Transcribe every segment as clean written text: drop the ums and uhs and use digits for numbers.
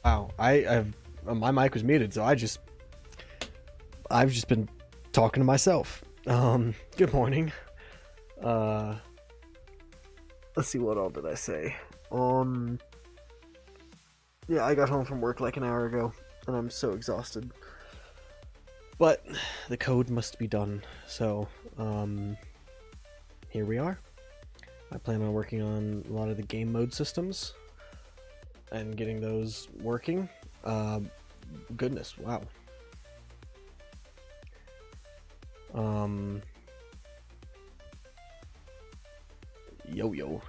Wow, I've my mic was muted, so I've just been talking to myself. Good morning. Uh, let's see, what all did I say? Um, yeah, I got home from work like an hour ago, and I'm so exhausted. But the code must be done, so here we are. I plan on working on a lot of the game mode systems and getting those working. Goodness, wow. Yo.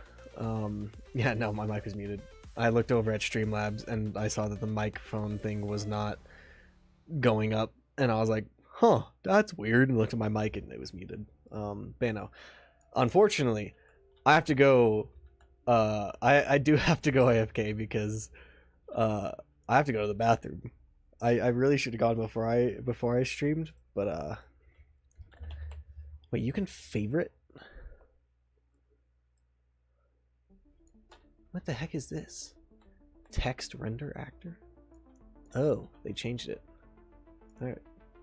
Yeah, no, my mic was muted. I looked over at Streamlabs and I saw that the microphone thing was not going up, and I was like, huh, that's weird, and looked at my mic and it was muted. But no. Unfortunately, I have to go I do have to go AFK because I have to go to the bathroom. I really should have gone before I streamed, but wait, you can favorite? What the heck is this? Text render actor? Oh, they changed it. Alright.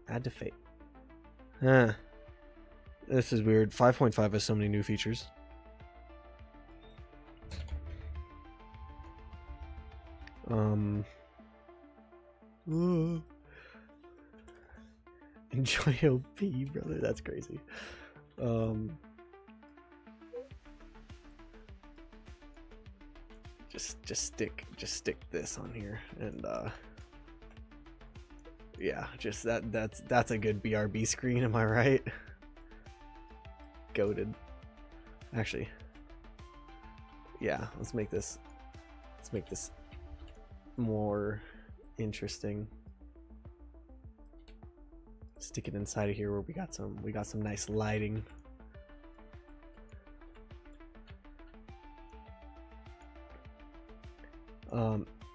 Add to fate. Huh. This is weird. 5.5 has so many new features. Enjoy OP, brother. That's crazy. Just stick this on here, and yeah, just that's a good BRB screen, am I right? Goated. Actually, yeah, let's make this more interesting. Stick it inside of here where we got some nice lighting.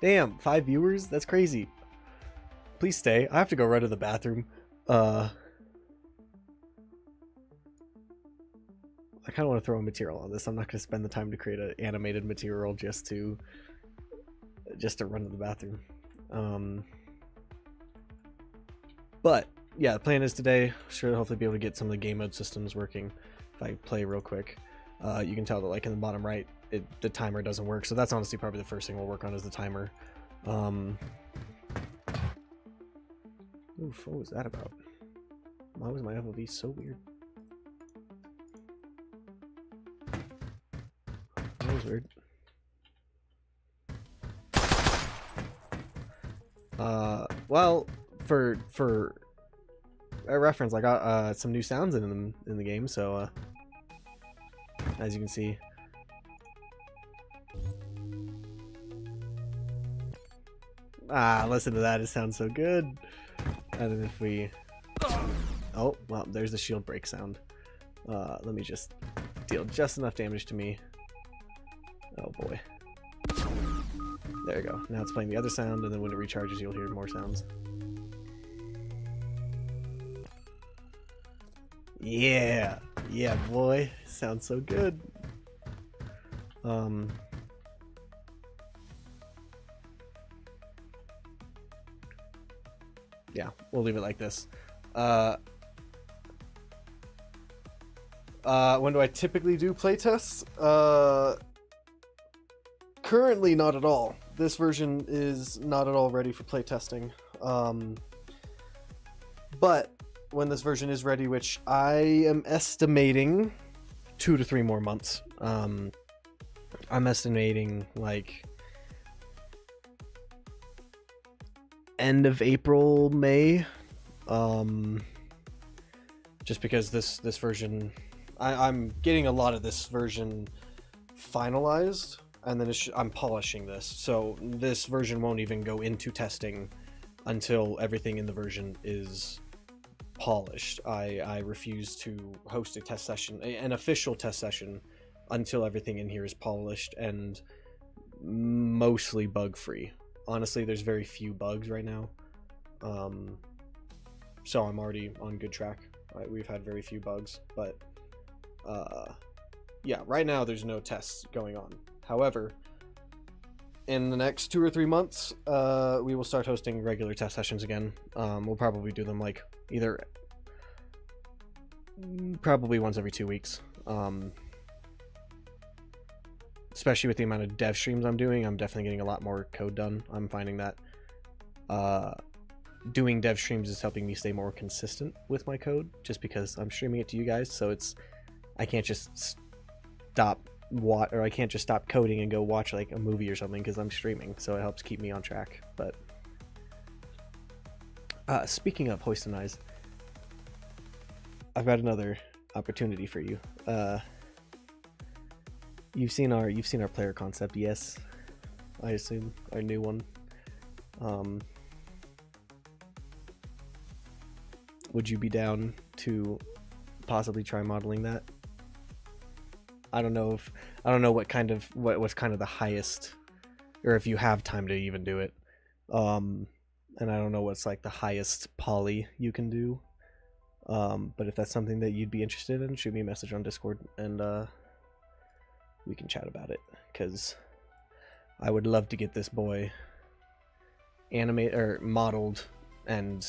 Damn, 5 viewers? That's crazy. Please stay. I have to go right to the bathroom. I kind of want to throw a material on this. I'm not going to spend the time to create an animated material just to run to the bathroom. But yeah, the plan is today, sure, hopefully be able to get some of the game mode systems working. If I play real quick, you can tell that like in the bottom right, the timer doesn't work. So that's honestly probably the first thing we'll work on is the timer. Oof, what was that about? Why was my FOV so weird? That was weird. Well, for a reference, I got some new sounds in the game, so as you can see. Listen to that, it sounds so good. And then if we... Oh, well, there's the shield break sound. Let me just deal just enough damage to me. Oh boy. There you go. Now it's playing the other sound, and then when it recharges, you'll hear more sounds. Yeah! Yeah, boy. Sounds so good. Yeah, we'll leave it like this. When do I typically do playtests? Currently not at all. This version is not at all ready for playtesting. But when this version is ready, which I am estimating 2 to 3 more months, I'm estimating like end of April, May, just because this version, I'm getting a lot of this version finalized, and then I'm polishing this, so this version won't even go into testing until everything in the version is polished. I refuse to host a test session, an official test session, until everything in here is polished and mostly bug free. Honestly, there's very few bugs right now, so I'm already on good track. We've had very few bugs, but yeah, right now there's no tests going on. However, in the next 2 or 3 months, we will start hosting regular test sessions again. We'll probably do them like either probably once every 2 weeks. Especially with the amount of dev streams I'm doing, I'm definitely getting a lot more code done. I'm finding that doing dev streams is helping me stay more consistent with my code, just because I'm streaming it to you guys. So I can't just I can't just stop coding and go watch like a movie or something because I'm streaming. So it helps keep me on track. But speaking of Hoist and Eyes, I've got another opportunity for you. You've seen our player concept, yes? I assume our new one. Would you be down to possibly try modeling that? I don't know what's kind of the highest, or if you have time to even do it. And I don't know what's like the highest poly you can do. But if that's something that you'd be interested in, shoot me a message on Discord and we can chat about it, because I would love to get this boy animated or modeled and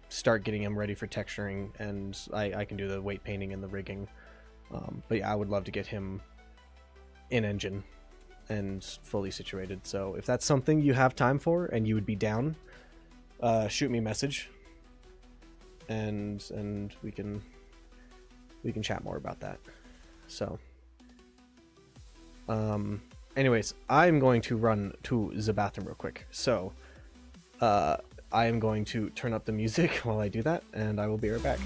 start getting him ready for texturing, and I can do the weight painting and the rigging. But yeah, I would love to get him in engine and fully situated. So if that's something you have time for and you would be down, shoot me a message and we can chat more about that. So anyways, I'm going to run to the bathroom real quick. So I am going to turn up the music while I do that, and I will be right back.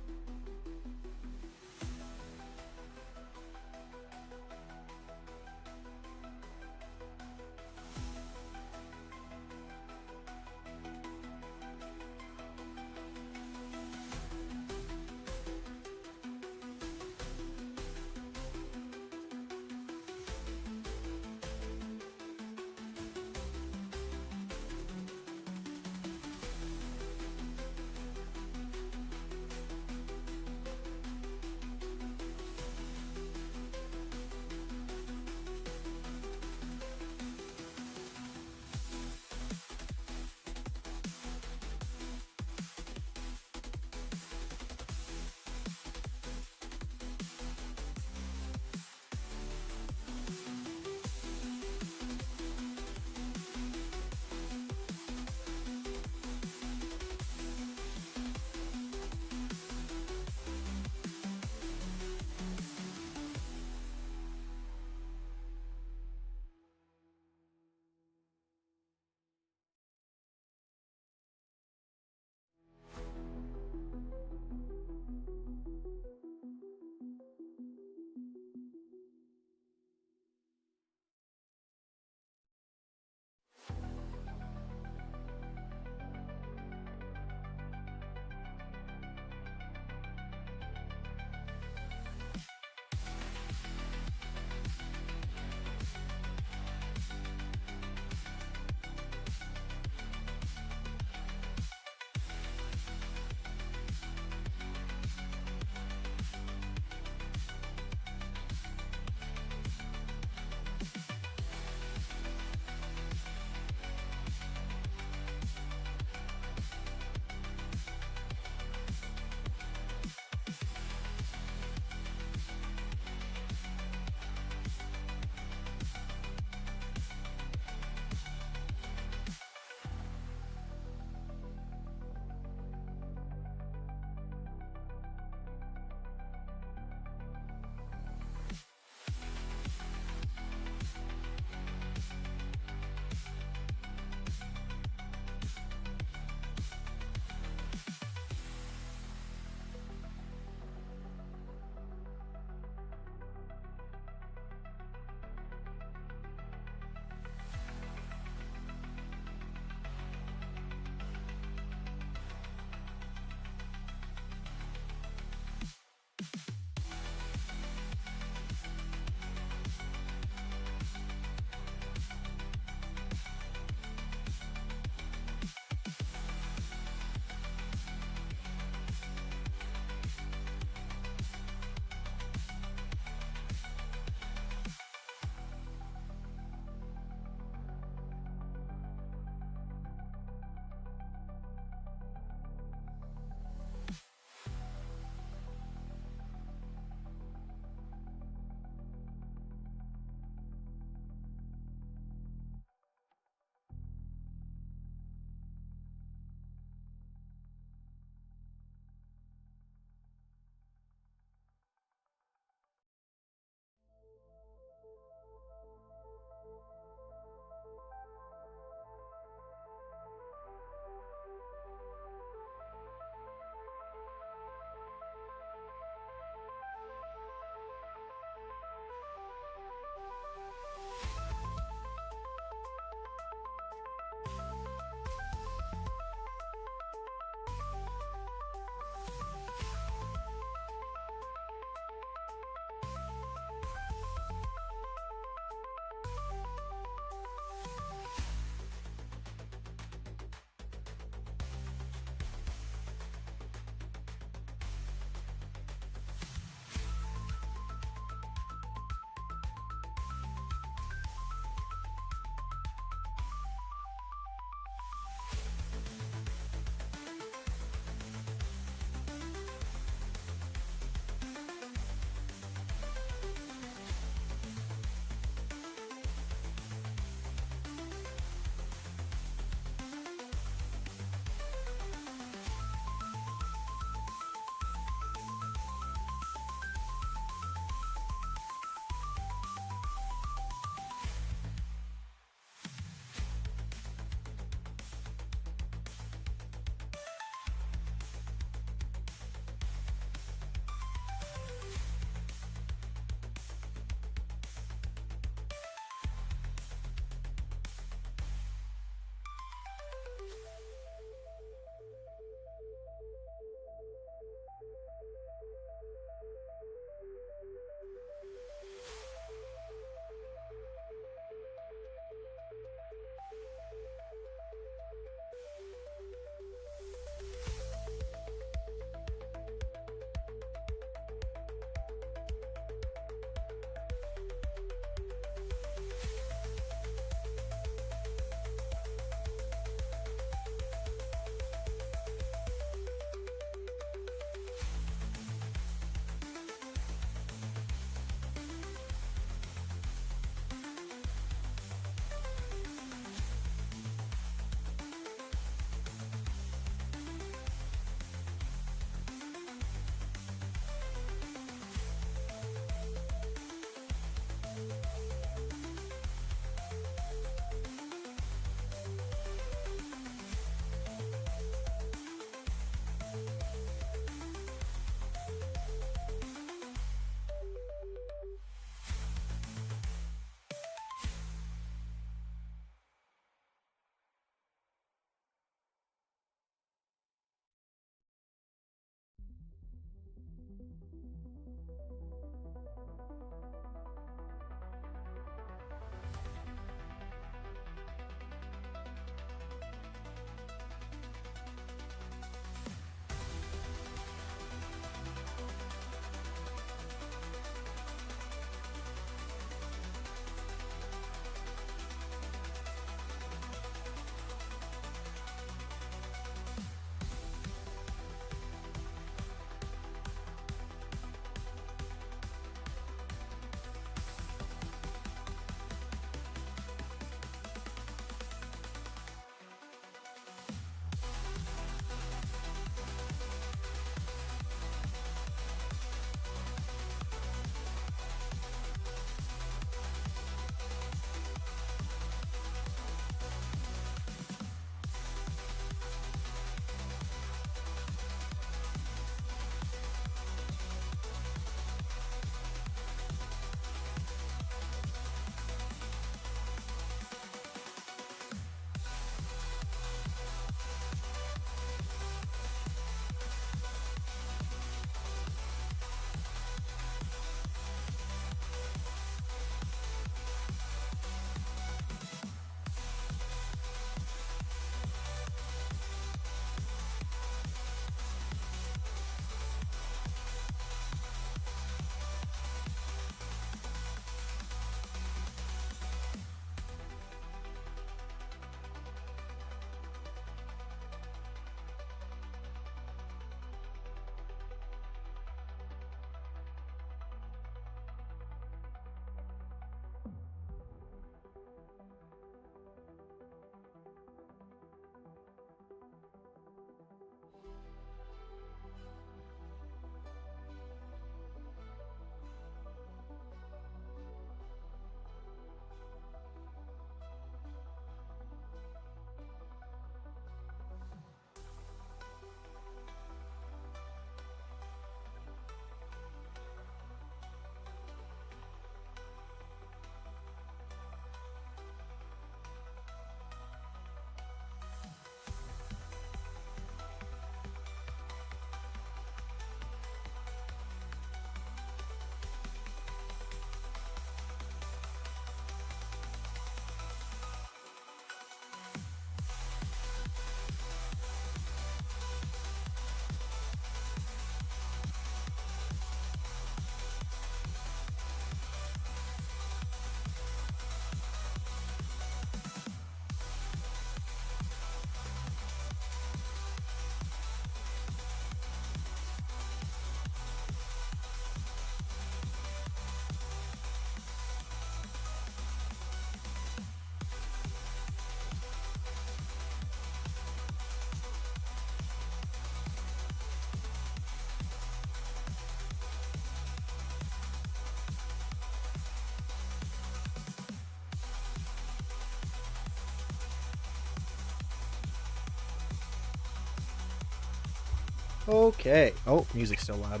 Okay. Oh, music's still loud.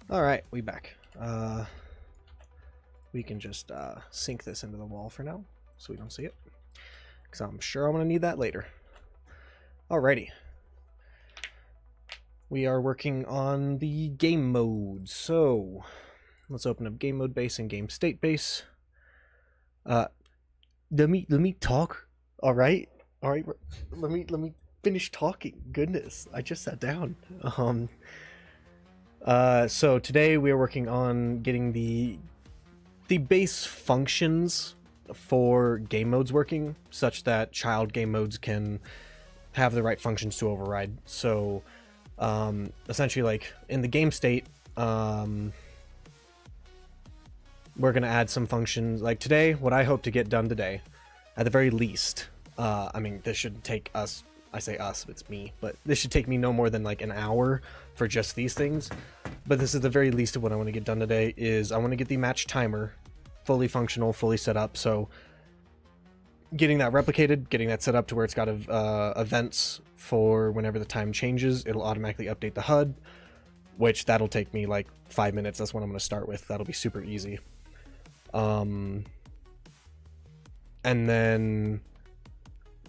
Alright, we back. We can just sink this into the wall for now, so we don't see it. Because I'm sure I'm going to need that later. Alrighty. We are working on the game mode, so let's open up game mode base and game state base. Let me talk. All right. Let me finish talking. Goodness, I just sat down. So today we are working on getting the base functions for game modes working, such that child game modes can have the right functions to override. So essentially, like in the game state, we're gonna add some functions. Like today, what I hope to get done today, at the very least, I mean, this should take us, I say us, it's me, but this should take me no more than like an hour for just these things. But this is the very least of what I want to get done today. Is I want to get the match timer fully functional, fully set up. So getting that replicated, getting that set up to where it's got events for whenever the time changes, it'll automatically update the HUD, which that'll take me like 5 minutes. That's what I'm going to start with. That'll be super easy. And then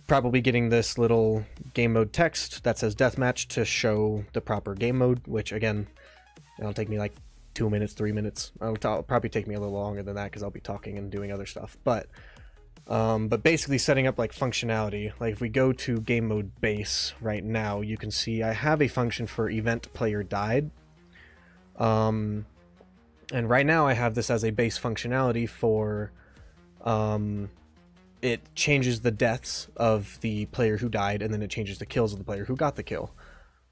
probably getting this little game mode text that says deathmatch to show the proper game mode, which again, it'll take me like 2 minutes, 3 minutes. It'll probably take me a little longer than that because I'll be talking and doing other stuff. But basically setting up like functionality. Like if we go to game mode base right now, you can see I have a function for event player died. And right now I have this as a base functionality for it changes the deaths of the player who died, and then it changes the kills of the player who got the kill.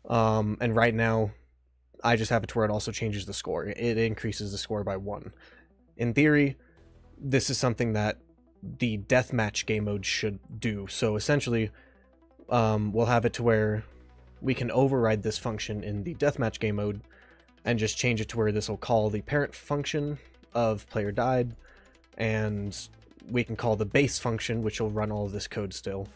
And right now I just have it to where it also changes the score. It increases the score by 1. In theory, this is something that the deathmatch game mode should do. So essentially, we'll have it to where we can override this function in the deathmatch game mode and just change it to where this will call the parent function of player died, and we can call the base function, which will run all of this code still,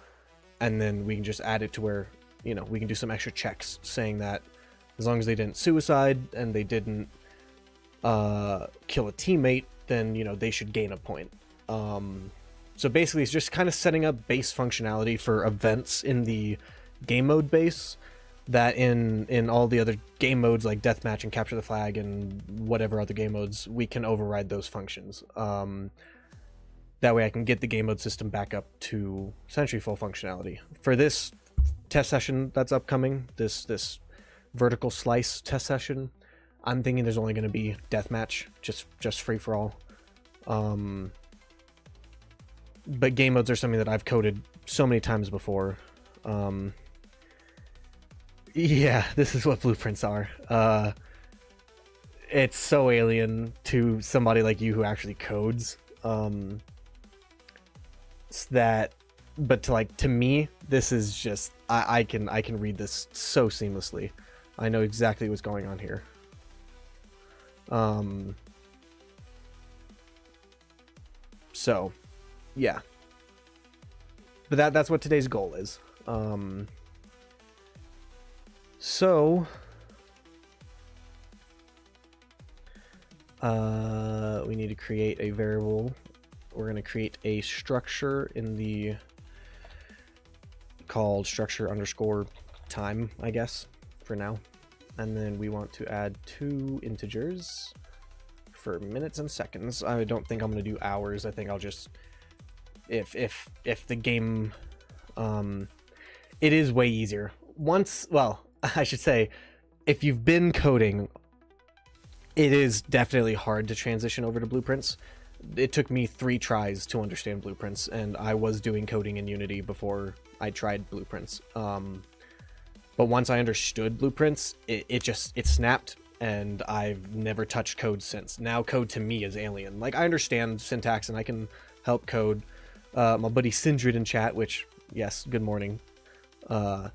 and then we can just add it to where, you know, we can do some extra checks saying that as long as they didn't suicide and they didn't kill a teammate, then, you know, they should gain a point. So basically it's just kind of setting up base functionality for events in the game mode base that in all the other game modes like deathmatch and capture the flag and whatever other game modes, we can override those functions. That way I can get the game mode system back up to essentially full functionality. For this test session that's upcoming, this vertical slice test session, I'm thinking there's only going to be deathmatch, just free for all. But game modes are something that I've coded so many times before. Yeah, this is what blueprints are. It's so alien to somebody like you who actually codes. But to me, this is just I can read this so seamlessly. I know exactly what's going on here. So yeah, but that's what today's goal is. So we need to create a variable. We're going to create a structure in the called structure underscore time, I guess, for now. And then we want to add 2 integers for minutes and seconds. I don't think I'm going to do hours. I think I'll just, if the game, it is way easier. Well, I should say, if you've been coding, it is definitely hard to transition over to blueprints. It took me 3 tries to understand blueprints, and I was doing coding in Unity before I tried blueprints. But once I understood blueprints, it snapped, and I've never touched code since. Now code to me is alien. Like, I understand syntax and I can help code. My buddy Sindred in chat, which, yes, good morning. I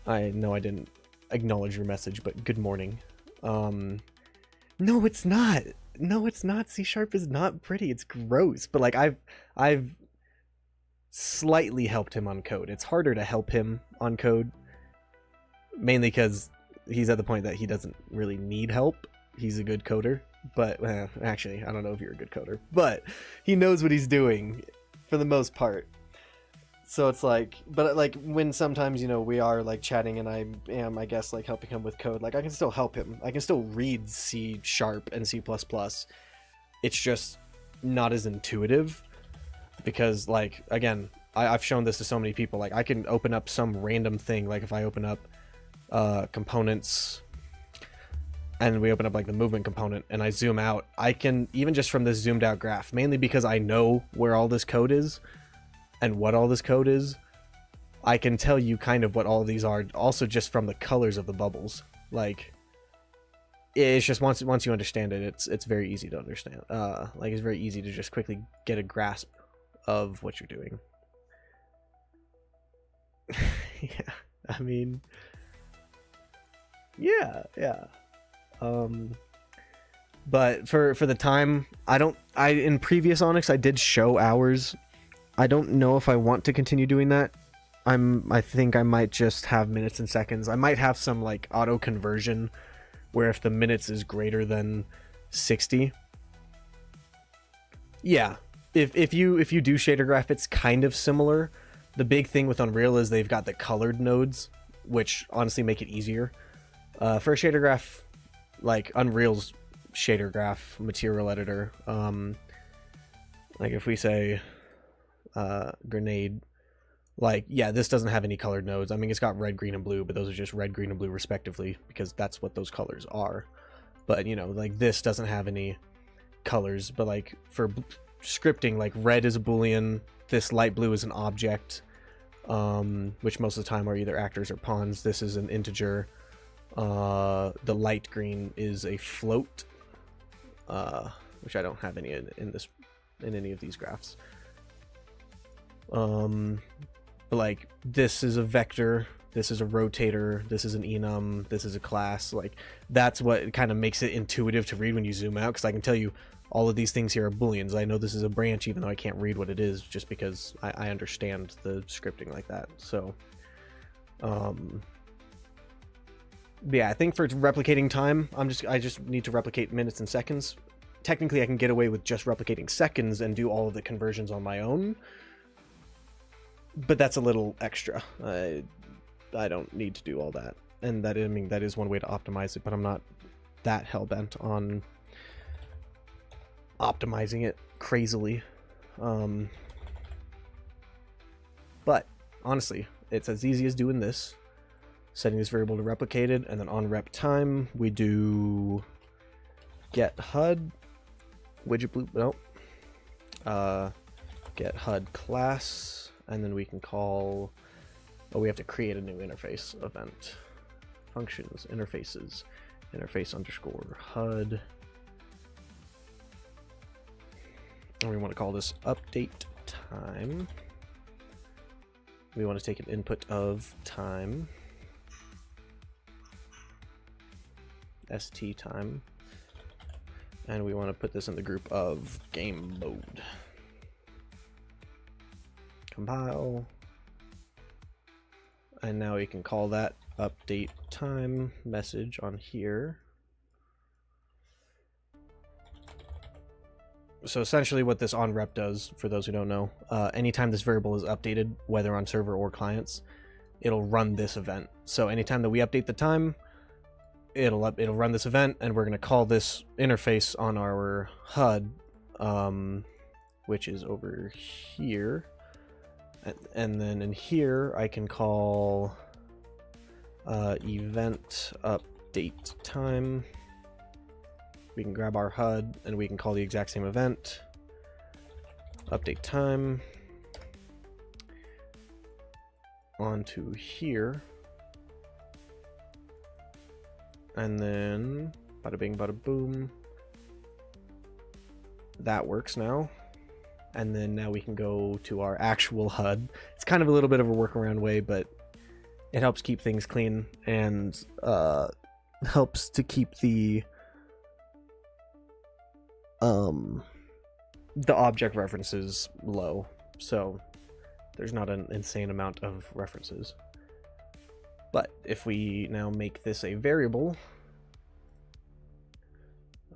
know I didn't acknowledge your message, but good morning. No, it's not. No, it's not. C# is not pretty. It's gross. But like I've slightly helped him on code. It's harder to help him on code, mainly because he's at the point that he doesn't really need help. He's a good coder, but actually, I don't know if you're a good coder, but he knows what he's doing for the most part. So it's like, but like when sometimes, you know, we are like chatting and I am, I guess, like helping him with code, like I can still help him. I can still read C# and C++. It's just not as intuitive because, like, again, I've shown this to so many people. Like I can open up some random thing. Like if I open up components and we open up like the movement component and I zoom out, I can, even just from this zoomed out graph, mainly because I know where all this code is and what all this code is, I can tell you kind of what all of these are, also just from the colors of the bubbles. Like, it's just once you understand it, it's very easy to understand. Like, it's very easy to just quickly get a grasp of what you're doing. Yeah, I mean, yeah. But for the time, in previous Onyx, I did show hours. I don't know if I want to continue doing that. I think I might just have minutes and seconds. I might have some like auto conversion where if the minutes is greater than 60. Yeah. If you do shader graph, it's kind of similar. The big thing with Unreal is they've got the colored nodes, which honestly make it easier. For a shader graph, like Unreal's shader graph material editor, like if we say grenade, like, yeah, this doesn't have any colored nodes. I mean, it's got red, green, and blue, but those are just red, green, and blue respectively because that's what those colors are. But, you know, like this doesn't have any colors, but like for scripting, like red is a boolean, this light blue is an object, which most of the time are either actors or pawns. This is an integer. The light green is a float, which I don't have any in any of these graphs. But like this is a vector, this is a rotator, this is an enum, this is a class. Like that's what kind of makes it intuitive to read when you zoom out, because I can tell you all of these things here are booleans. I know this is a branch even though I can't read what it is, just because I understand the scripting like that. So yeah, I think for replicating time, I just need to replicate minutes and seconds. Technically I can get away with just replicating seconds and do all of the conversions on my own, but that's a little extra. I don't need to do all that, and that, I mean, that is one way to optimize it, but I'm not that hell-bent on optimizing it crazily. But honestly, it's as easy as doing this, setting this variable to replicated, and then on rep time we do get HUD widget blue, get HUD class, and then we can call, we have to create a new interface event. Functions, interfaces, interface underscore HUD. And we want to call this update time. We want to take an input of time, st time, and we want to put this in the group of game mode. Compile, and now we can call that update time message on here. So essentially what this onRep does, for those who don't know, anytime this variable is updated, whether on server or clients, it'll run this event. So anytime that we update the time, it'll run this event, and we're going to call this interface on our HUD, which is over here. And then in here, I can call event update time. We can grab our HUD and we can call the exact same event, update time, onto here. And then bada bing, bada boom. That works now. And then now we can go to our actual HUD. It's kind of a little bit of a workaround way, but it helps keep things clean and helps to keep the object references low. So There's not an insane amount of references. But if we now make this a variable,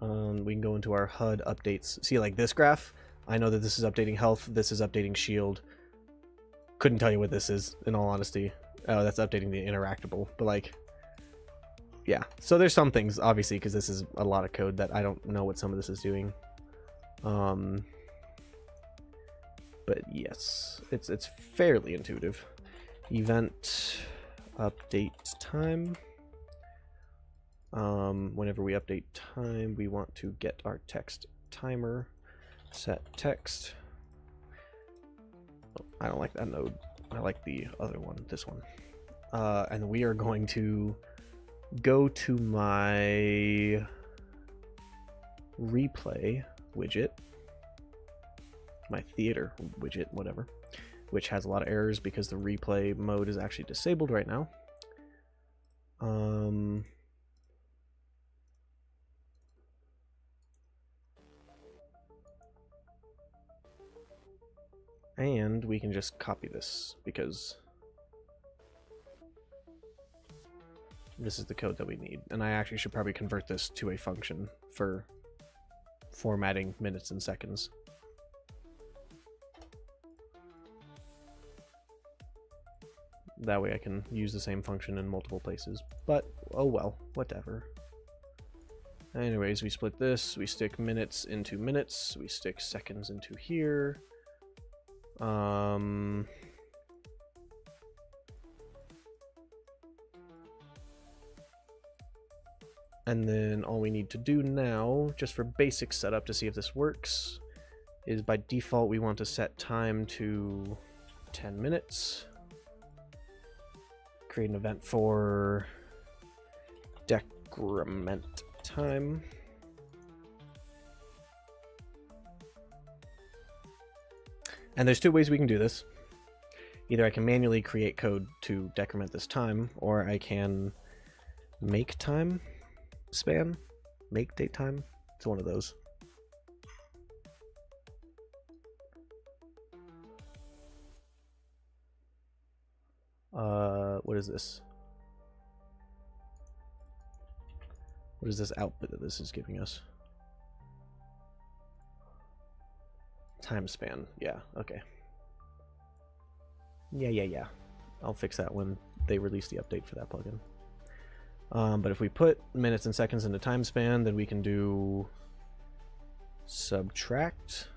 we can go into our HUD updates. See, like this graph, I know that this is updating health, this is updating shield. Couldn't tell you what this is, in all honesty. Oh, that's updating the interactable, but like, yeah. So there's some things, obviously, because this is a lot of code that I don't know what some of this is doing. But yes, it's fairly intuitive. Event update time. Whenever we update time, we want to get our text timer, set text. Oh, I don't like that node. I like the other one, this one. And we are going to go to my replay widget, my theater widget, whatever, which has a lot of errors because the replay mode is actually disabled right now. And we can just copy this because this is the code that we need. And I actually should probably convert this to a function for formatting minutes and seconds. That way I can use the same function in multiple places. But, oh well, whatever. Anyways, we split this, we stick minutes into minutes, we stick seconds into here. And then all we need to do now, just for basic setup to see if this works, is by default we want to set time to 10 minutes. Create an event for decrement time. And there's two ways we can do this. Either I can manually create code to decrement this time, or I can make time span, make date time. It's one of those. What is this? What is this output that this is giving us? Time span. Yeah, okay. Yeah. I'll fix that when they release the update for that plugin. But if we put minutes and seconds into time span, then we can do subtract.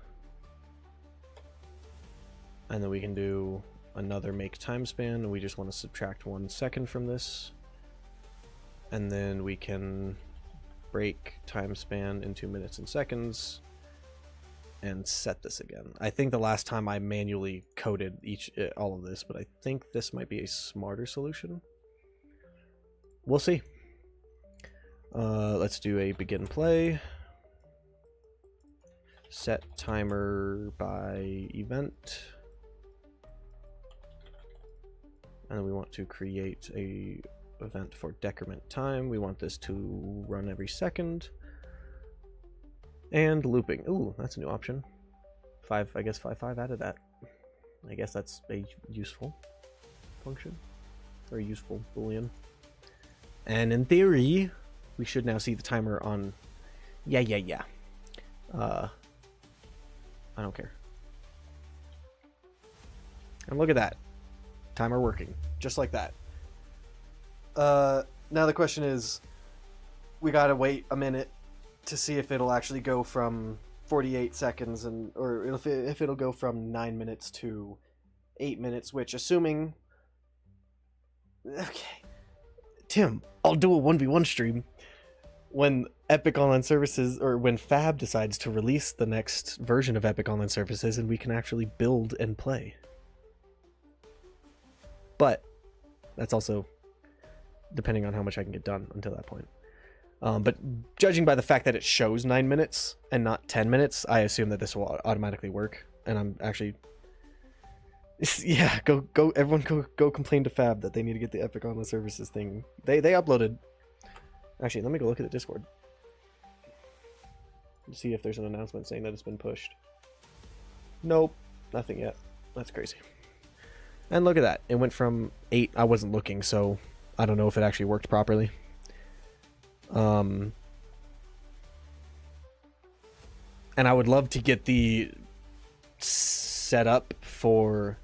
And then we can do another make time span, and we just want to subtract 1 second from this. And then we can break time span into minutes and seconds and set this again. I think the last time I manually coded all of this, but I think this might be a smarter solution. We'll see. Let's do a begin play. Set timer by event. And we want to create a event for decrement time. We want this to run every second. And looping. Ooh, that's a new option. 5, I guess 5 added that. I guess that's a useful function. Or a useful boolean. And in theory, we should now see the timer on... Yeah. I don't care. And look at that. Timer working. Just like that. Now the question is, we gotta wait a minute to see if it'll actually go from 48 seconds or if it'll go from 9 minutes to 8 minutes, which, assuming... Okay. Tim, I'll do a 1v1 stream when Epic Online Services, or when Fab decides to release the next version of Epic Online Services, and we can actually build and play. But that's also depending on how much I can get done until that point. But judging by the fact that it shows 9 minutes and not 10 minutes, I assume that this will automatically work. And I'm actually... Yeah, everyone go complain to Fab that they need to get the Epic Online Services thing. They uploaded... Actually, let me go look at the Discord. See if there's an announcement saying that it's been pushed. Nope, nothing yet. That's crazy. And look at that. It went from 8. I wasn't looking, so I don't know if it actually worked properly. And I would love to get the setup for...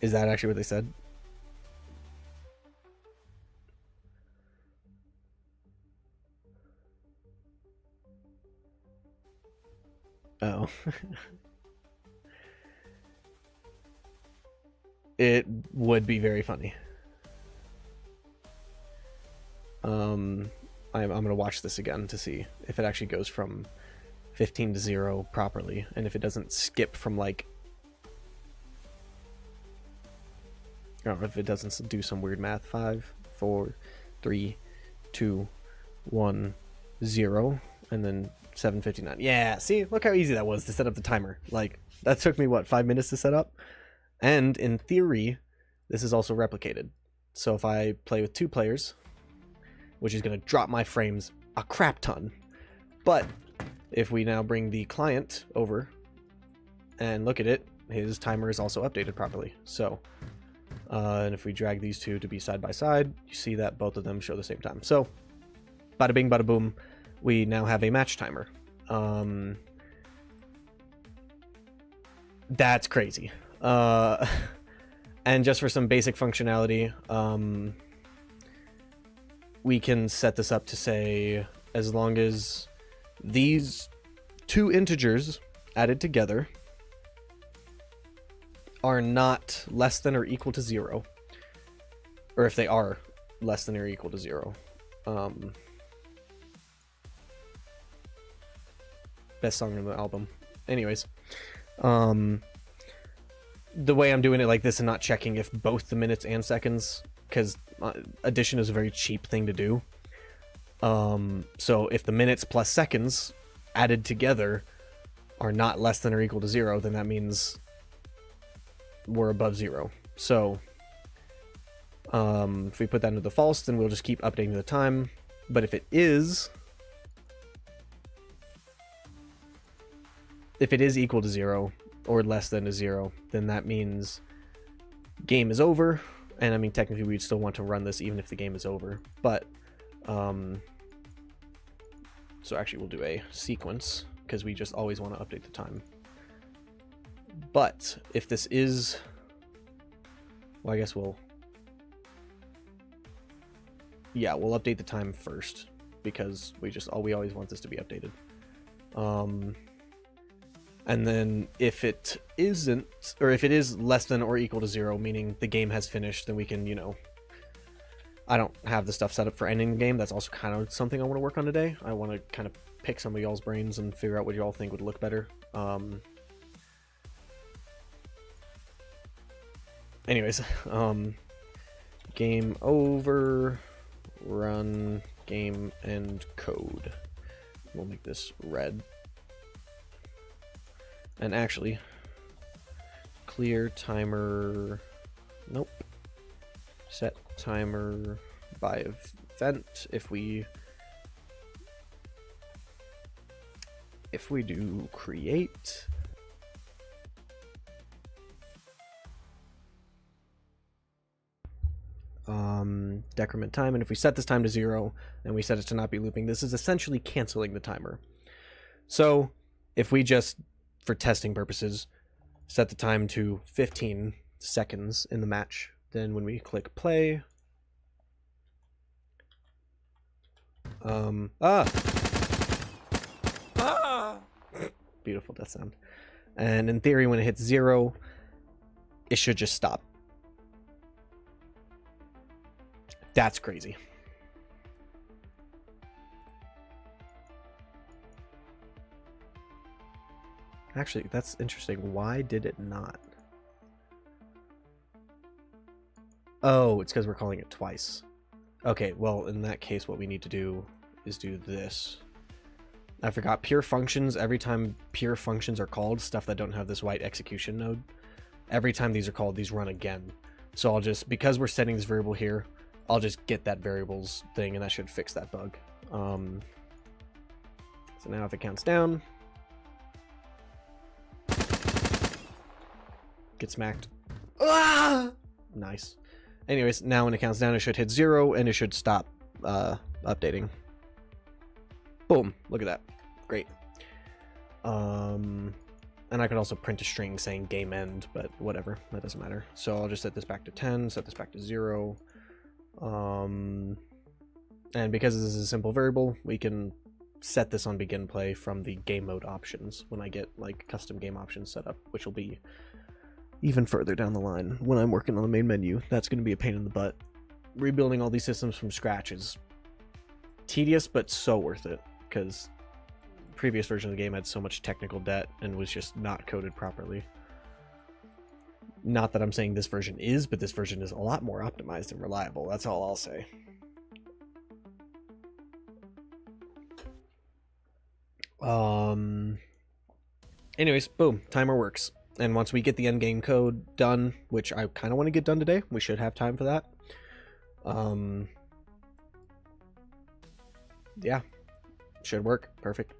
Is that actually what they said? Oh. It would be very funny. I'm gonna watch this again to see if it actually goes from 15 to 0 properly, and if it doesn't skip from like, or if it doesn't do some weird math. 5, 4, 3, 2, 1, 0, and then 7:59. Yeah, see, look how easy that was to set up the timer. Like, that took me what, 5 minutes to set up? And in theory, this is also replicated. So if I play with 2 players, which is going to drop my frames a crap ton. But if we now bring the client over and look at it, his timer is also updated properly. So, and if we drag these two to be side by side, you see that both of them show the same time. So, bada bing, bada boom, we now have a match timer. That's crazy. And just for some basic functionality, we can set this up to say, as long as these 2 integers added together are not less than or equal to 0, or if they are less than or equal to 0, best song in the album. Anyways, the way I'm doing it like this and not checking if both the minutes and seconds, because addition is a very cheap thing to do. So if the minutes plus seconds added together are not less than or equal to 0, then that means we're above 0. So if we put that into the false, then we'll just keep updating the time. But if it is equal to 0 or less than to 0, then that means game is over. And I mean, technically we'd still want to run this even if the game is over, but so actually we'll do a sequence because we just always want to update the time. But if this is, well, I guess we'll update the time first because we always want this to be updated. And then if it isn't, or if it is less than or equal to 0, meaning the game has finished, then we can, I don't have the stuff set up for ending the game. That's also kind of something I want to work on today. I want to kind of pick some of y'all's brains and figure out what y'all think would look better. Anyways, game over, run, game end code. We'll make this red. And actually, clear timer, nope. Set timer by event. If we do create, decrement time, and if we set this time to 0 and we set it to not be looping, this is essentially canceling the timer. So if we just, for testing purposes, set the time to 15 seconds in the match, then when we click play, beautiful death sound. And in theory, when it hits 0, it should just stop. That's crazy. Actually, that's interesting. Why did it not? Oh, it's because we're calling it twice. Okay, well, in that case, what we need to do is do this. I forgot. Pure functions, every time pure functions are called, stuff that don't have this white execution node, every time these are called, these run again. So I'll just, because we're setting this variable here, I'll just get that variables thing, and that should fix that bug. So now if it counts down, Get smacked. Ah! Nice. Anyways, now when it counts down, it should hit 0 and it should stop updating. Boom. Look at that. Great. And I could also print a string saying game end, but whatever. That doesn't matter. So I'll just set this back to 10, set this back to 0. And because this is a simple variable, we can set this on begin play from the game mode options when I get like custom game options set up, which will be even further down the line when I'm working on the main menu. That's going to be a pain in the butt. Rebuilding all these systems from scratch is tedious, but so worth it, because previous version of the game had so much technical debt and was just not coded properly. Not that I'm saying this version is, but this version is a lot more optimized and reliable. That's all I'll say. Anyways, boom, timer works. And once we get the endgame code done, which I kind of want to get done today, we should have time for that. Yeah, should work. Perfect.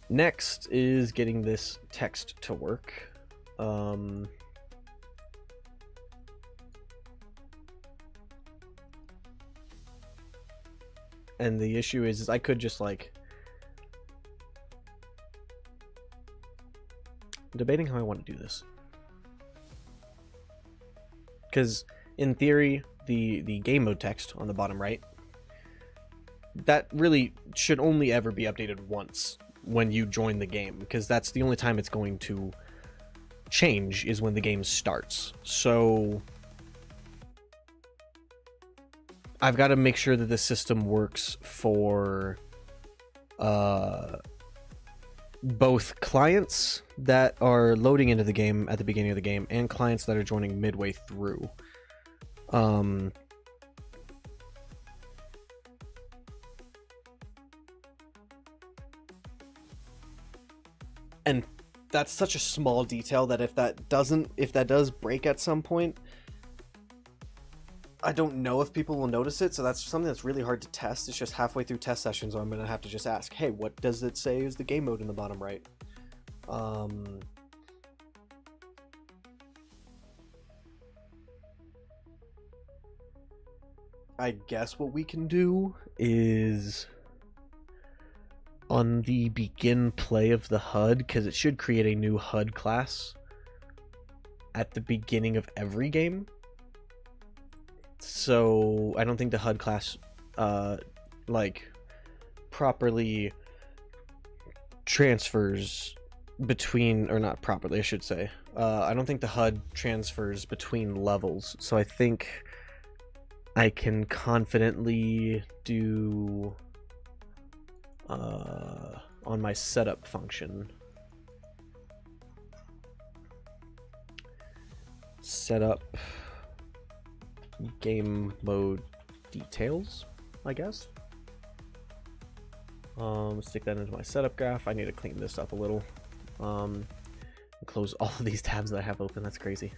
Next is getting this text to work. And the issue is I could just like... I'm debating how I want to do this. Because in theory, the game mode text on the bottom right, that really should only ever be updated once when you join the game, because that's the only time it's going to change is when the game starts. So I've got to make sure that the system works for both clients that are loading into the game at the beginning of the game and clients that are joining midway through. And that's such a small detail that if that does break at some point, I don't know if people will notice it, so that's something that's really hard to test. It's just halfway through test sessions, so I'm going to have to just ask, hey, what does it say is the game mode in the bottom right? I guess what we can do is on the begin play of the HUD, because it should create a new HUD class at the beginning of every game. So I don't think the HUD class like properly transfers between, or not properly I should say, I don't think the HUD transfers between levels, so I think I can confidently do on my setup function, setup game mode details, I guess. Stick that into my setup graph. I need to clean this up a little. Close all of these tabs that I have open. That's crazy.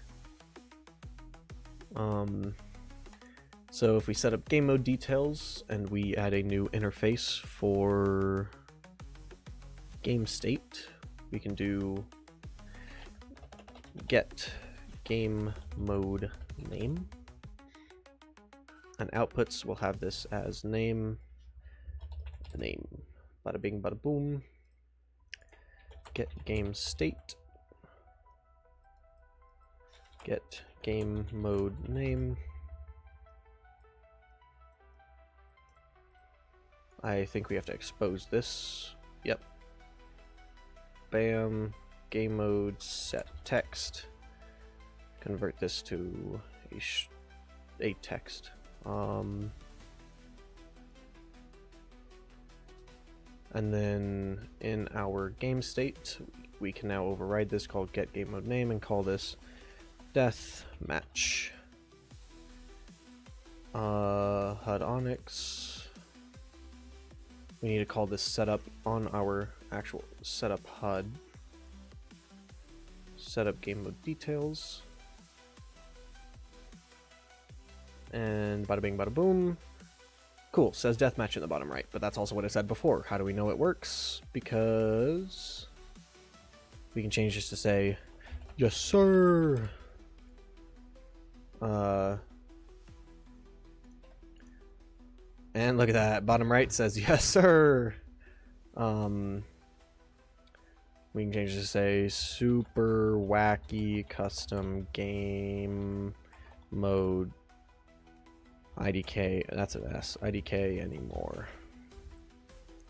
So if we set up game mode details and we add a new interface for game state, we can do get game mode name. And outputs will have this as name. Bada bing, bada boom. Get game state. Get game mode name. I think we have to expose this. Yep. Bam. Game mode set text. Convert this to a text. And then in our game state, we can now override this called get game mode name and call this death match. HUD Onyx. We need to call this setup on our actual setup HUD. Setup game mode details. And bada bing, bada boom. Cool, says deathmatch in the bottom right, but that's also what I said before. How do we know it works? Because we can change this to say, yes, sir. And look at that, bottom right says, yes, sir. We can change this to say, super wacky custom game mode IDK. That's an S. IDK anymore.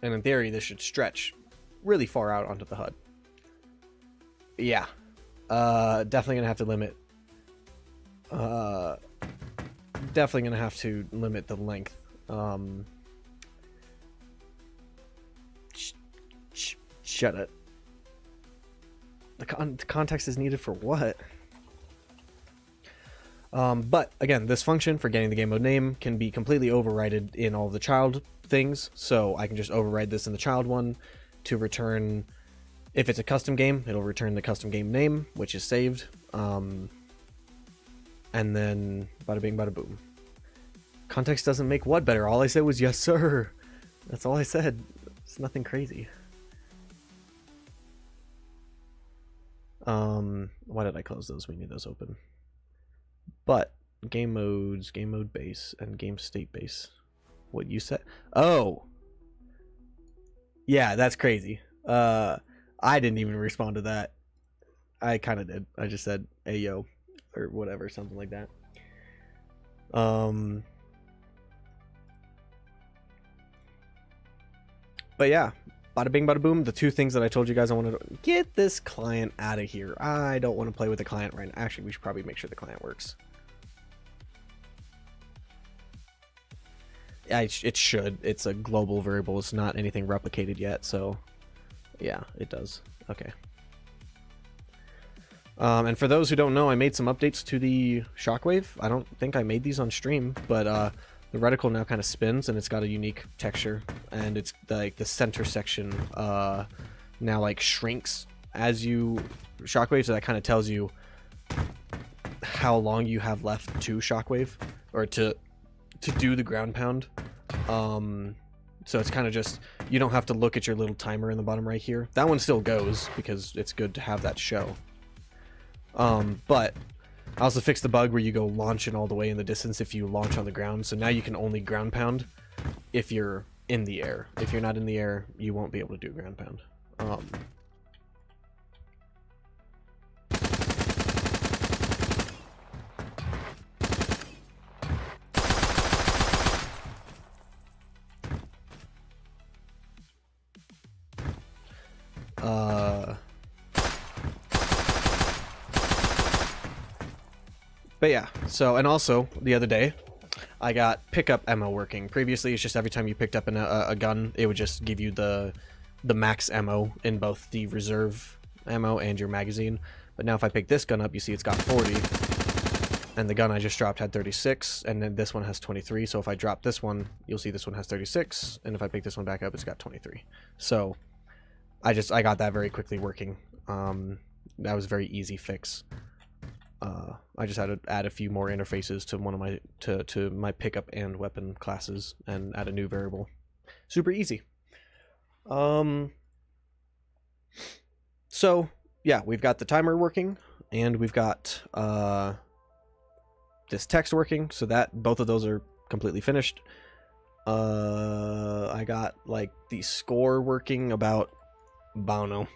And in theory, this should stretch really far out onto the HUD. Yeah. Definitely gonna have to limit. Definitely gonna have to limit the length. Shut it. The context is needed for what? But again, this function for getting the game mode name can be completely overridden in all of the child things. So I can just override this in the child one to return, if it's a custom game, it'll return the custom game name, which is saved. And then bada bing, bada boom. Context doesn't make what better. All I said was yes, sir. That's all I said. It's nothing crazy. Why did I close those? We need those open. But game modes, game mode base, and game state base. What you said? Oh, yeah, that's crazy. I didn't even respond to that. I kind of did. I just said "Ayo" or whatever, something like that. But yeah, bada bing, bada boom. The two things that I told you guys I wanted to get this client out of here. I don't want to play with the client right now. Actually, we should probably make sure the client works. Yeah, it should. It's a global variable. It's not anything replicated yet, so yeah, it does. Okay. And for those who don't know, I made some updates to the shockwave. I don't think I made these on stream, but the reticle now kind of spins and it's got a unique texture, and it's like the center section now like shrinks as you shockwave, so that kind of tells you how long you have left to shockwave or to do the ground pound. So it's kind of just, you don't have to look at your little timer in the bottom right here. That one still goes because it's good to have that show. But I also fixed the bug where you go launching all the way in the distance if you launch on the ground. So now you can only ground pound if you're in the air. If you're not in the air, you won't be able to do ground pound. But yeah, so, and also, the other day, I got pickup ammo working. Previously, it's just every time you picked up a gun, it would just give you the max ammo in both the reserve ammo and your magazine. But now if I pick this gun up, you see it's got 40, and the gun I just dropped had 36, and then this one has 23. So if I drop this one, you'll see this one has 36, and if I pick this one back up, it's got 23. So I got that very quickly working. That was a very easy fix. I just had to add a few more interfaces to one of my to my pickup and weapon classes and add a new variable. Super easy. So yeah, we've got the timer working and we've got this text working, so that both of those are completely finished. I got like the score working about, I don't know,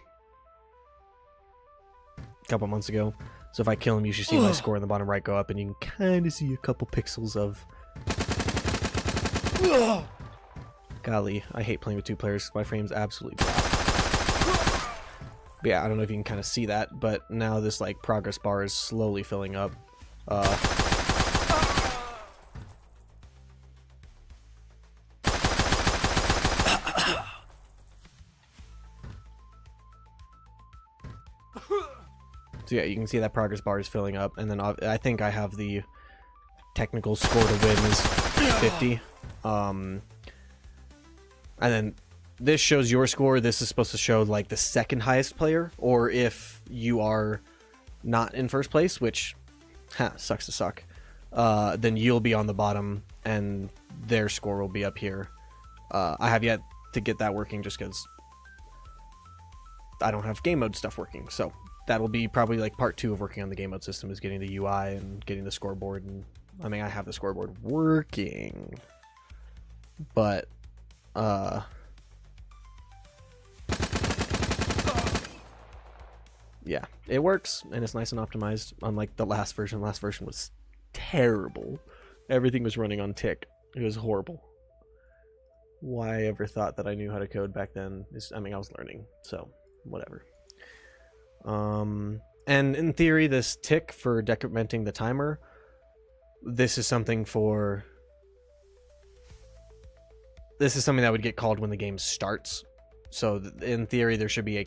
a couple months ago. So if I kill him, you should see my score in the bottom right go up, and you can kind of see a couple pixels of... Golly, I hate playing with two players. My frame's absolutely flat. But yeah, I don't know if you can kind of see that, but now this like progress bar is slowly filling up. So yeah, you can see that progress bar is filling up, and then I think I have the technical score to win is 50. And then this shows your score. This is supposed to show like the second highest player, or if you are not in first place, which sucks to suck, then you'll be on the bottom, and their score will be up here. I have yet to get that working just because I don't have game mode stuff working. So that'll be probably like part 2 of working on the game mode system, is getting the UI and getting the scoreboard. And I mean, I have the scoreboard working, but yeah, it works and it's nice and optimized, unlike the last version. Last version was terrible. Everything was running on tick. It was horrible. Why I ever thought that I knew how to code back then is, I mean, I was learning, so whatever. And in theory, this tick for decrementing the timer, this is something that would get called when the game starts. So in theory, there should be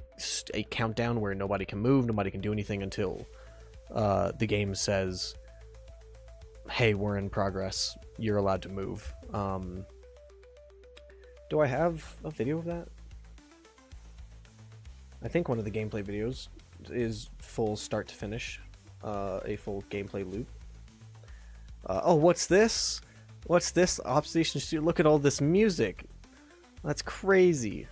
a countdown where nobody can move, nobody can do anything until the game says, hey, we're in progress, you're allowed to move. Do I have a video of that? I think one of the gameplay videos is full start to finish, a full gameplay loop. Oh, what's this? What's this? Observation Studio. Look at all this music. That's crazy.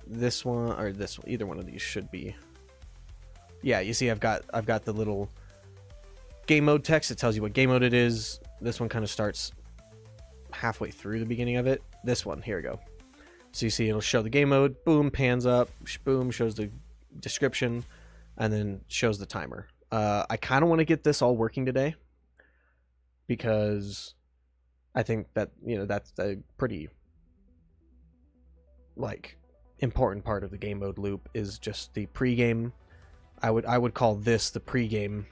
This one or this one, either one of these should be. Yeah, you see, I've got the little game mode text. It tells you what game mode it is. This one kind of starts halfway through the beginning of it. This one, here we go. So you see, it'll show the game mode. Boom, pans up. Boom, shows the description, and then shows the timer. I kind of want to get this all working today, because I think that, you know, that's a pretty like important part of the game mode loop, is just the pregame. I would call this the pregame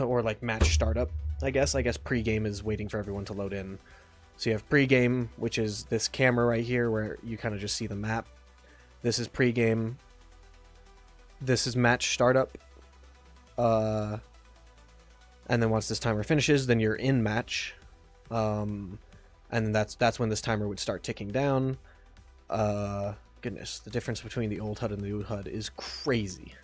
or like match startup. I guess pregame is waiting for everyone to load in. So you have pregame, which is this camera right here where you kind of just see the map. This is pregame. This is match startup. And then once this timer finishes, then you're in match. And then that's when this timer would start ticking down. Goodness, the difference between the old HUD and the new HUD is crazy.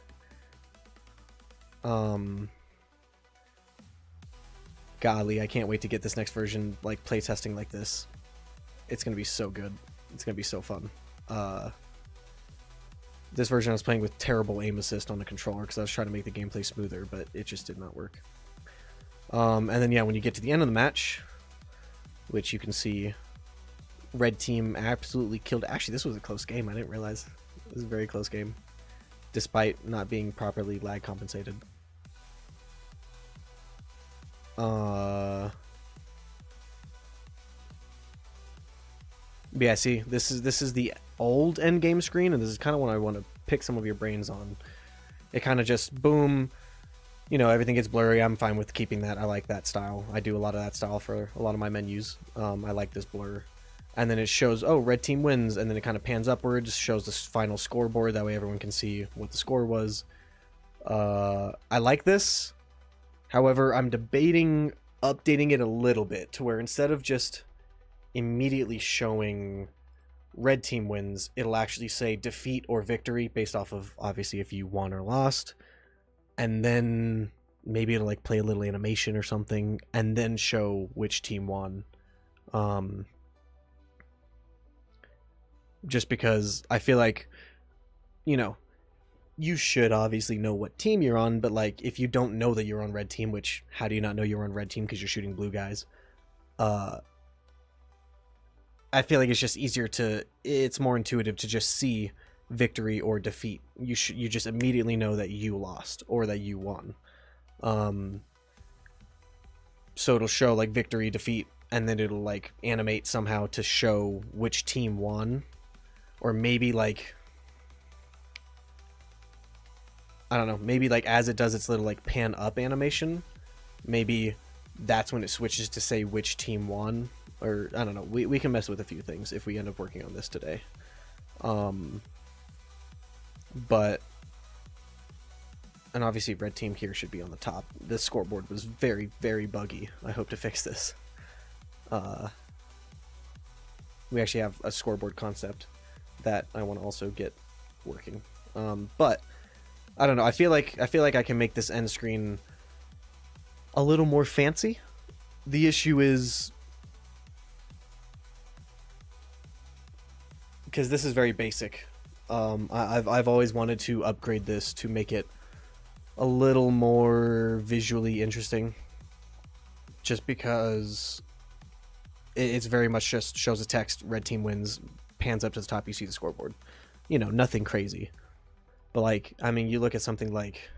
Golly, I can't wait to get this next version, like, playtesting like this. It's gonna be so good. It's gonna be so fun. This version I was playing with terrible aim assist on the controller because I was trying to make the gameplay smoother, but it just did not work. And then, yeah, when you get to the end of the match, which you can see red team absolutely killed. Actually, this was a close game. I didn't realize. It was a very close game, despite not being properly lag compensated. Yeah, see, this is the old end game screen, and this is kind of what I want to pick some of your brains on. It kind of just boom, you know, everything gets blurry. I'm fine with keeping that. I like that style. I do a lot of that style for a lot of my menus. I like this blur. And then it shows, oh, red team wins, and then it kind of pans upwards, shows the final scoreboard. That way everyone can see what the score was. I like this. However, I'm debating updating it a little bit to where instead of just immediately showing red team wins, it'll actually say defeat or victory based off of, obviously, if you won or lost. And then maybe it'll like play a little animation or something and then show which team won. Just because I feel like, you know, you should obviously know what team you're on, but like if you don't know that you're on red team, which how do you not know you're on red team because you're shooting blue guys? I feel like it's just easier to, it's more intuitive to just see victory or defeat. You just immediately know that you lost or that you won. So it'll show like victory, defeat, and then it'll like animate somehow to show which team won. Or maybe like, I don't know, maybe like as it does its little like pan up animation, maybe that's when it switches to say which team won. Or I don't know, we can mess with a few things if we end up working on this today. But, and obviously red team here should be on the top. This scoreboard was very, very buggy. I hope to fix this. We actually have a scoreboard concept that I want to also get working. But I don't know. I feel like I can make this end screen a little more fancy. the issue is, because this is very basic, I've always wanted to upgrade this to make it a little more visually interesting, just because it's very much just shows a text, red team wins, pans up to the top, you see the scoreboard. You know, nothing crazy. But like, I mean, you look at something like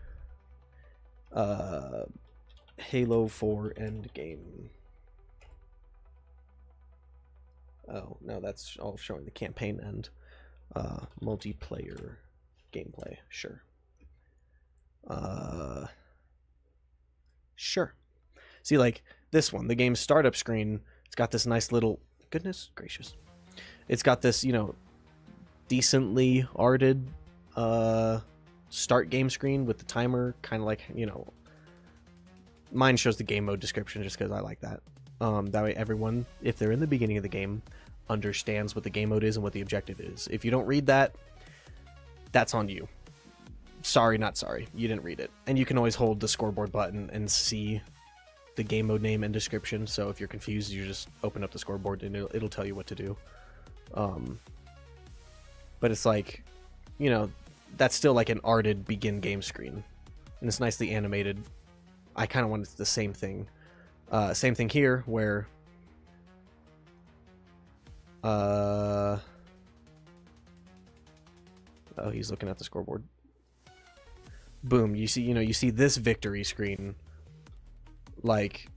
Halo 4 Endgame. Oh, no, that's all showing the campaign end. Multiplayer gameplay, sure. Sure. See, like, this one, the game's startup screen, it's got this nice little... Goodness gracious. It's got this, you know, decently arted start game screen with the timer, kind of like, you know... Mine shows the game mode description just because I like that. That way everyone, if they're in the beginning of the game, understands what the game mode is and what the objective is. If you don't read that, that's on you. Sorry, not sorry. You didn't read it. And you can always hold the scoreboard button and see the game mode name and description. So if you're confused, you just open up the scoreboard and it'll tell you what to do. But it's like, you know, that's still like an arted begin game screen. And it's nicely animated. I kind of wanted the same thing. Same thing here, where oh, he's looking at the scoreboard. Boom, you see, you know, you see this victory screen. Like,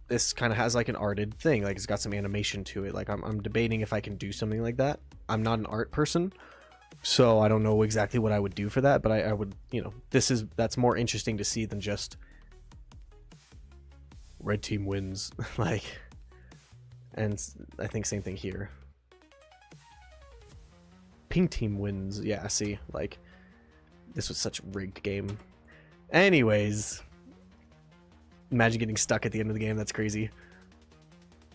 this kind of has like an arted thing, like it's got some animation to it. Like I'm debating if I can do something like that. I'm not an art person, so I don't know exactly what I would do for that, but I would, you know, that's more interesting to see than just red team wins. Like, and I think same thing here. Pink team wins. Yeah, see, like, this was such a rigged game. Anyways, imagine getting stuck at the end of the game. That's crazy.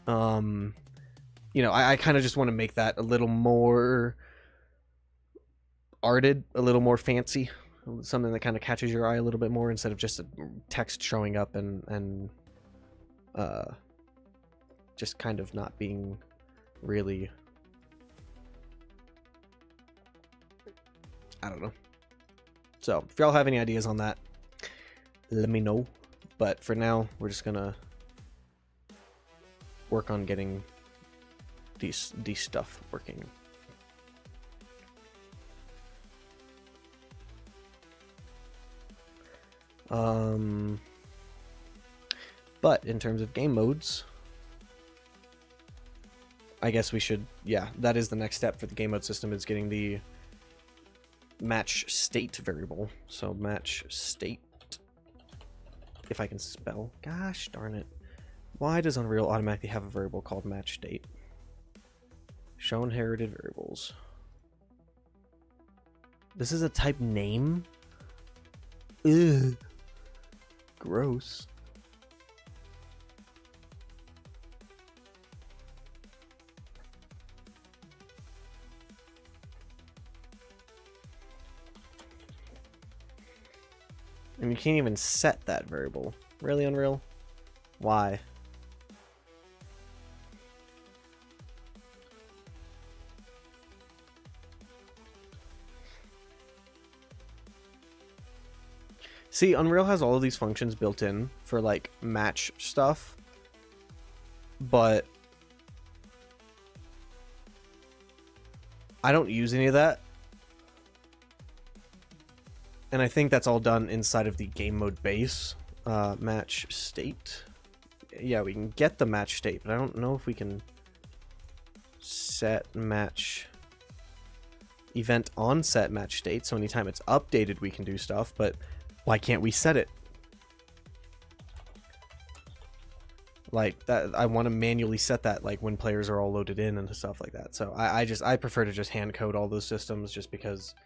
You know, I kind of just want to make that a little more arted, a little more fancy, something that kind of catches your eye a little bit more instead of just a text showing up and just kind of not being really, I don't know. So if y'all have any ideas on that, let me know. But for now, we're just gonna work on getting these stuff working. But in terms of game modes, I guess we should, yeah, that is the next step for the game mode system, is getting the match state variable. So match state, if I can spell, gosh darn it. Why does Unreal automatically have a variable called match state? Show inherited variables. This is a type name? Ugh. Gross. And you can't even set that variable. Really, Unreal? Why? See, Unreal has all of these functions built in for like match stuff, but I don't use any of that. And I think that's all done inside of the game mode base. Match state. Yeah, we can get the match state, but I don't know if we can set match event on set match state. So anytime it's updated, we can do stuff, but why can't we set it? Like that, I want to manually set that, like when players are all loaded in and stuff like that. So I prefer to just hand code all those systems, just because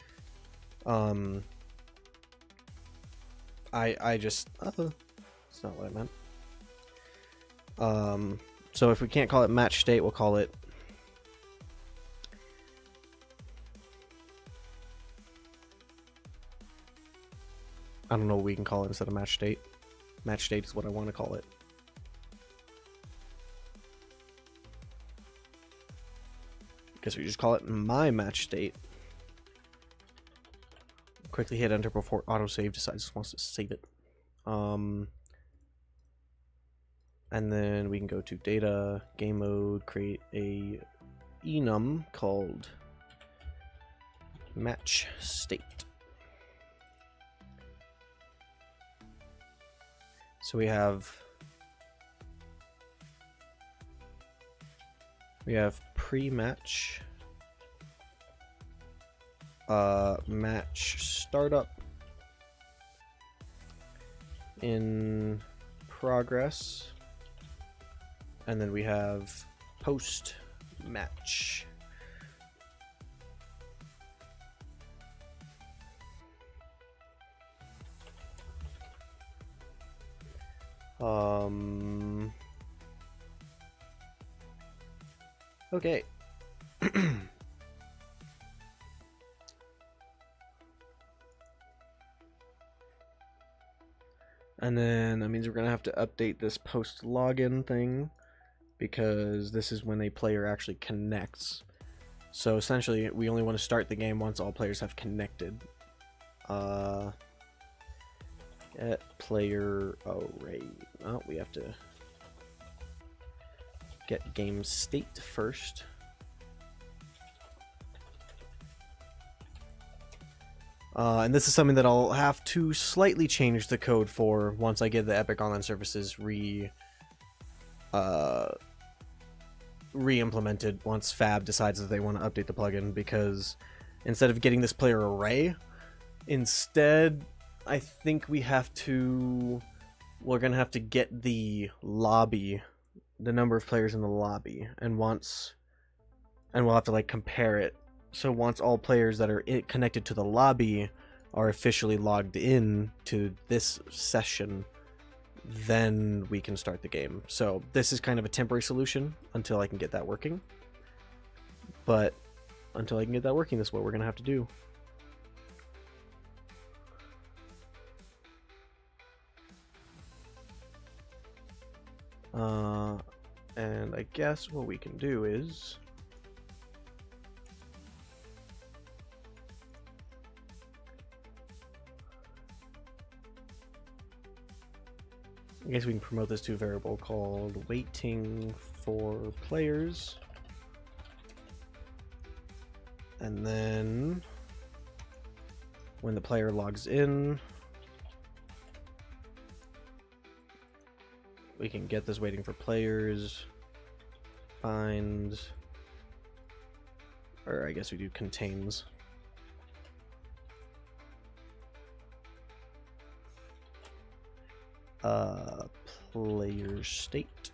I just it's not what I meant. So if we can't call it match state, we'll call it I don't know what we can call it instead of match state. Match state is what I want to call it. guess we just call it my match state. Quickly hit enter before autosave decides it wants to save it. And then we can go to data, game mode, create a enum called match state. So we have pre-match, match startup, in progress, and then we have post match. Okay. And then that means we're gonna have to update this post login thing, because this is when a player actually connects. So essentially we only want to start the game once all players have connected. Get player array. Oh, we have to get game state first. And this is something that I'll have to slightly change the code for once I get the Epic Online Services re-implemented, once Fab decides that they want to update the plugin, because instead of getting this player array, instead I think we're gonna have to get the lobby, the number of players in the lobby, and we'll have to like compare it. So once all players that are connected to the lobby are officially logged in to this session, then we can start the game. So this is kind of a temporary solution until I can get that working. But until I can get that working, this is what we're going to have to do. And I guess what we can do is... I guess we can promote this to a variable called waiting for players. And then when the player logs in, we can get this waiting for players, find, or I guess we do contains. Player state.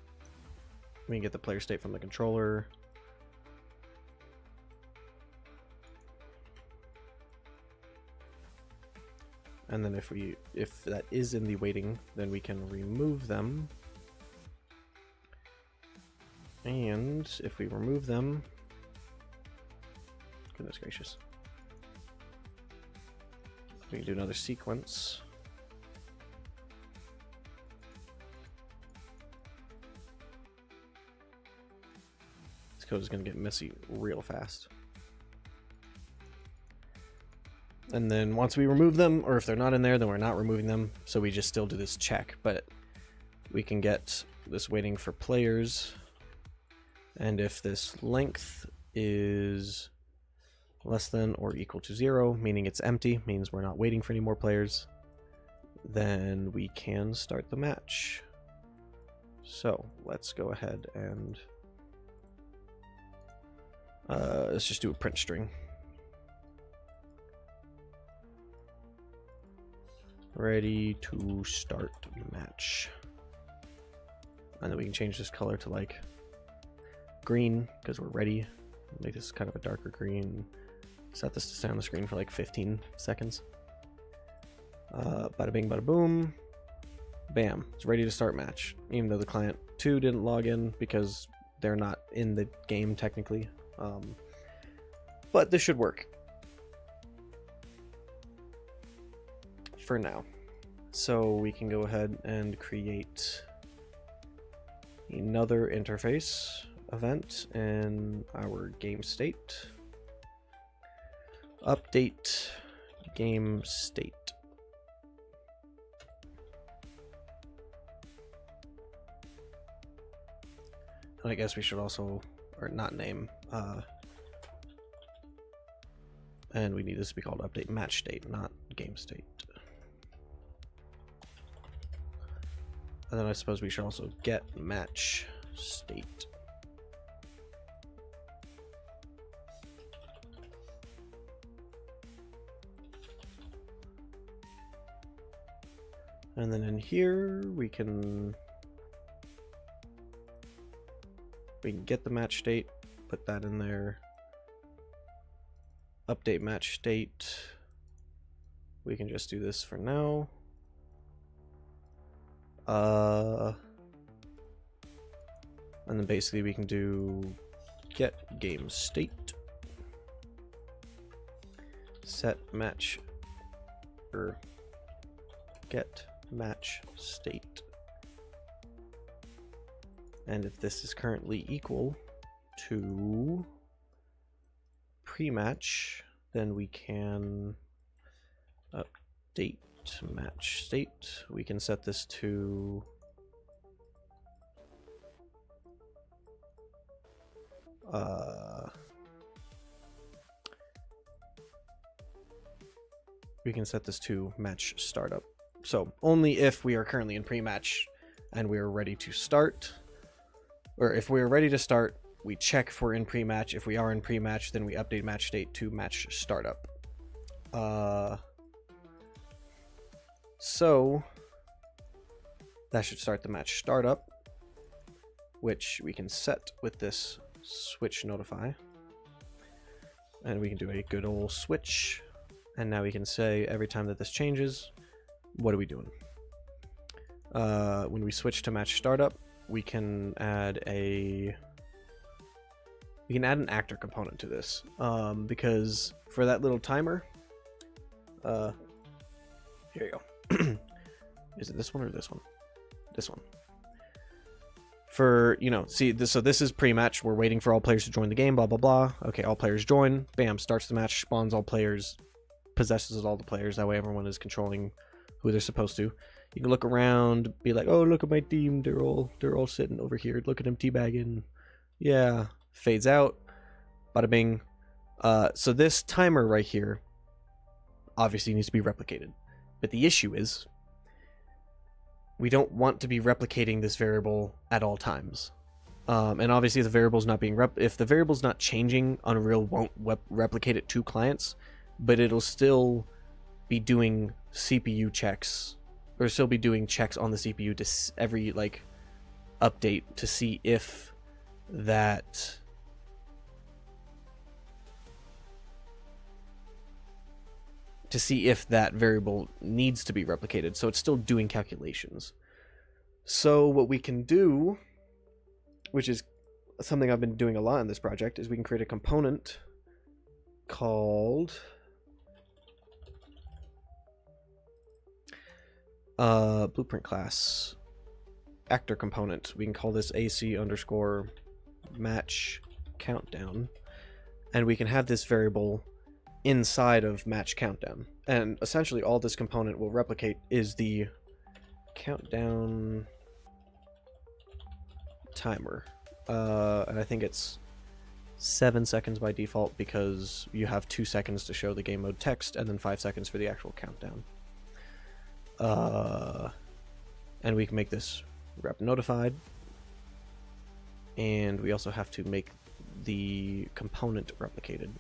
We can get the player state from the controller. And then if that is in the waiting, then we can remove them. And if we remove them, goodness gracious, we can do another sequence. This code is going to get messy real fast. And then once we remove them, or if they're not in there, then we're not removing them. So we just still do this check, but we can get this waiting for players. And if this length is less than or equal to 0, meaning it's empty, means we're not waiting for any more players, then we can start the match. So let's go ahead and let's just do a print string. Ready to start match. And then we can change this color to like green because we're ready. Make this kind of a darker green. Set this to stay on the screen for like 15 seconds. Bada bing, bada boom. Bam. It's ready to start match. Even though the client 2 didn't log in because they're not in the game technically. But this should work for now. So we can go ahead and create another interface. event in our game state. Update game state. And I guess we should also, or not name, and we need this to be called update match state, not game state. And then I suppose we should also get match state. And then in here we can get the match state, put that in there. Update match state. We can just do this for now. And then basically we can do get game state, set match, or get match state. And if this is currently equal to pre-match, then we can update match state. We can set this to match startup. So only if we are currently in pre-match and we are ready to start, or if we are ready to start, we check if we're in pre-match. If we are in pre-match, then we update match state to match startup. So that should start the match startup, which we can set with this switch notify. And we can do a good old switch. And now we can say every time that this changes, what are we doing? When we switch to match startup, we can add an actor component to this, because for that little timer, here you go. Is it this one or this one? This one. For, you know, see this, so this is pre-match. We're waiting for all players to join the game, blah blah blah. Okay, all players join, bam, starts the match, spawns all players, possesses all the players. That way everyone is controlling who they're supposed to. You can look around, be like, oh, look at my team, they're all sitting over here, look at them teabagging. Yeah. Fades out, bada bing. So this timer right here obviously needs to be replicated, but the issue is we don't want to be replicating this variable at all times. And obviously if the variable's not being if the variable's not changing, Unreal won't replicate it to clients, but it'll still be doing CPU checks, or still be doing checks on the CPU to every like update to see if that variable needs to be replicated. So it's still doing calculations. So what we can do, which is something I've been doing a lot in this project, is we can create a component called blueprint class actor component. We can call this AC underscore match countdown, and we can have this variable inside of match countdown, and essentially all this component will replicate is the countdown timer, and I think it's 7 seconds by default, because you have 2 seconds to show the game mode text and then 5 seconds for the actual countdown. And we can make this rep notified, and we also have to make the component replicated.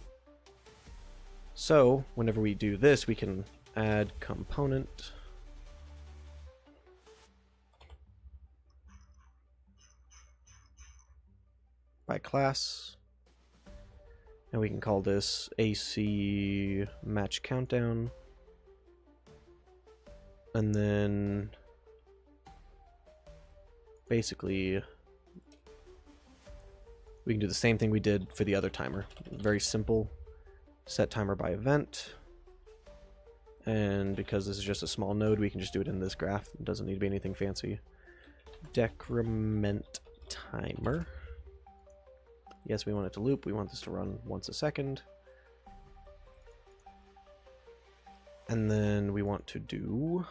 So whenever we do this, we can add component by class, and we can call this AC match countdown, and then basically we can do the same thing we did for the other timer. Very simple. Set timer by event, and because this is just a small node, we can just do it in this graph. It doesn't need to be anything fancy. Decrement timer, Yes, we want it to loop. We want this to run once a second. And then we want to do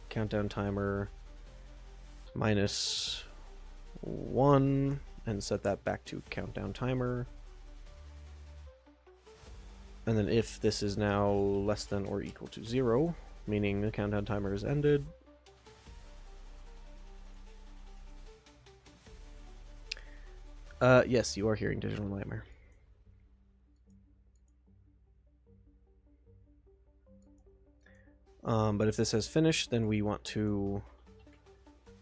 countdown timer -1 and set that back to countdown timer. And then if this is now less than or equal to 0, meaning the countdown timer is ended, yes, you are hearing Digital Nightmare. But if this has finished, then we want to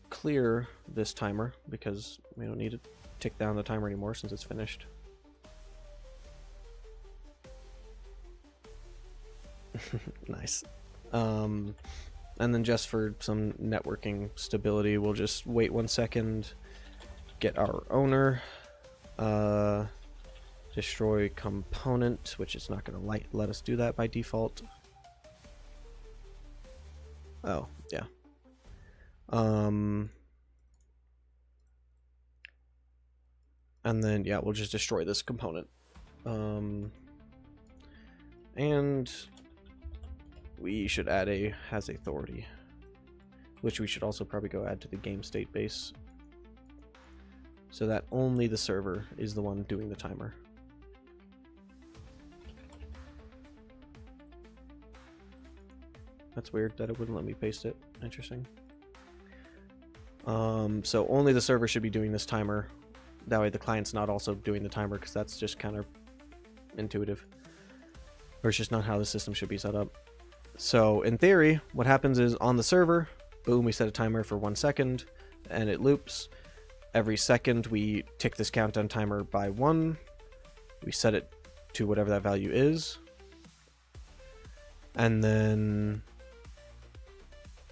clear this timer because we don't need to tick down the timer anymore since it's finished. Nice. And then just for some networking stability, we'll just wait 1 second, get our owner, destroy component, which is not going to let us do that by default. Oh, yeah. And then, yeah, we'll just destroy this component. And we should add a has authority, which we should also probably go add to the game state base, so that only the server is the one doing the timer. That's weird that it wouldn't let me paste it. Interesting. So only the server should be doing this timer. That way the client's not also doing the timer, because that's just kind of intuitive. Or it's just not how the system should be set up. So in theory, what happens is on the server, boom, we set a timer for 1 second, and it loops. Every second we tick this countdown timer by 1. We set it to whatever that value is. And then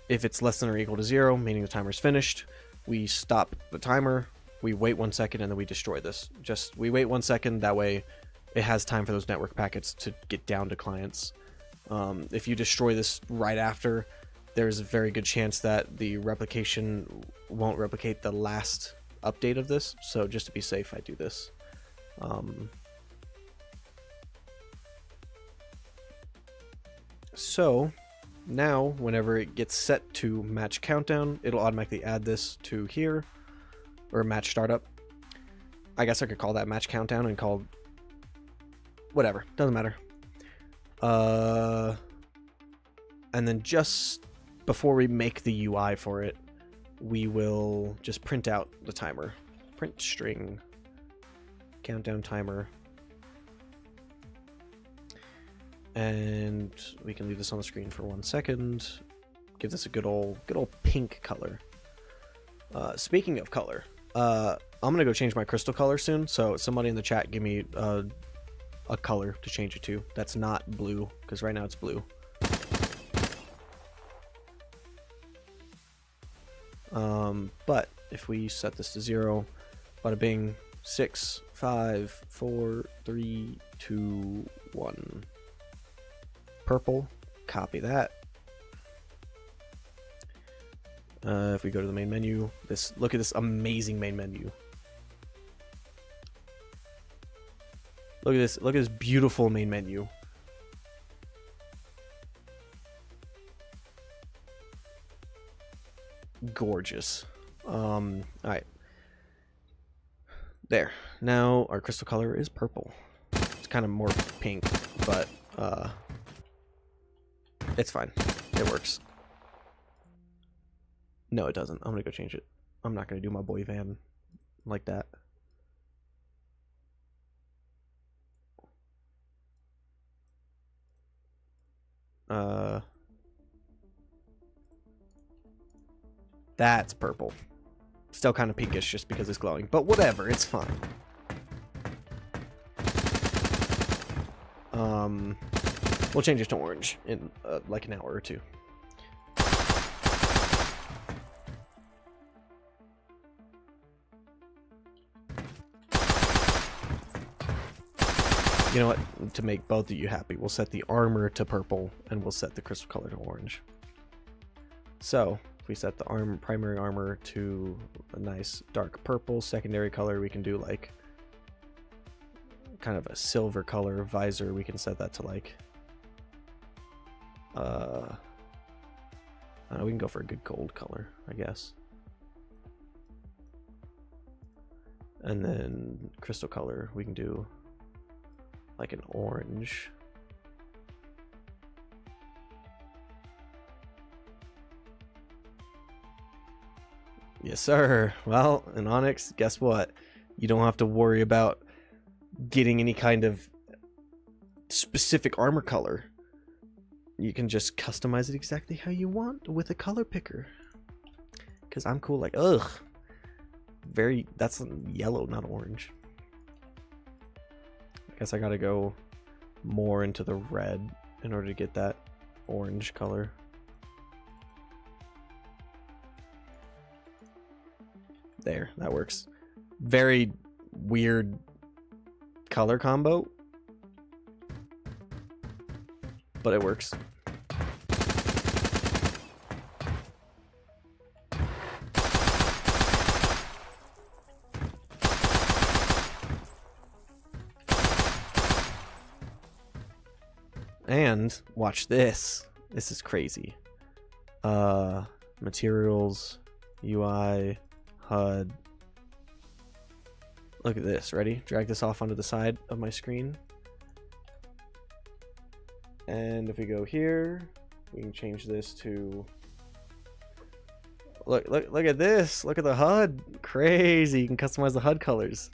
if it's less than or equal to 0, meaning the timer's finished, we stop the timer, we wait 1 second, and then we destroy this. We wait 1 second, that way it has time for those network packets to get down to clients. If you destroy this right after, there's a very good chance that the replication won't replicate the last update of this, so just to be safe, I do this. So now whenever it gets set to match countdown, it'll automatically add this to here, or match startup. I guess I could call that match countdown and call whatever, doesn't matter. And then just before we make the UI for it, we will just print out the timer. Print string countdown timer. And we can leave this on the screen for 1 second. Give this a good old pink color. Speaking of color, I'm gonna go change my crystal color soon. So somebody in the chat give me a color to change it to. That's not blue, because right now it's blue. But if we set this to 0, bada bing, 6, 5, 4, 3, 2, 1. Purple, copy that. If we go to the main menu, look at this amazing main menu. Look at this beautiful main menu. Gorgeous. Alright. There. Now our crystal color is purple. It's kind of more pink, but it's fine. It works. No, it doesn't. I'm gonna go change it. I'm not gonna do my boy van like that. That's purple. Still kind of pinkish just because it's glowing, but whatever, it's fine. We'll change it to orange in like an hour or two. You know what? To make both of you happy, we'll set the armor to purple and we'll set the crystal color to orange. So, if we set the primary armor to a nice dark purple, secondary color, we can do like kind of a silver color. Visor, we can set that to like I don't know, we can go for a good gold color, I guess. And then crystal color, we can do like an orange. Yes, sir. Well, in Onyx, guess what? You don't have to worry about getting any kind of specific armor color. You can just customize it exactly how you want with a color picker. Because I'm cool like, ugh. That's yellow, not orange. I guess I gotta go more into the red in order to get that orange color. There, that works. Very weird color combo, but it works. And watch this. This is crazy. Materials, UI, HUD. Look at this. Ready? Drag this off onto the side of my screen. And if we go here, we can change this to look at this. Look at the HUD. Crazy. You can customize the HUD colors.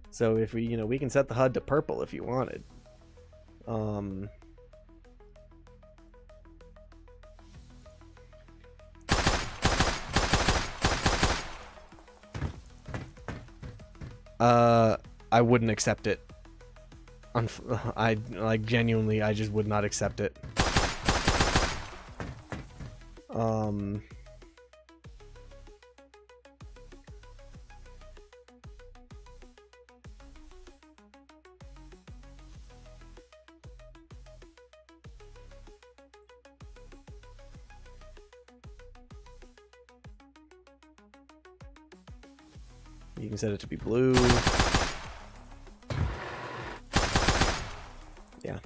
So if we, we can set the HUD to purple if you wanted. I wouldn't accept it. I like genuinely, I just would not accept it. You can set it to be blue. Yeah.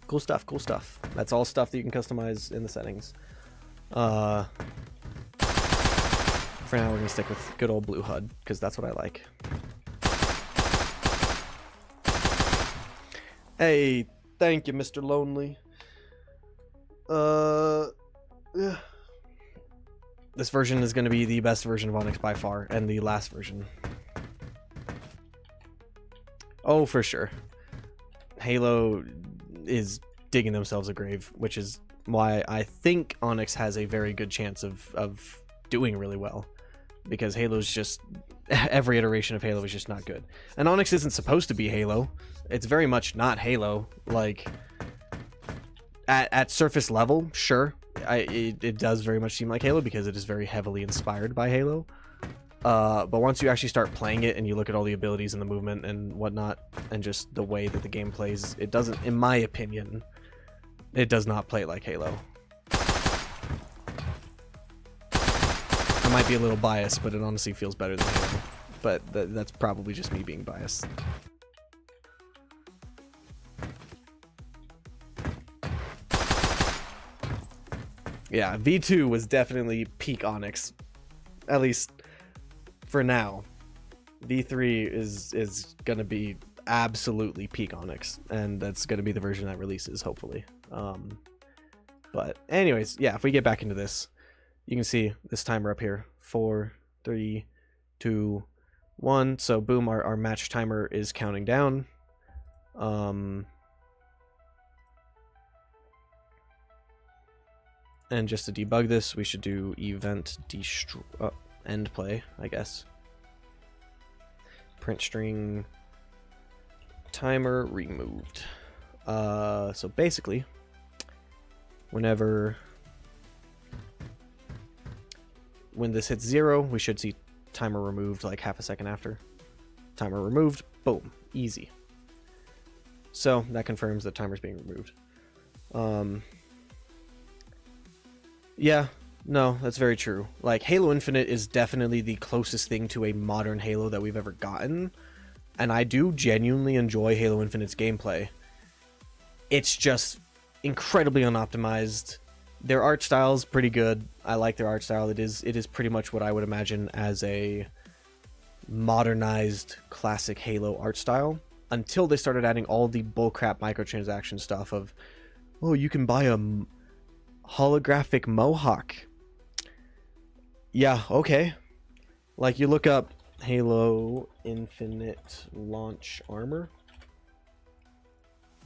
Cool stuff, cool stuff. That's all stuff that you can customize in the settings. For now, we're going to stick with good old blue HUD, because that's what I like. Hey, thank you, Mr. Lonely. Yeah. This version is going to be the best version of Onyx by far, and the last version. Oh, for sure. Halo is digging themselves a grave, which is why I think Onyx has a very good chance of doing really well. Because Halo's just... every iteration of Halo is just not good. And Onyx isn't supposed to be Halo. It's very much not Halo. Like, at surface level, sure. It does very much seem like Halo because it is very heavily inspired by Halo. But once you actually start playing it and you look at all the abilities and the movement and whatnot, and just the way that the game plays, it doesn't, in my opinion, it does not play like Halo. I might be a little biased, but it honestly feels better than Halo. But that's probably just me being biased. Yeah, V2 was definitely peak Onyx, at least for now. V3 is gonna be absolutely peak Onyx, and that's gonna be the version that releases, hopefully. But anyways, yeah, if we get back into this, you can see this timer up here. 4, 3, 2, 1. So boom, our match timer is counting down. And just to debug this, we should do event destroy end play, I guess. Print string timer removed. So basically, when this hits 0, we should see timer removed like half a second after. Timer removed, boom, easy. So that confirms that timer's being removed. Yeah, No, that's very true. Like, Halo Infinite is definitely the closest thing to a modern Halo that we've ever gotten, and I do genuinely enjoy Halo Infinite's gameplay. It's just incredibly unoptimized. Their art style is pretty good. I like their art style. It is pretty much what I would imagine as a modernized classic Halo art style, until they started adding all the bullcrap microtransaction stuff of, oh, you can buy a holographic mohawk. Yeah, okay. Like, you look up Halo Infinite launch armor.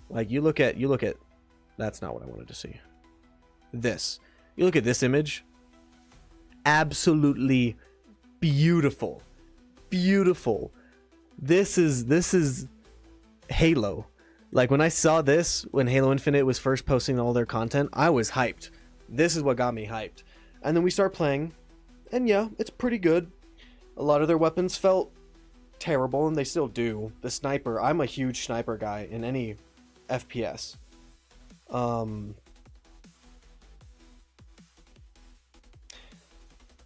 Like, you look at that's not what I wanted to see. This. You look at this image. Absolutely beautiful. Beautiful. This is Halo. Like, when I saw this, when Halo Infinite was first posting all their content, I was hyped. This is what got me hyped. And then we start playing, and yeah, it's pretty good. A lot of their weapons felt terrible, and they still do. The sniper, I'm a huge sniper guy in any FPS.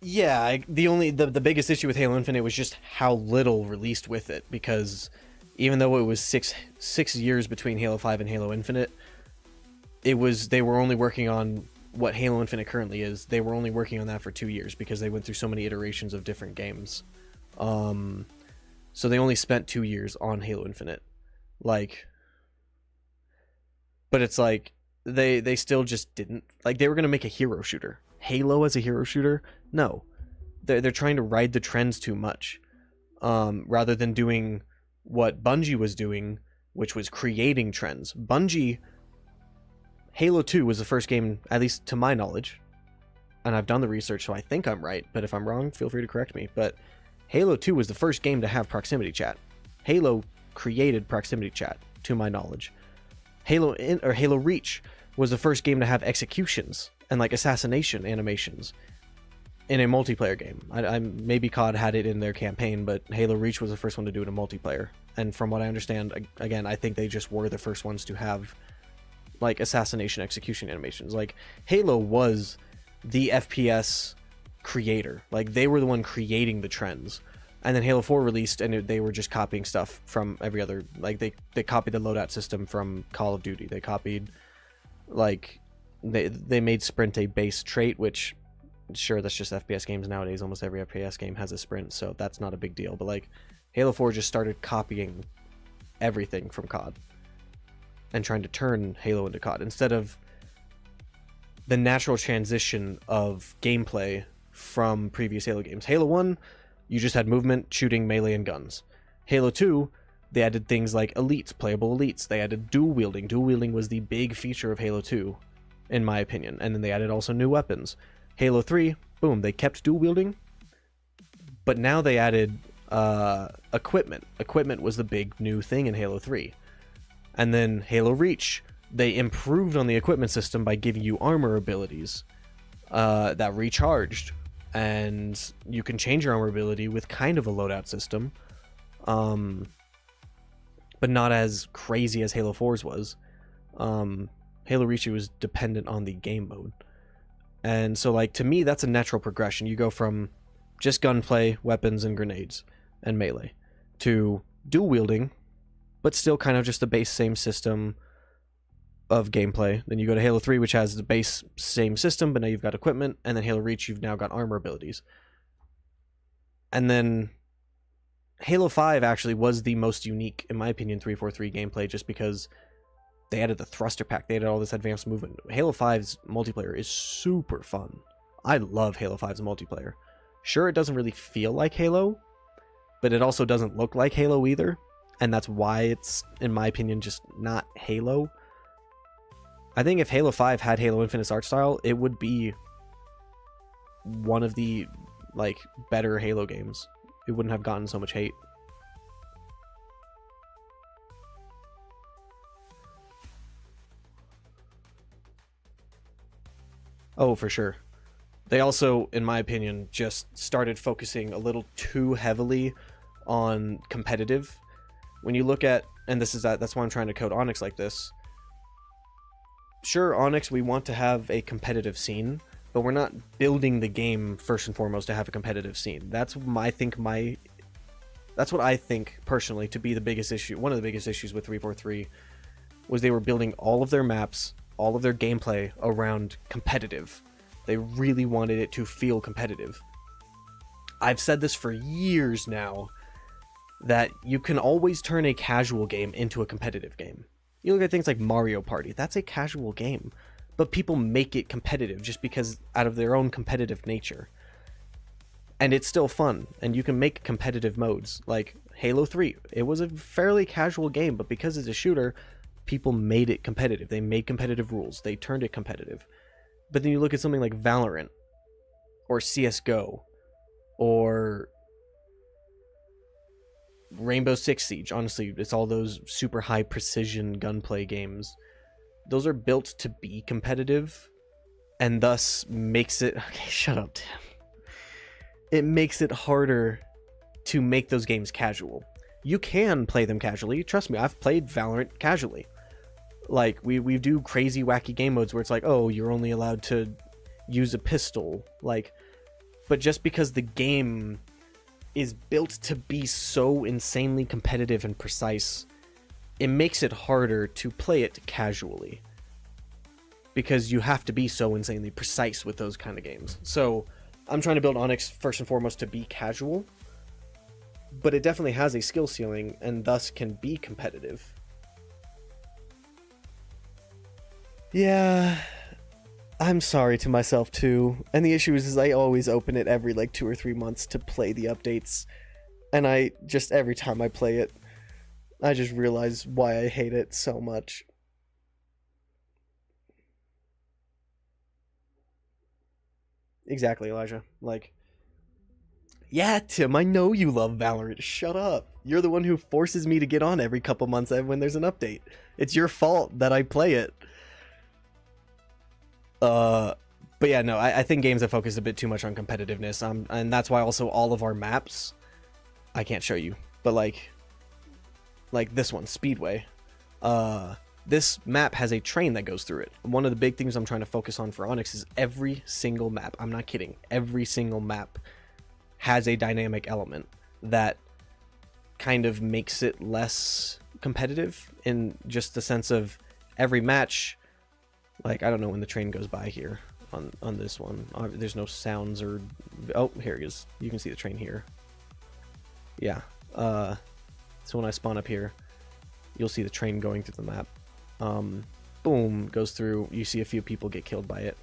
Yeah, the biggest issue with Halo Infinite was just how little released with it, because even though it was six years between Halo 5 and Halo Infinite, they were only working on what Halo Infinite currently is. They were only working on that for 2 years because they went through so many iterations of different games. So they only spent 2 years on Halo Infinite. Like, but it's like they still just didn't, like, they were gonna make a hero shooter. Halo as a hero shooter? No. They're trying to ride the trends too much. Rather than doing what Bungie was doing, which was creating trends. Halo 2 was the first game, at least to my knowledge, and I've done the research, so I think I'm right, but if I'm wrong, feel free to correct me, but Halo 2 was the first game to have proximity chat. Halo created proximity chat, to my knowledge. Halo Reach was the first game to have executions and, like, assassination animations in a multiplayer game. Maybe COD had it in their campaign, but Halo Reach was the first one to do it in multiplayer. And from what I understand, again, I think they just were the first ones to have, like, assassination execution animations. Like, Halo was the FPS creator. Like, they were the one creating the trends. And then Halo 4 released, and they were just copying stuff from every other, like, they copied the loadout system from Call of Duty. They copied, like, they made sprint a base trait, which, sure, that's just FPS games nowadays. Almost every FPS game has a sprint, so that's not a big deal. But, like, Halo 4 just started copying everything from COD and trying to turn Halo into COD instead of the natural transition of gameplay from previous Halo games. Halo 1, you just had movement, shooting, melee, and guns. Halo 2, they added things like elites, playable elites. They added dual wielding. Dual wielding was the big feature of Halo 2, in my opinion. And then they added also new weapons. Halo 3, boom, they kept dual wielding, but now they added equipment. Equipment was the big new thing in Halo 3. And then Halo Reach, they improved on the equipment system by giving you armor abilities that recharged. And you can change your armor ability with kind of a loadout system, but not as crazy as Halo 4's was. Halo Reach was dependent on the game mode. And so, like, to me, that's a natural progression. You go from just gunplay, weapons, and grenades, and melee, to dual wielding, but still kind of just the base same system of gameplay. Then you go to Halo 3, which has the base same system, but now you've got equipment, and then Halo Reach, you've now got armor abilities. And then Halo 5 actually was the most unique, in my opinion, 343 gameplay, just because they added the thruster pack, they added all this advanced movement. Halo 5's multiplayer is super fun. I love Halo 5's multiplayer. Sure, it doesn't really feel like Halo, but it also doesn't look like Halo either, and that's why it's, in my opinion, just not Halo. I think if Halo 5 had Halo Infinite's art style, it would be one of the, like, better Halo games. It wouldn't have gotten so much hate. Oh, for sure. They also, in my opinion, just started focusing a little too heavily on competitive. When you look at, and that's why I'm trying to code Onyx like this. Sure, Onyx, we want to have a competitive scene, but we're not building the game first and foremost to have a competitive scene. That's what I think personally to be the biggest issue. One of the biggest issues with 343 was they were building all of their maps, all of their gameplay around competitive. They really wanted it to feel competitive. I've said this for years now, that you can always turn a casual game into a competitive game. You look at things like Mario Party, that's a casual game, but people make it competitive just because out of their own competitive nature. And it's still fun, and you can make competitive modes. Like Halo 3, it was a fairly casual game, but because it's a shooter, people made it competitive. They made competitive rules. They turned it competitive. But then you look at something like Valorant, or CSGO, or Rainbow Six Siege. Honestly, it's all those super high precision gunplay games. Those are built to be competitive, and thus makes it... Okay, shut up, Tim. It makes it harder to make those games casual. You can play them casually. Trust me, I've played Valorant casually. Like, we do crazy, wacky game modes where it's like, oh, you're only allowed to use a pistol. Like, but just because the game is built to be so insanely competitive and precise, it makes it harder to play it casually. Because you have to be so insanely precise with those kind of games. So, I'm trying to build Onyx first and foremost to be casual, but it definitely has a skill ceiling and thus can be competitive. Yeah, I'm sorry to myself too. And the issue is I always open it every like 2 or 3 months to play the updates. And I just, every time I play it, I just realize why I hate it so much. Exactly, Elijah. Like, yeah, Tim, I know you love Valorant. Shut up. You're the one who forces me to get on every couple months when there's an update. It's your fault that I play it. But yeah, no, I think games have focused a bit too much on competitiveness. And that's why also all of our maps, I can't show you, but like this one, Speedway. This map has a train that goes through it. One of the big things I'm trying to focus on for Onyx is every single map, I'm not kidding, every single map has a dynamic element that kind of makes it less competitive in just the sense of every match. Like, I don't know when the train goes by here on this one. There's no sounds or... Oh, here it is. You can see the train here. Yeah. So when I spawn up here, you'll see the train going through the map. Boom, goes through. You see a few people get killed by it.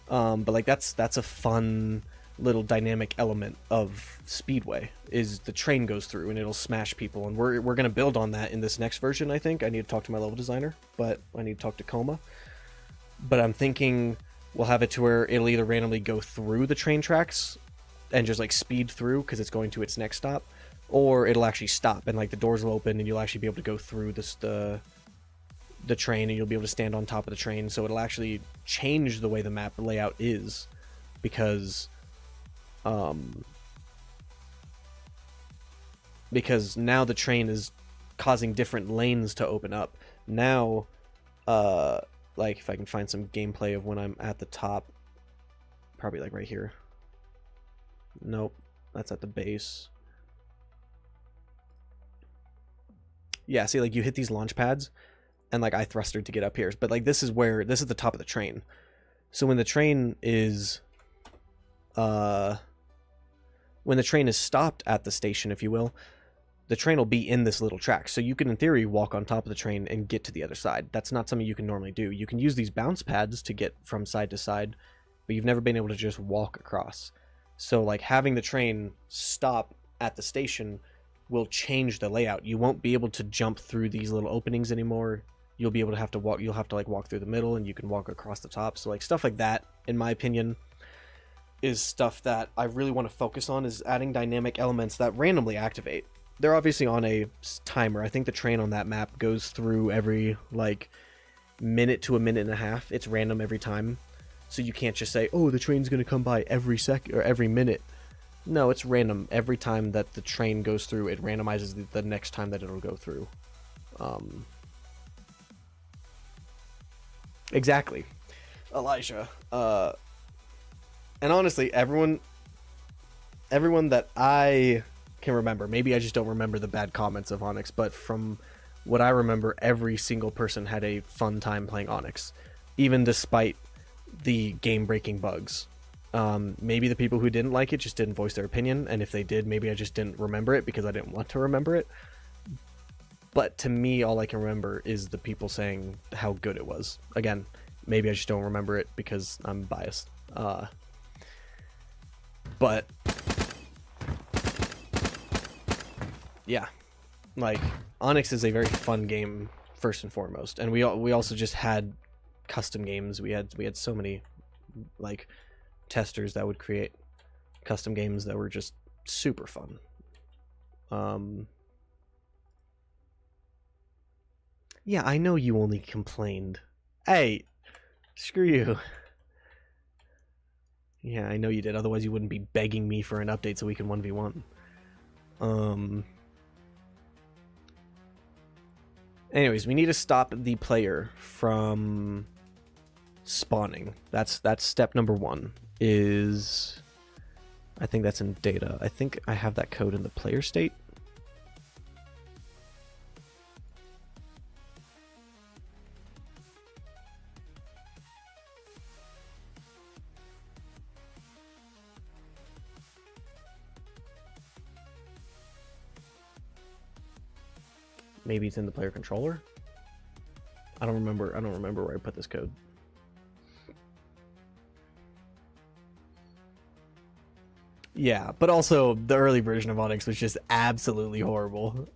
But like that's a fun little dynamic element of Speedway, is the train goes through and it'll smash people, and we're gonna build on that in this next version. I think I need to talk to my level designer, but I need to talk to Coma. But I'm thinking we'll have it to where it'll either randomly go through the train tracks and just like speed through because it's going to its next stop, or it'll actually stop and like the doors will open and you'll actually be able to go through the train, and you'll be able to stand on top of the train. So it'll actually change the way the map layout is, because now the train is causing different lanes to open up. Now, like if I can find some gameplay of when I'm at the top, probably like right here. Nope, that's at the base. Yeah, see, like you hit these launch pads and like I thrustered to get up here, but like this is the top of the train. So when the train is stopped at the station, if you will, the train will be in this little track. So you can, in theory, walk on top of the train and get to the other side. That's not something you can normally do. You can use these bounce pads to get from side to side, but you've never been able to just walk across. So like having the train stop at the station will change the layout. You won't be able to jump through these little openings anymore. You'll be able to have to walk. You'll have to like walk through the middle, and you can walk across the top. So like stuff like that, in my opinion, is stuff that I really want to focus on, is adding dynamic elements that randomly activate. They're obviously on a timer. I think the train on that map goes through every like minute to a minute and a half. It's random every time. So you can't just say, oh, the train's going to come by every second or every minute. No, it's random. Every time that the train goes through, it randomizes the next time that it'll go through. Exactly. Elijah. And honestly, everyone that I can remember, maybe I just don't remember the bad comments of Onyx, but from what I remember, every single person had a fun time playing Onyx, even despite the game-breaking bugs. Maybe the people who didn't like it just didn't voice their opinion, and if they did, maybe I just didn't remember it because I didn't want to remember it. But to me, all I can remember is the people saying how good it was. Again, maybe I just don't remember it because I'm biased. But yeah, like Onyx is a very fun game first and foremost, and we also just had custom games. We had so many like testers that would create custom games that were just super fun. Yeah, I know you only complained. Hey, screw you. Yeah, I know you did. Otherwise, you wouldn't be begging me for an update so we can 1v1. Anyways, we need to stop the player from spawning. That's step number 1. Is I think that's in data. I think I have that code in the player state. Maybe it's in the player controller. I don't remember where I put this code. Yeah, but also the early version of Onyx was just absolutely horrible.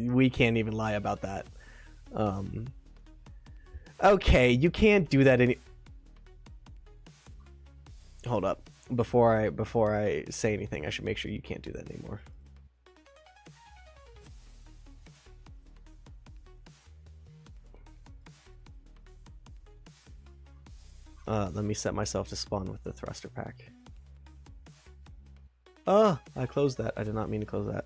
We can't even lie about that. Okay, you can't do that any. Hold up. Before I say anything, I should make sure you can't do that anymore. Let me set myself to spawn with the thruster pack. Oh, I closed that. I did not mean to close that.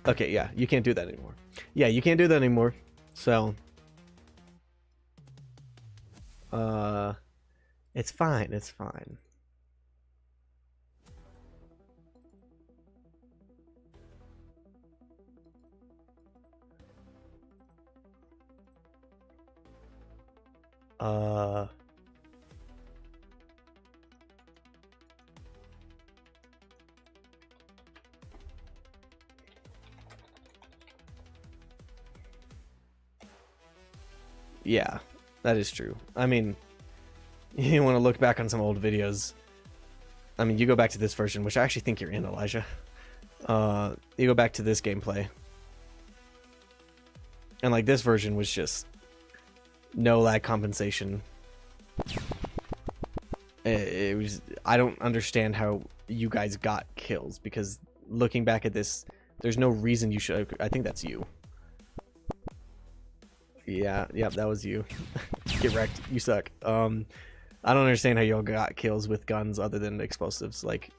Okay, yeah, you can't do that anymore. Yeah, you can't do that anymore. So, it's fine. It's fine. Yeah, that is true. I mean, you want to look back on some old videos. I mean, you go back to this version, which I actually think you're in, Elijah. You go back to this gameplay. And like this version was just no lag compensation. It was, I don't understand how you guys got kills, because looking back at this, there's no reason you should. I think that's you. Yeah, yep, that was you. Get wrecked. You suck. I don't understand how y'all got kills with guns other than explosives. Like,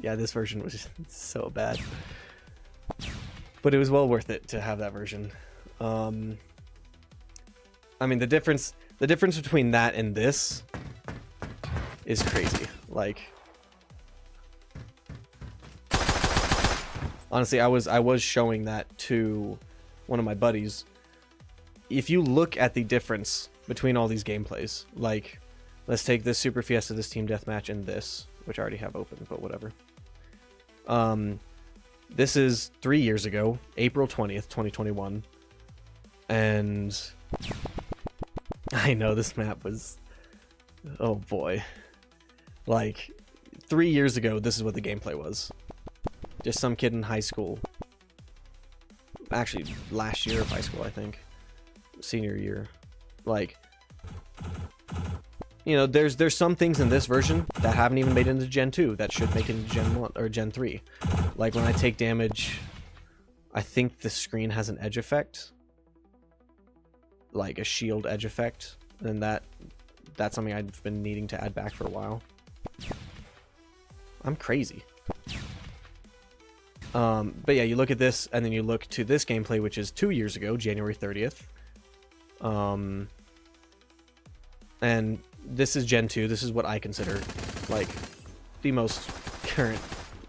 yeah, this version was so bad, but it was well worth it to have that version. I mean, the difference between that and this is crazy. Like, honestly, I was showing that to one of my buddies. If you look at the difference between all these gameplays, like, let's take this Super Fiesta, this Team Deathmatch, and this, which I already have open, but whatever. This is 3 years ago, April 20th, 2021. And I know this map was, oh boy. Like, 3 years ago, this is what the gameplay was. Just some kid in high school. Actually, last year of high school, I think. Senior year. Like, you know, there's some things in this version that haven't even made it into Gen 2 that should make it into Gen 1 or Gen 3. Like, when I take damage, I think the screen has an edge effect. Like a shield edge effect. And that's something I've been needing to add back for a while. I'm crazy. But yeah, you look at this, and then you look to this gameplay, which is 2 years ago, January 30th. And this is Gen 2. This is what I consider, like, the most current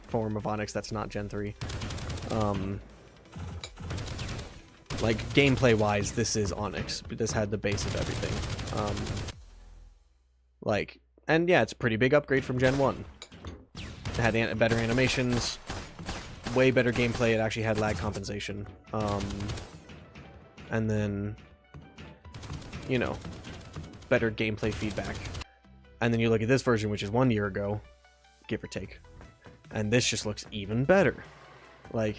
form of Onyx that's not Gen 3. Like, gameplay-wise, this is Onyx. This had the base of everything. Like, and yeah, it's a pretty big upgrade from Gen 1. It had better animations, way better gameplay. It actually had lag compensation. And then, you know, better gameplay feedback. And then you look at this version, which is 1 year ago, give or take. And this just looks even better. Like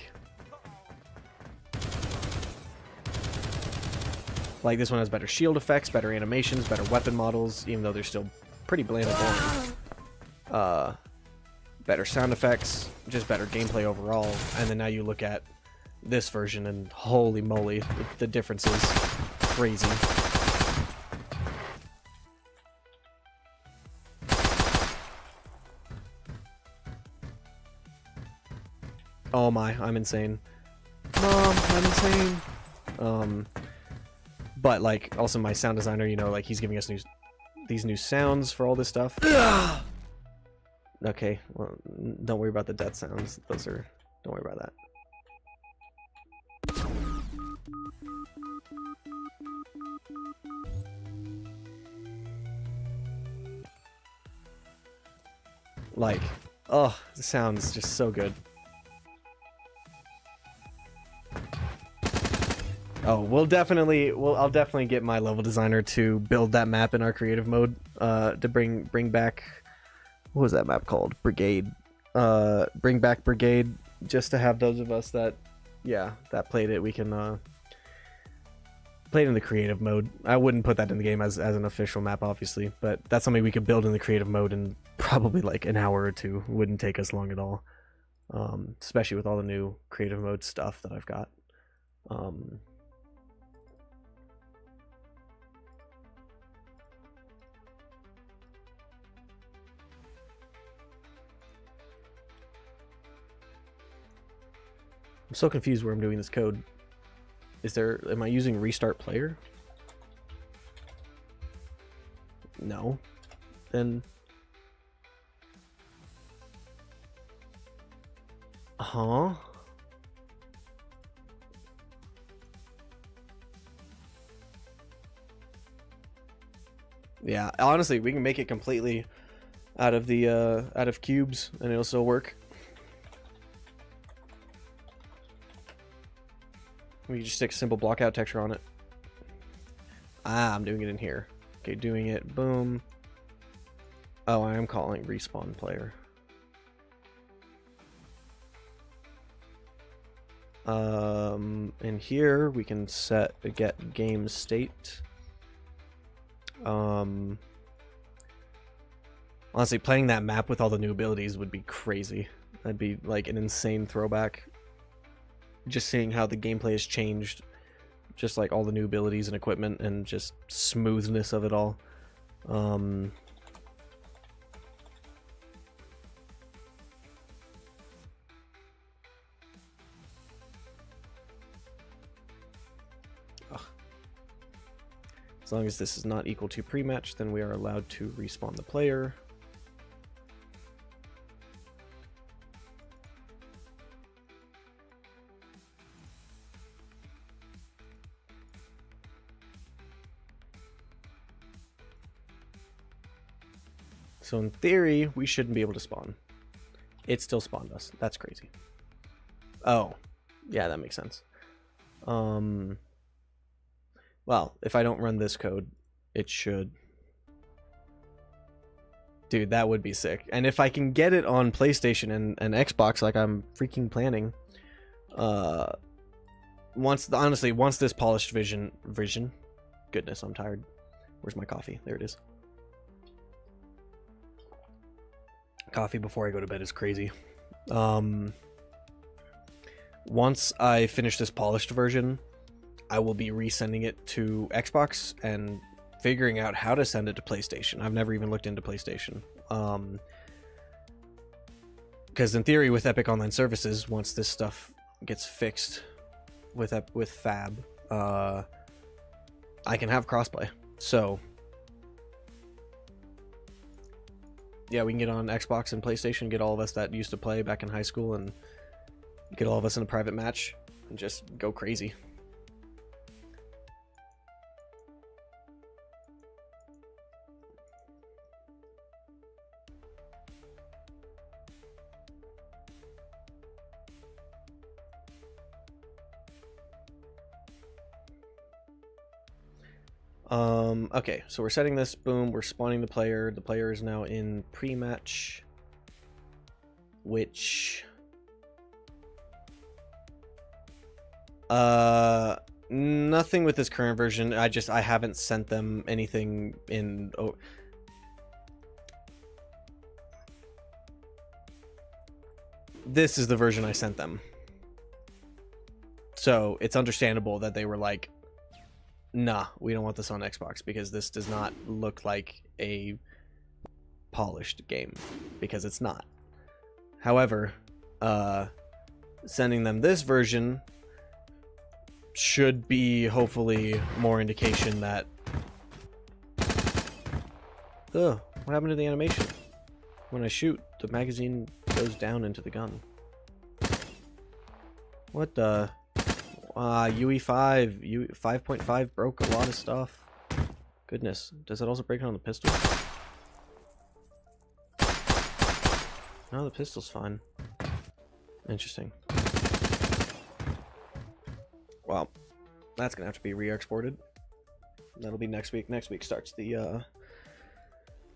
this one has better shield effects, better animations, better weapon models, even though they're still pretty bland and boring. Better sound effects, just better gameplay overall. And then now you look at this version, and holy moly, the difference is crazy. Oh my, I'm insane. Mom, I'm insane. But like, also my sound designer, you know, like he's giving us these new sounds for all this stuff. Okay, well, don't worry about the death sounds. Don't worry about that. Like, oh, the sound's just so good. Oh, I'll definitely get my level designer to build that map in our creative mode, to bring back, what was that map called? Brigade. Bring back Brigade, just to have those of us that, yeah, that played it, we can, play it in the creative mode. I wouldn't put that in the game as an official map, obviously, but that's something we could build in the creative mode in probably like an hour or two. It wouldn't take us long at all. Especially with all the new creative mode stuff that I've got. I'm so confused where I'm doing this code. Am I using restart player? No. Then... Huh? Yeah, honestly, we can make it completely out of the, out of cubes, and it'll still work. We can just stick a simple blockout texture on it. Ah, I'm doing it in here. Okay, doing it. Boom. Oh, I am calling respawn player. In here we can set a get game state. Honestly, playing that map with all the new abilities would be crazy. That'd be like an insane throwback. Just seeing how the gameplay has changed, just like all the new abilities and equipment and just smoothness of it all. As long as this is not equal to pre-match, then we are allowed to respawn the player. So in theory, we shouldn't be able to spawn. It still spawned us. That's crazy. Oh, yeah, that makes sense. Well, if I don't run this code, it should. Dude, that would be sick. And if I can get it on PlayStation and Xbox like I'm freaking planning, once this polished vision, goodness, I'm tired. Where's my coffee? There it is. Coffee before I go to bed is crazy. Once I finish this polished version, I will be resending it to Xbox and figuring out how to send it to PlayStation. I've never even looked into PlayStation. Because in theory, with Epic Online Services, once this stuff gets fixed with Fab, I can have crossplay. So yeah, we can get on Xbox and PlayStation, get all of us that used to play back in high school, and get all of us in a private match and just go crazy. Okay, so we're setting this, boom, we're spawning the player. The player is now in pre-match, which nothing with this current version. I haven't sent them anything in. Oh, this is the version I sent them, so it's understandable that they were like, nah, we don't want this on Xbox because this does not look like a polished game, because it's not. However, sending them this version should be hopefully more indication that... Ugh, what happened to the animation? When I shoot, the magazine goes down into the gun. What the... UE5, 5.5 broke a lot of stuff. Goodness, does it also break it on the pistol? No, the pistol's fine. Interesting. Well, that's gonna have to be re-exported. That'll be next week. Next week starts the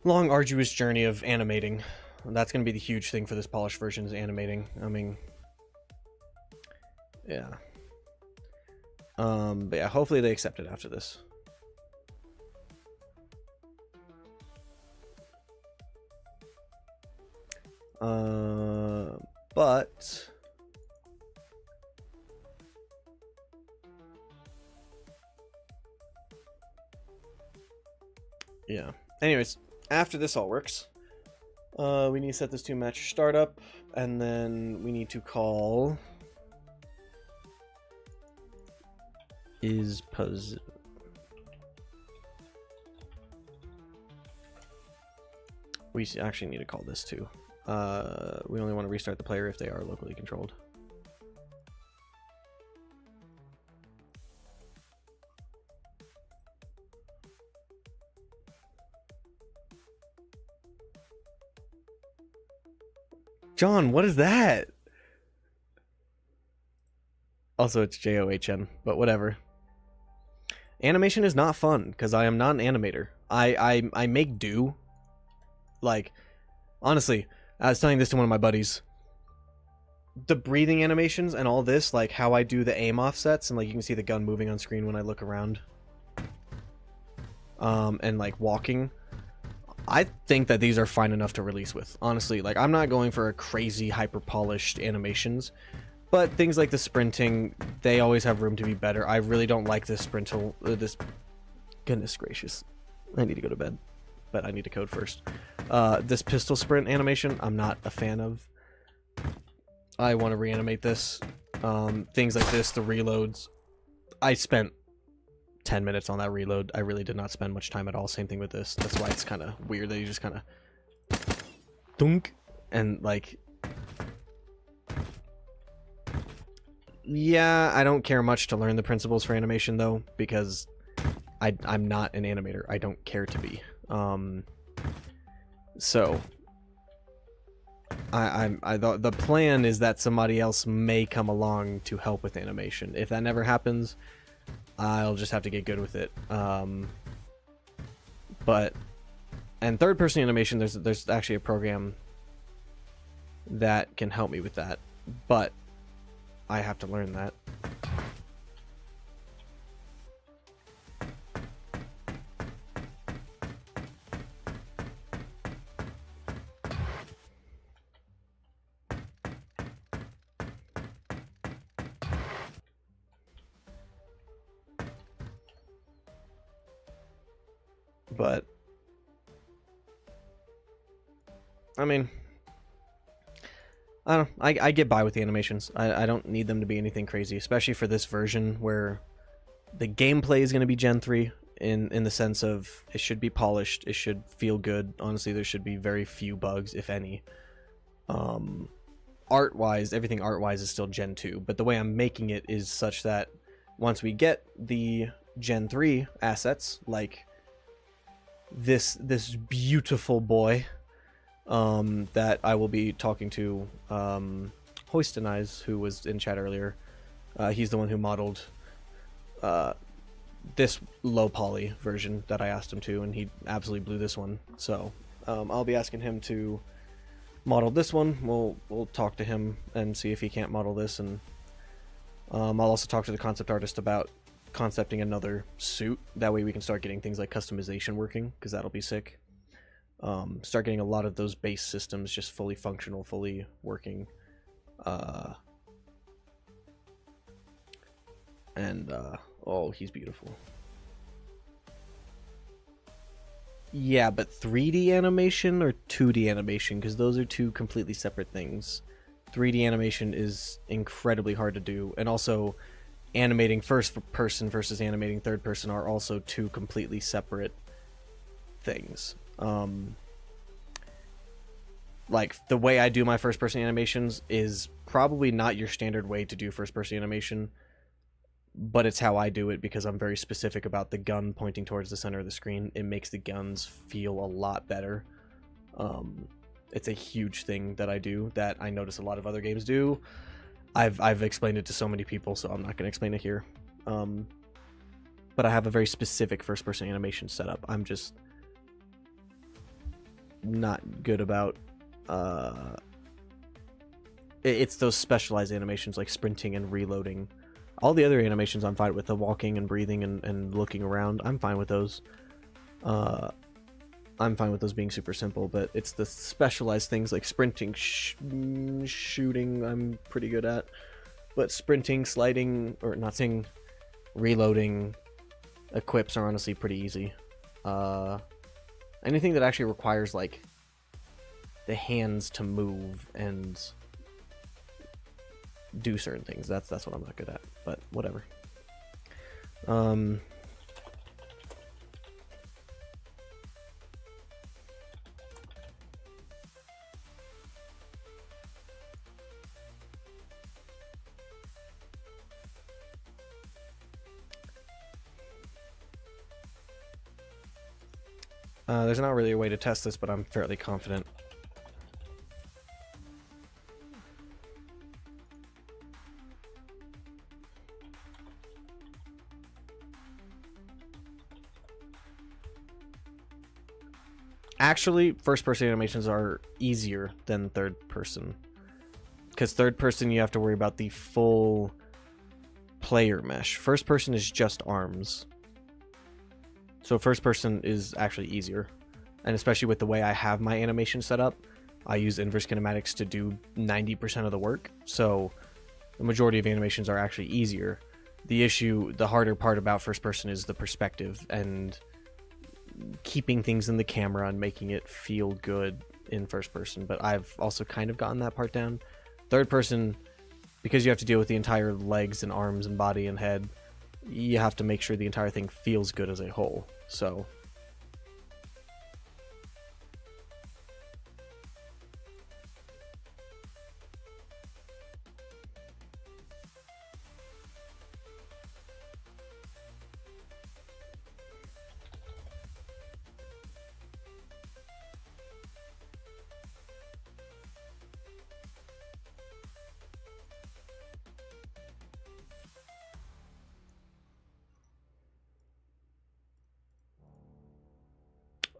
long, arduous journey of animating. That's gonna be the huge thing for this polished version, is animating. I mean, yeah. But yeah, hopefully they accept it after this. But yeah. Anyways, after this all works, we need to set this 2-match startup, and then we need to call we actually need to call this too. We only want to restart the player if they are locally controlled. John, what is that? Also, it's JOHN, but whatever. Animation is not fun because I am not an animator. I make do. Like, honestly, I was telling this to one of my buddies. The breathing animations and all this, like how I do the aim offsets, and like you can see the gun moving on screen when I look around. And like walking. I think that these are fine enough to release with. Honestly, like I'm not going for a crazy hyper polished animations. But things like the sprinting, they always have room to be better. I really don't like this sprintal. Goodness gracious. I need to go to bed. But I need to code first. This pistol sprint animation, I'm not a fan of. I want to reanimate this. Things like this, the reloads. I spent 10 minutes on that reload. I really did not spend much time at all. Same thing with this. That's why it's kind of weird that you just kind of... Dunk! And like... Yeah, I don't care much to learn the principles for animation though, because I'm not an animator. I don't care to be. So the plan is that somebody else may come along to help with animation. If that never happens, I'll just have to get good with it. But and third-person animation, there's actually a program that can help me with that, but I have to learn that. But I mean, I don't know, I get by with the animations. I don't need them to be anything crazy, especially for this version where the gameplay is going to be Gen 3 in the sense of it should be polished, it should feel good. Honestly, there should be very few bugs, if any. Art-wise, everything art-wise is still Gen 2, but the way I'm making it is such that once we get the Gen 3 assets, like this beautiful boy, that I will be talking to, Hoist and Eyes, who was in chat earlier. He's the one who modeled this low poly version that I asked him to, and he absolutely blew this one. So I'll be asking him to model this one. We'll talk to him and see if he can't model this, and I'll also talk to the concept artist about concepting another suit. That way we can start getting things like customization working, because that'll be sick. Start getting a lot of those base systems just fully functional, fully working. Oh, he's beautiful. Yeah, but 3D animation or 2D animation? Because those are two completely separate things. 3D animation is incredibly hard to do, and also animating first person versus animating third person are also two completely separate things. Like, the way I do my first person animations is probably not your standard way to do first person animation, but it's how I do it because I'm very specific about the gun pointing towards the center of the screen. It makes the guns feel a lot better. It's a huge thing that I do that I notice a lot of other games do. I've explained it to so many people, so I'm not going to explain it here. But I have a very specific first person animation setup. I'm just not good about it's those specialized animations like sprinting and reloading. All the other animations I'm fine with, the walking and breathing and looking around, I'm fine with those. I'm fine with those being super simple, but it's the specialized things like sprinting, shooting, I'm pretty good at. But sprinting, sliding, or not saying reloading, equips are honestly pretty easy. Anything that actually requires like the hands to move and do certain things, that's what I'm not good at, but whatever. There's not really a way to test this, but I'm fairly confident. Actually, first-person animations are easier than third-person. Because third-person, you have to worry about the full player mesh. First-person is just arms. So first-person is actually easier. And especially with the way I have my animation set up, I use inverse kinematics to do 90% of the work. So the majority of animations are actually easier. The harder part about first-person is the perspective and keeping things in the camera and making it feel good in first person, but I've also kind of gotten that part down. Third person, because you have to deal with the entire legs and arms and body and head, you have to make sure the entire thing feels good as a whole. So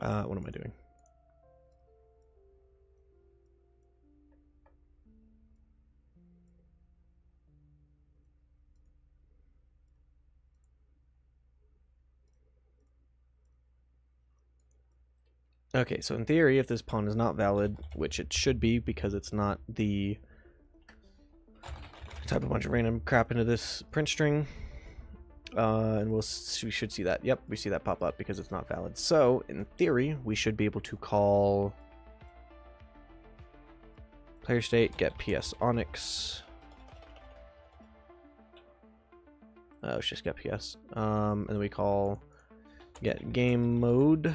what am I doing? Okay, so in theory, if this pawn is not valid, which it should be because it's not the type a bunch of random crap into this print string, and we should see that. Yep, we see that pop up because it's not valid. So in theory, we should be able to call Player state, get PS Onyx. Oh, it's just get PS. And then we call get game mode.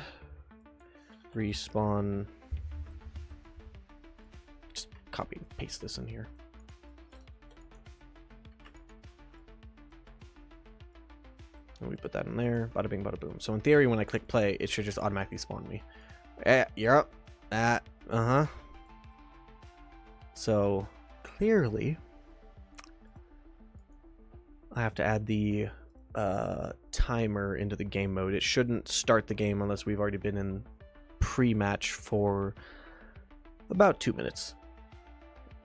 Respawn. Just copy and paste this in here. And we put that in there. Bada bing, bada boom. So in theory, when I click play, it should just automatically spawn me. Yep. Uh-huh. So clearly, I have to add the timer into the game mode. It shouldn't start the game unless we've already been in pre-match for about 2 minutes.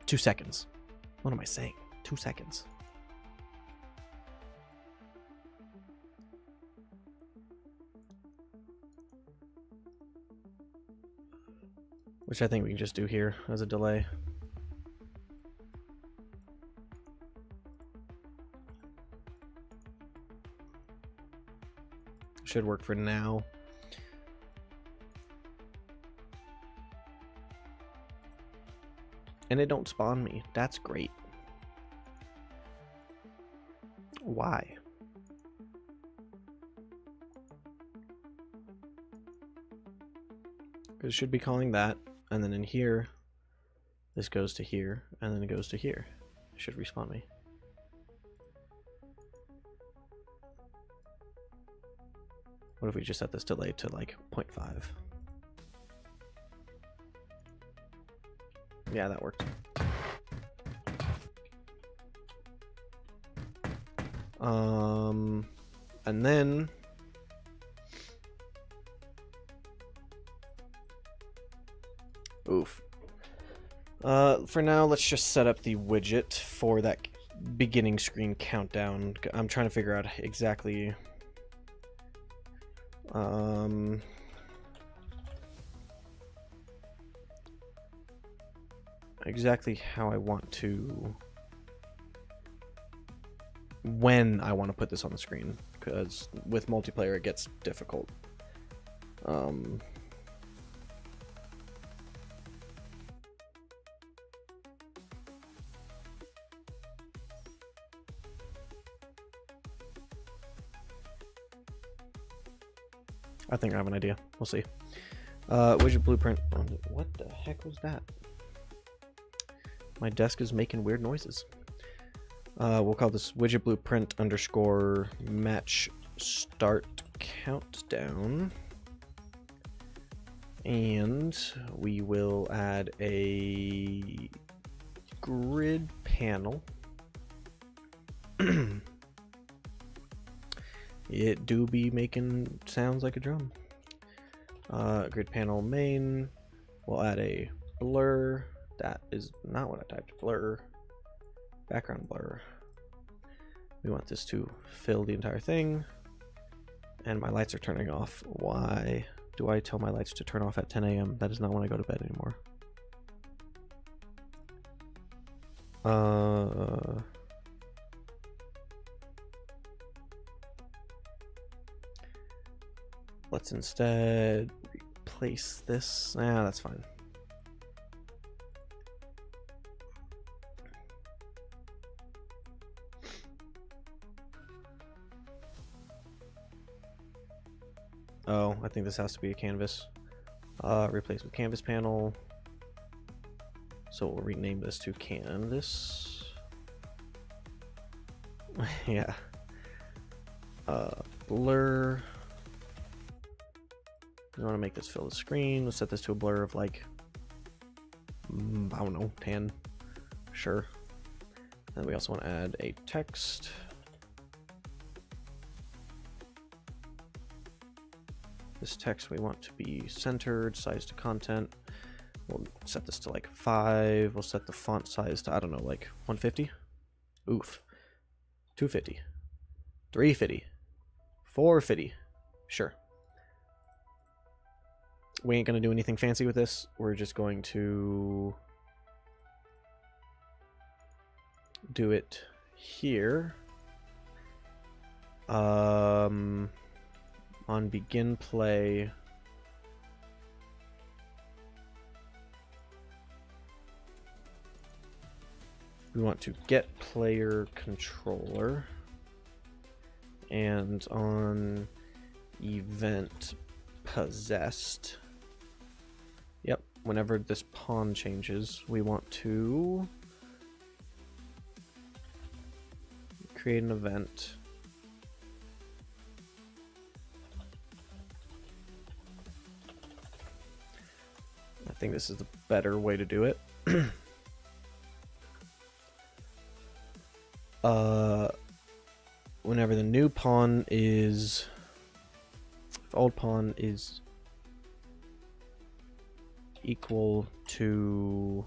2 seconds. What am I saying? 2 seconds. Which I think we can just do here as a delay. Should work for now. And it don't spawn me. That's great. Why? Because it should be calling that. And then in here, this goes to here. And then it goes to here. It should respawn me. What if we just set this delay to like 0.5? Yeah, that worked. And then oof. For now, let's just set up the widget for that beginning screen countdown. I'm trying to figure out exactly exactly how I want to, when I want to put this on the screen, because with multiplayer it gets difficult. I think I have an idea. We'll see. Widget blueprint. What the heck was that? My desk is making weird noises. We'll call this widget blueprint underscore match start countdown. And we will add a grid panel. It do be making sounds like a drum. Grid panel main. We'll add a blur. That is not what I typed. Blur. Background blur. We want this to fill the entire thing. And my lights are turning off. Why do I tell my lights to turn off at 10 a.m.? That is not when I go to bed anymore. Let's instead replace this. Ah, that's fine. Oh, I think this has to be a canvas. Replace with canvas panel. So we'll rename this to canvas. Yeah. Blur. We want to make this fill the screen. Let's set this to a blur of like, I don't know, 10. Sure. And we also want to add a text. This text we want to be centered, size to content. We'll set this to like 5. We'll set the font size to, I don't know, like 150. Oof. 250. 350. 450. Sure. We ain't gonna do anything fancy with this. We're just going to do it here. On begin play. we want to get player controller, and on event possessed, yep, whenever this pawn changes, we want to create an event. I think this is the better way to do it. Whenever the new pawn is, if old pawn is equal to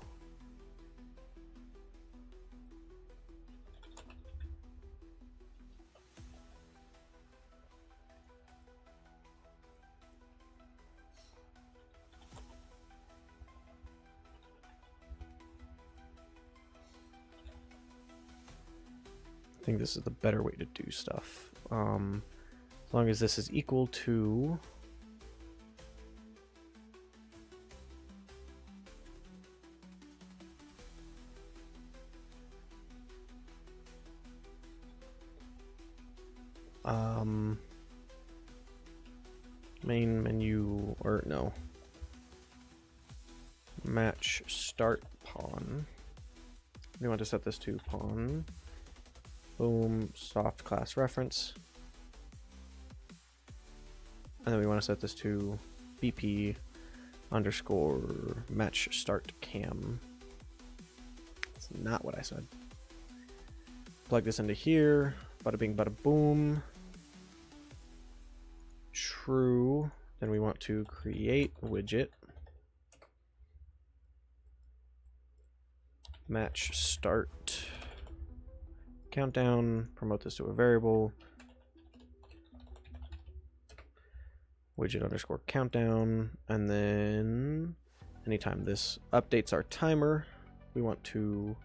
I think this is the better way to do stuff. As long as this is equal to main menu, or no, match start pawn. We want to set this to pawn. Boom, soft class reference. And then we want to set this to BP underscore match start cam. That's not what I said. Plug this into here. Bada bing, bada boom. True. Then we want to create widget. Match start countdown. Promote this to a variable. Widget underscore countdown. And then anytime this updates our timer, we want to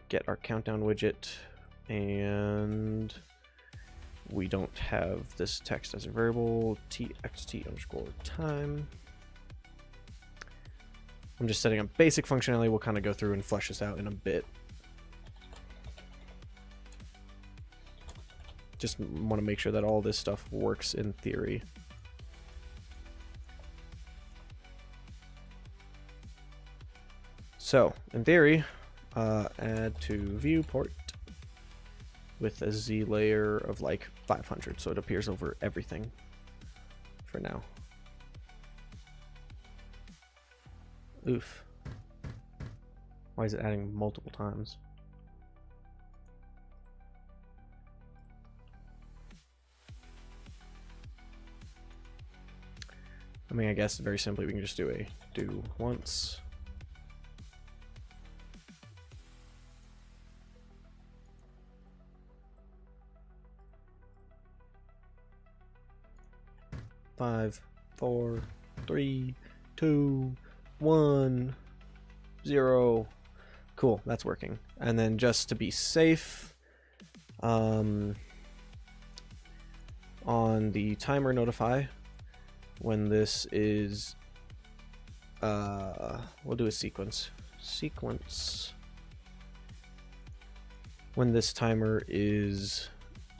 get our countdown widget, and we don't have this text as a variable. txt underscore time. I'm just setting up basic functionality. We'll kind of go through and flesh this out in a bit. Just want to make sure that all this stuff works in theory. So, in theory, add to viewport with a Z layer of like 500, so it appears over everything for now. Oof. Why is it adding multiple times? I mean, I guess very simply we can just do a do once. Five, 4, 3, 2, 1, 0. Cool, that's working. And then just to be safe, on the timer notify, when this is, we'll do a sequence. When this timer is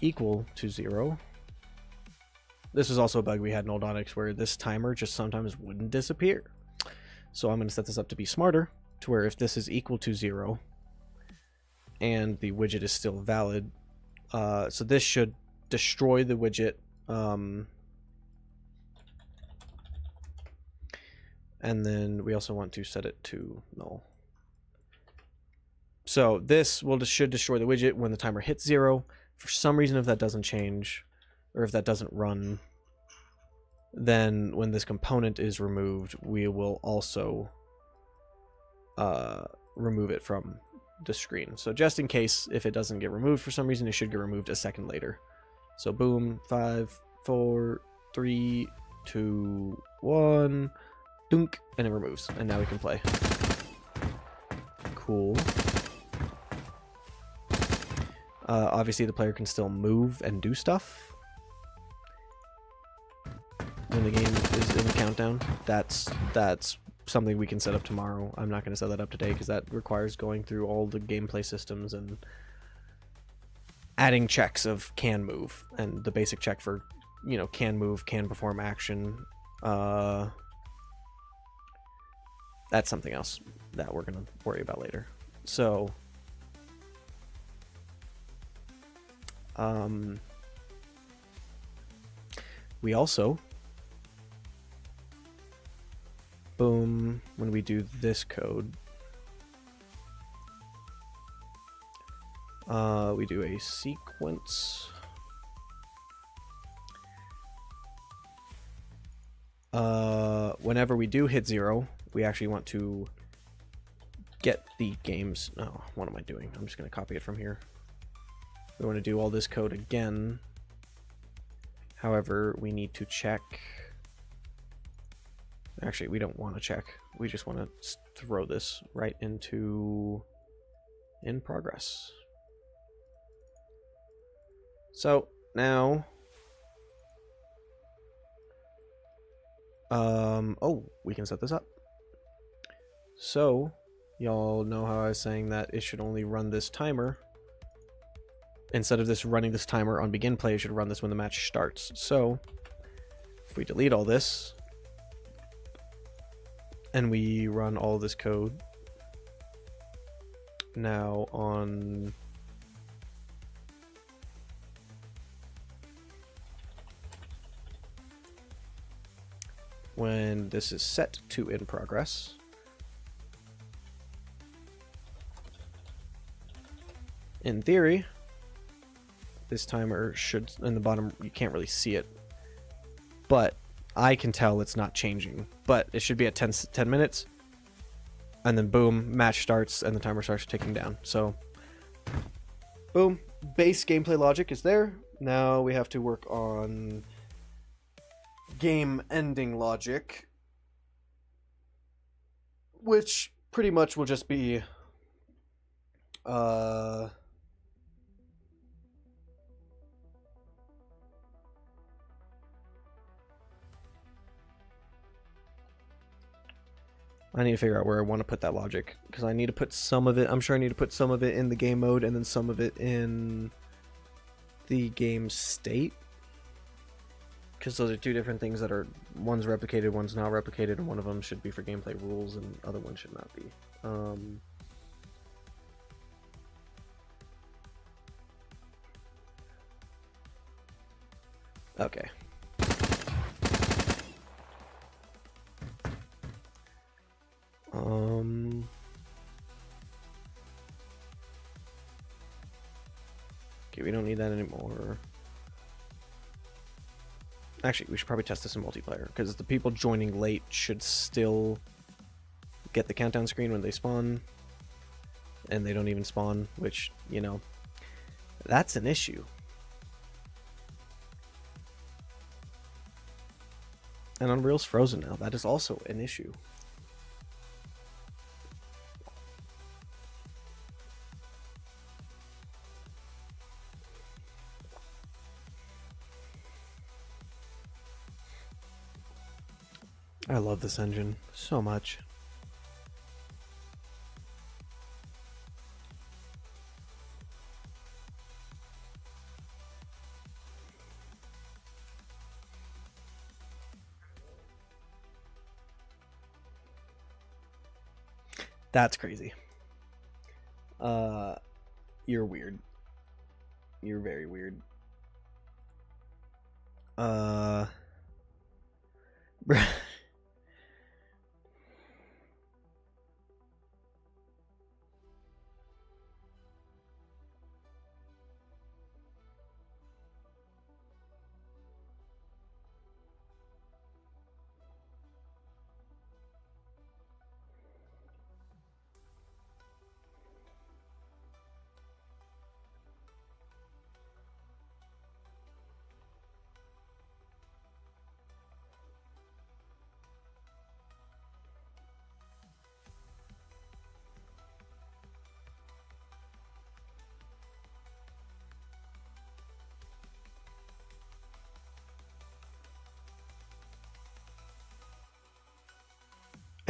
equal to 0. This is also a bug we had in old Onyx where this timer just sometimes wouldn't disappear. So I'm going to set this up to be smarter, to where if this is equal to 0 and the widget is still valid, so this should destroy the widget, and then we also want to set it to null. So this should destroy the widget when the timer hits 0. For some reason, if that doesn't change, or if that doesn't run, then when this component is removed, we will also remove it from the screen. So just in case, if it doesn't get removed for some reason, it should get removed a second later. So boom, 5, 4, 3, 2, 1, dunk, and it removes. And now we can play. Cool. Obviously, the player can still move and do stuff when the game is in the countdown. That's something we can set up tomorrow. I'm not going to set that up today because that requires going through all the gameplay systems and adding checks of can move, and the basic check for, you know, can move, can perform action. That's something else that we're going to worry about later. So, we also, boom, when we do this code, we do a sequence. Whenever we do hit 0, we actually want to get the games. Oh, what am I doing? I'm just going to copy it from here. We want to do all this code again. However, we need to check. Actually, we don't want to check. We just want to throw this right into in progress. So now, oh, we can set this up. So y'all know how I was saying that it should only run this timer. Instead of this running this timer on begin play, it should run this when the match starts. So if we delete all this and we run all this code now on when this is set to in progress, in theory, this timer should, in the bottom, you can't really see it, but I can tell it's not changing. But it should be at 10 minutes, and then boom, match starts, and the timer starts ticking down. So, boom, base gameplay logic is there. Now we have to work on game ending logic, which pretty much will just be I need to figure out where I want to put that logic, because I need to put some of it, I'm sure I need to put some of it in the game mode and then some of it in the game state, because those are two different things that are, one's replicated, one's not replicated, and one of them should be for gameplay rules and the other one should not be. Okay. Okay, we don't need that anymore. Actually, we should probably test this in multiplayer, because the people joining late should still get the countdown screen when they spawn, and they don't even spawn, which, you know, that's an issue. And Unreal's frozen now. That is also an issue. I love this engine so much. That's crazy. You're weird. You're very weird.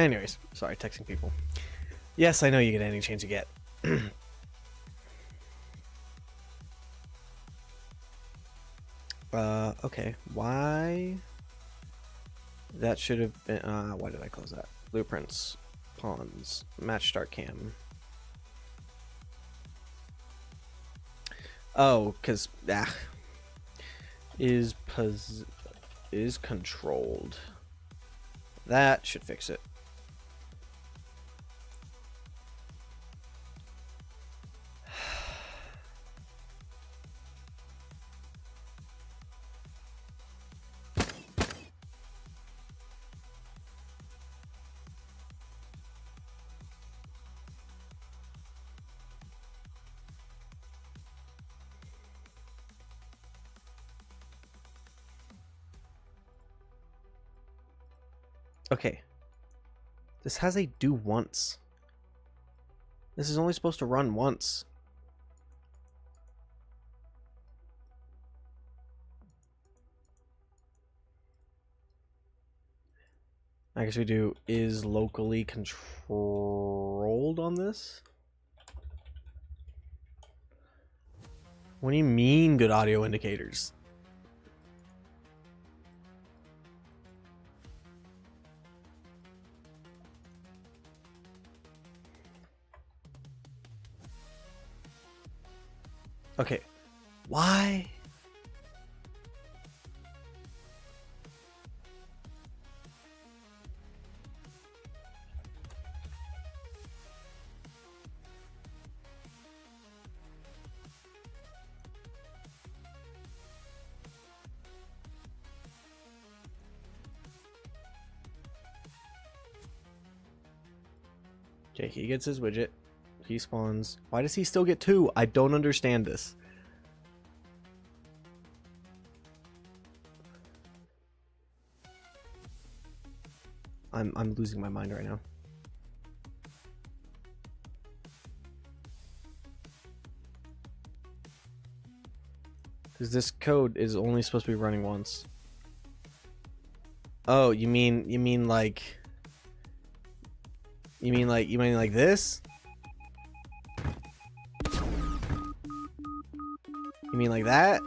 Anyways, sorry, texting people. Yes, I know you get any chance you get. Okay, why? That should have been, why did I close that? Blueprints, pawns, match start cam. Oh, because, is controlled. That should fix it. Okay. This has a do once. This is only supposed to run once. I guess we do is locally controlled on this. What do you mean good audio indicators? Okay, why? Okay, he gets his widget. He spawns. Why does he still get 2? I don't understand this. I'm losing my mind right now. Because this code is only supposed to be running once. Oh, you mean like you mean like this? You mean like that?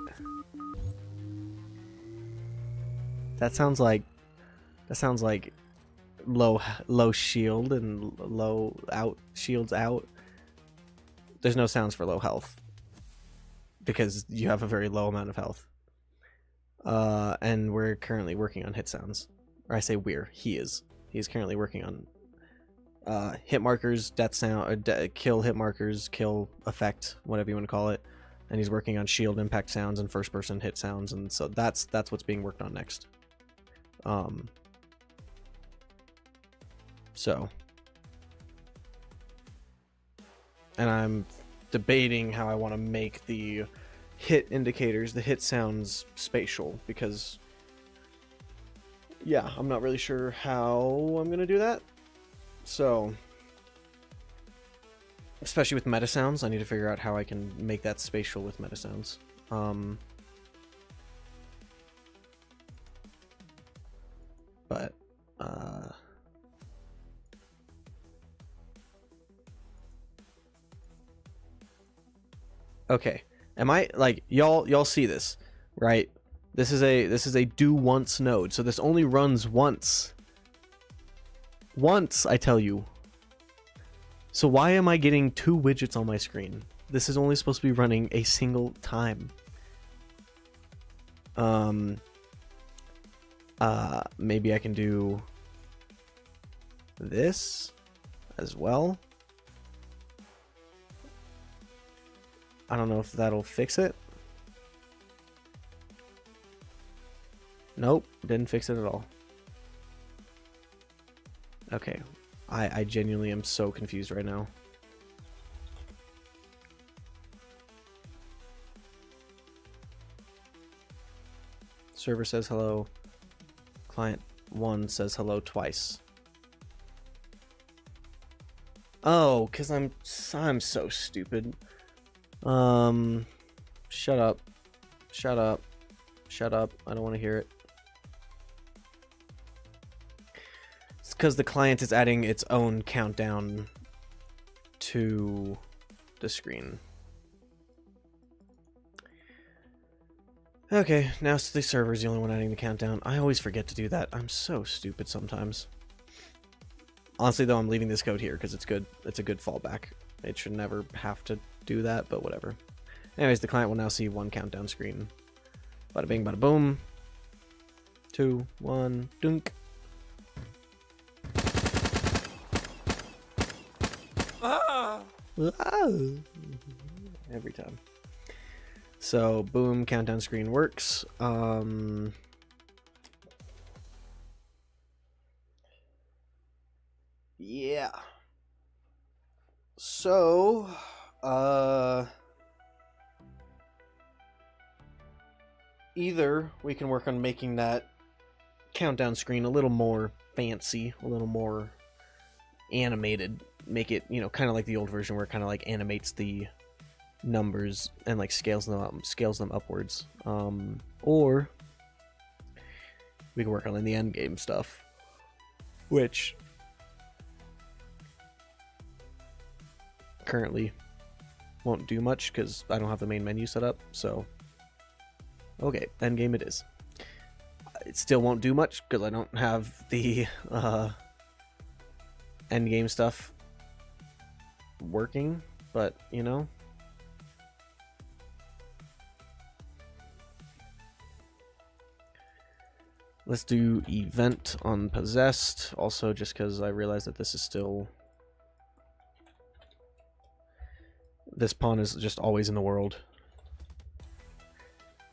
That sounds like low shield and low out shields out. There's no sounds for low health because you have a very low amount of health. And we're currently working on hit sounds. Or I say he is. He's currently working on hit markers, death sound, kill hit markers, kill effect, whatever you want to call it. And he's working on shield impact sounds and first person hit sounds, and so that's what's being worked on next. So, and I'm debating how I want to make the hit indicators, the hit sounds spatial, because yeah, I'm not really sure how I'm gonna do that. So, especially with meta sounds, I need to figure out how I can make that spatial with meta sounds. But okay, am I like y'all see this, right? This is a do once node, so this only runs once. Once, I tell you. So why am I getting 2 widgets on my screen? This is only supposed to be running a single time. Maybe I can do this as well. I don't know if that'll fix it. Nope, didn't fix it at all. Okay, I genuinely am so confused right now. Server says hello. Client 1 says hello twice. Oh, because I'm so stupid. Shut up. Shut up. Shut up. I don't want to hear it. because the client is adding its own countdown to the screen. Okay, now the server's the only one adding the countdown. I always forget to do that. I'm so stupid sometimes. Honestly, though, I'm leaving this code here because it's good. It's a good fallback. It should never have to do that, but whatever. Anyways, the client will now see one countdown screen. Bada bing, bada boom. 2, 1, dunk. Ah! Every time. So, boom, countdown screen works. Yeah. So, either we can work on making that countdown screen a little more fancy, a little more animated, make it, you know, kind of like the old version where it kind of like animates the numbers and like scales them upwards, or we can work on the end game stuff, which currently won't do much because I don't have the main menu set up. So okay, end game it is. It still won't do much because I don't have the end game stuff working, but you know, let's do event on possessed also, just because I realize that this is still, this pawn is just always in the world.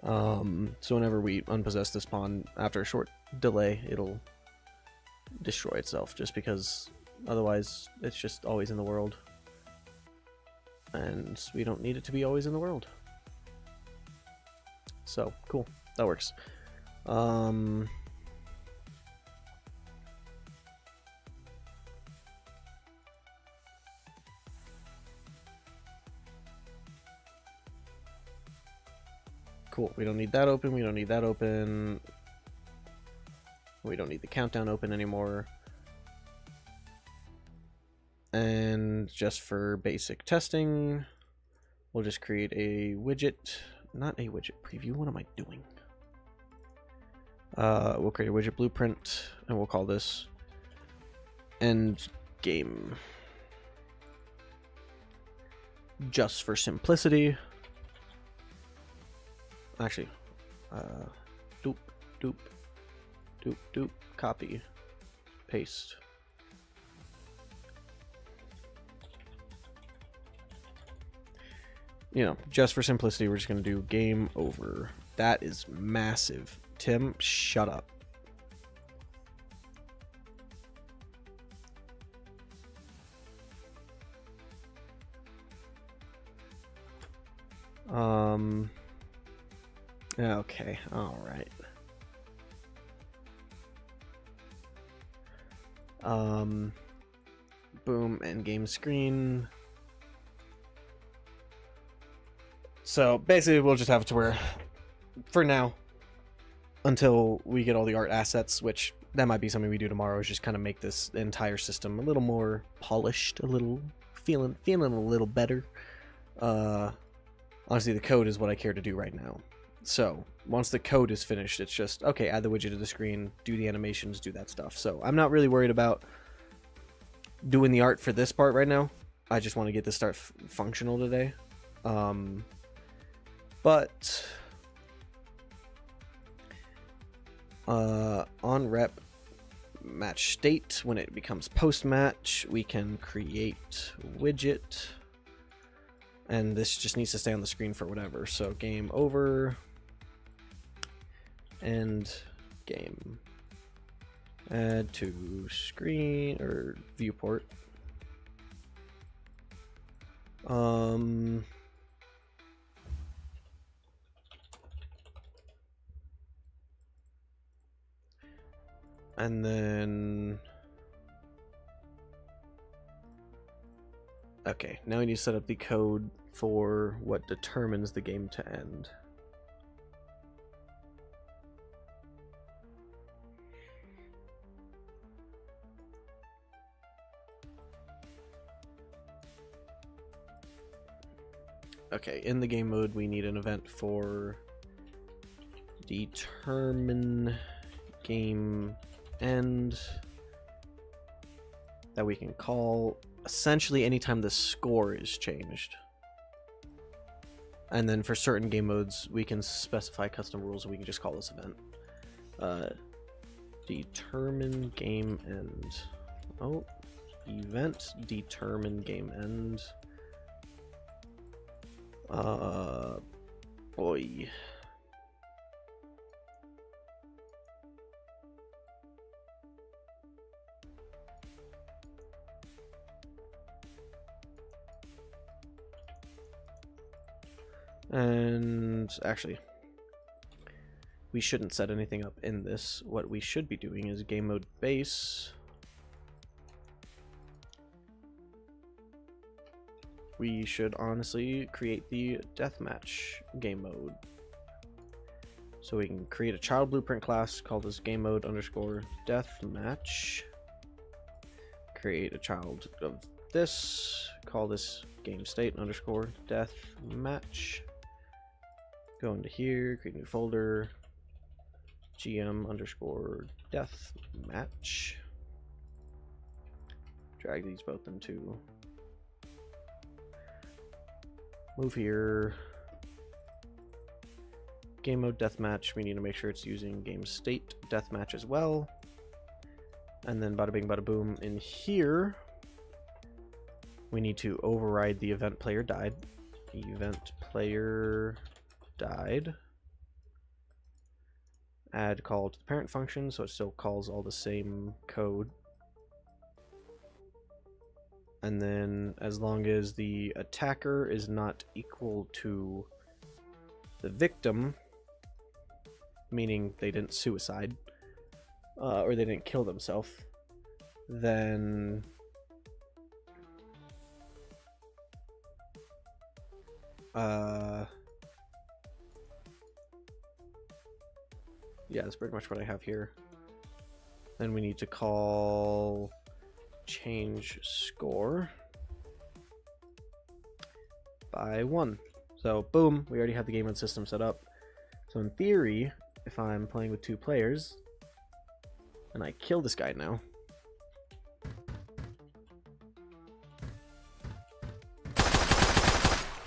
So whenever we unpossess this pawn, after a short delay, it'll destroy itself, just because otherwise it's just always in the world. And we don't need it to be always in the world. So, cool. That works. Cool. We don't need that open. We don't need that open. We don't need the countdown open anymore. And just for basic testing, we'll just create a widget. Not a widget preview. What am I doing? We'll create a widget blueprint, and we'll call this end game. Just for simplicity. Actually, doop, doop, doop, doop, copy, paste. You know, just for simplicity, we're just going to do game over. That is massive. Tim, shut up. Okay, all right. Boom, end game screen. So basically we'll just have it to where, for now, until we get all the art assets, which that might be something we do tomorrow, is just kind of make this entire system a little more polished, a little feeling a little better. Honestly, the code is what I care to do right now. So once the code is finished, it's just, okay, add the widget to the screen, do the animations, do that stuff. So I'm not really worried about doing the art for this part right now. I just want to get this start functional today. But on rep match state, when it becomes post match, we can create widget, and this just needs to stay on the screen for whatever. So game over, end game, add to screen or viewport. And then, okay, now we need to set up the code for what determines the game to end. Okay, in the game mode, we need an event for determine game end that we can call essentially anytime the score is changed. And then for certain game modes, we can specify custom rules and we can just call this event. Determine game end. Oh, event determine game end. Boy. And actually, we shouldn't set anything up in this. What we should be doing is game mode base. We should honestly create the deathmatch game mode. So we can create a child blueprint class, call this game mode underscore deathmatch. Create a child of this, call this game state underscore deathmatch. Go into here, create a new folder, gm underscore deathmatch. Drag these both into. Move here. Game mode deathmatch, we need to make sure it's using game state deathmatch as well. And then bada bing bada boom, in here we need to override the event player died. Event player died. Add call to the parent function so it still calls all the same code. And then as long as the attacker is not equal to the victim, meaning they didn't suicide or they didn't kill themselves, then yeah, that's pretty much what I have here. Then we need to call change score by 1. So boom, we already have the game mode system set up. So in theory, if I'm playing with 2 players and I kill this guy now,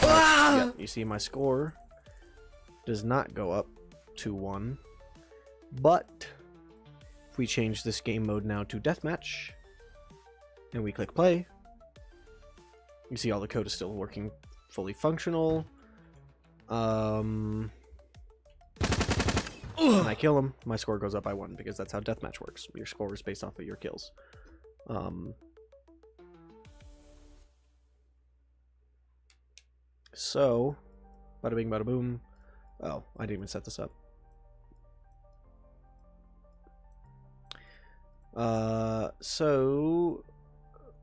yeah, you see my score does not go up to 1. But if we change this game mode now to deathmatch and we click play, you see all the code is still working fully functional. When I kill him, my score goes up by 1 because that's how deathmatch works. Your score is based off of your kills. So, bada bing bada boom. Oh, I didn't even set this up.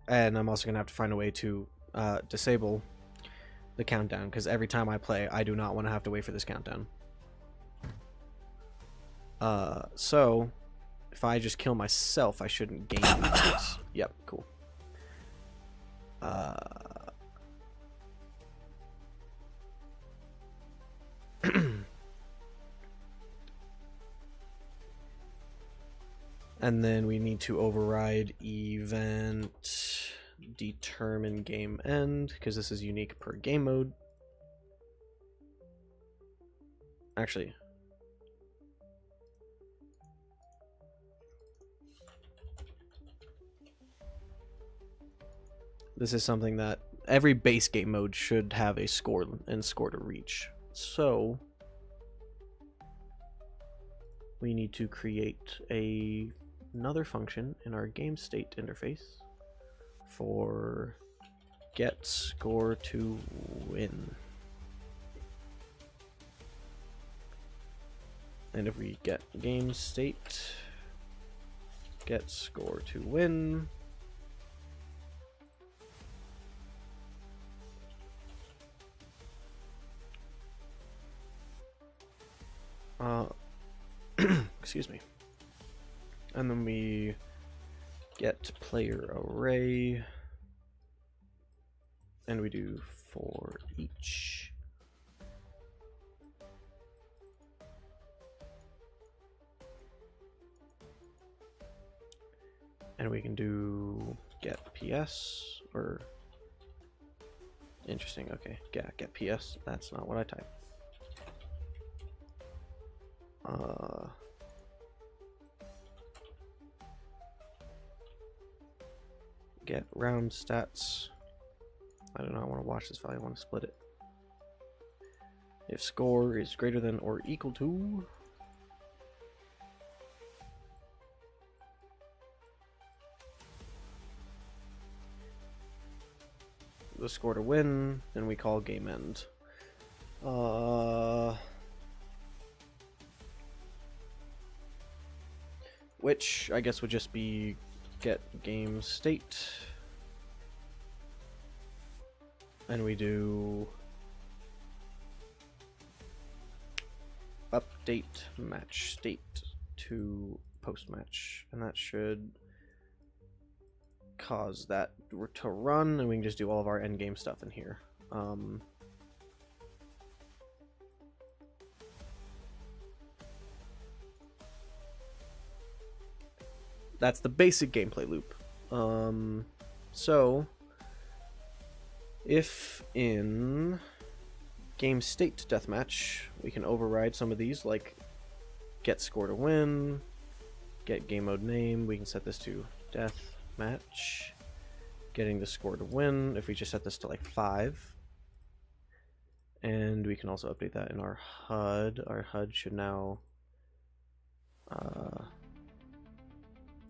And I'm also gonna have to find a way to disable the countdown, because every time I play, I do not want to have to wait for this countdown. So if I just kill myself, I shouldn't gain points. Yep, cool. And then we need to override event determine game end, because this is unique per game mode. Actually, this is something that every base game mode should have a score and score to reach. So we need to create another function in our game state interface for get score to win. And if we get game state get score to win, excuse me, and then we get player array, and we do for each And we can do get PS or interesting. Okay, get PS. That's not what I typed. Get round stats. I don't know. I want to watch this value. I want to split it. If score is greater than or equal to the score to win, then we call game end. Which I guess would just be get game state. And we do update match state to post match, and that should cause that to run, and we can just do all of our end game stuff in here. That's the basic gameplay loop. So if in game state deathmatch we can override some of these, like get score to win, get game mode name, we can set this to death match, getting the score to win, if we just set this to like 5, and we can also update that in our HUD. Our HUD should now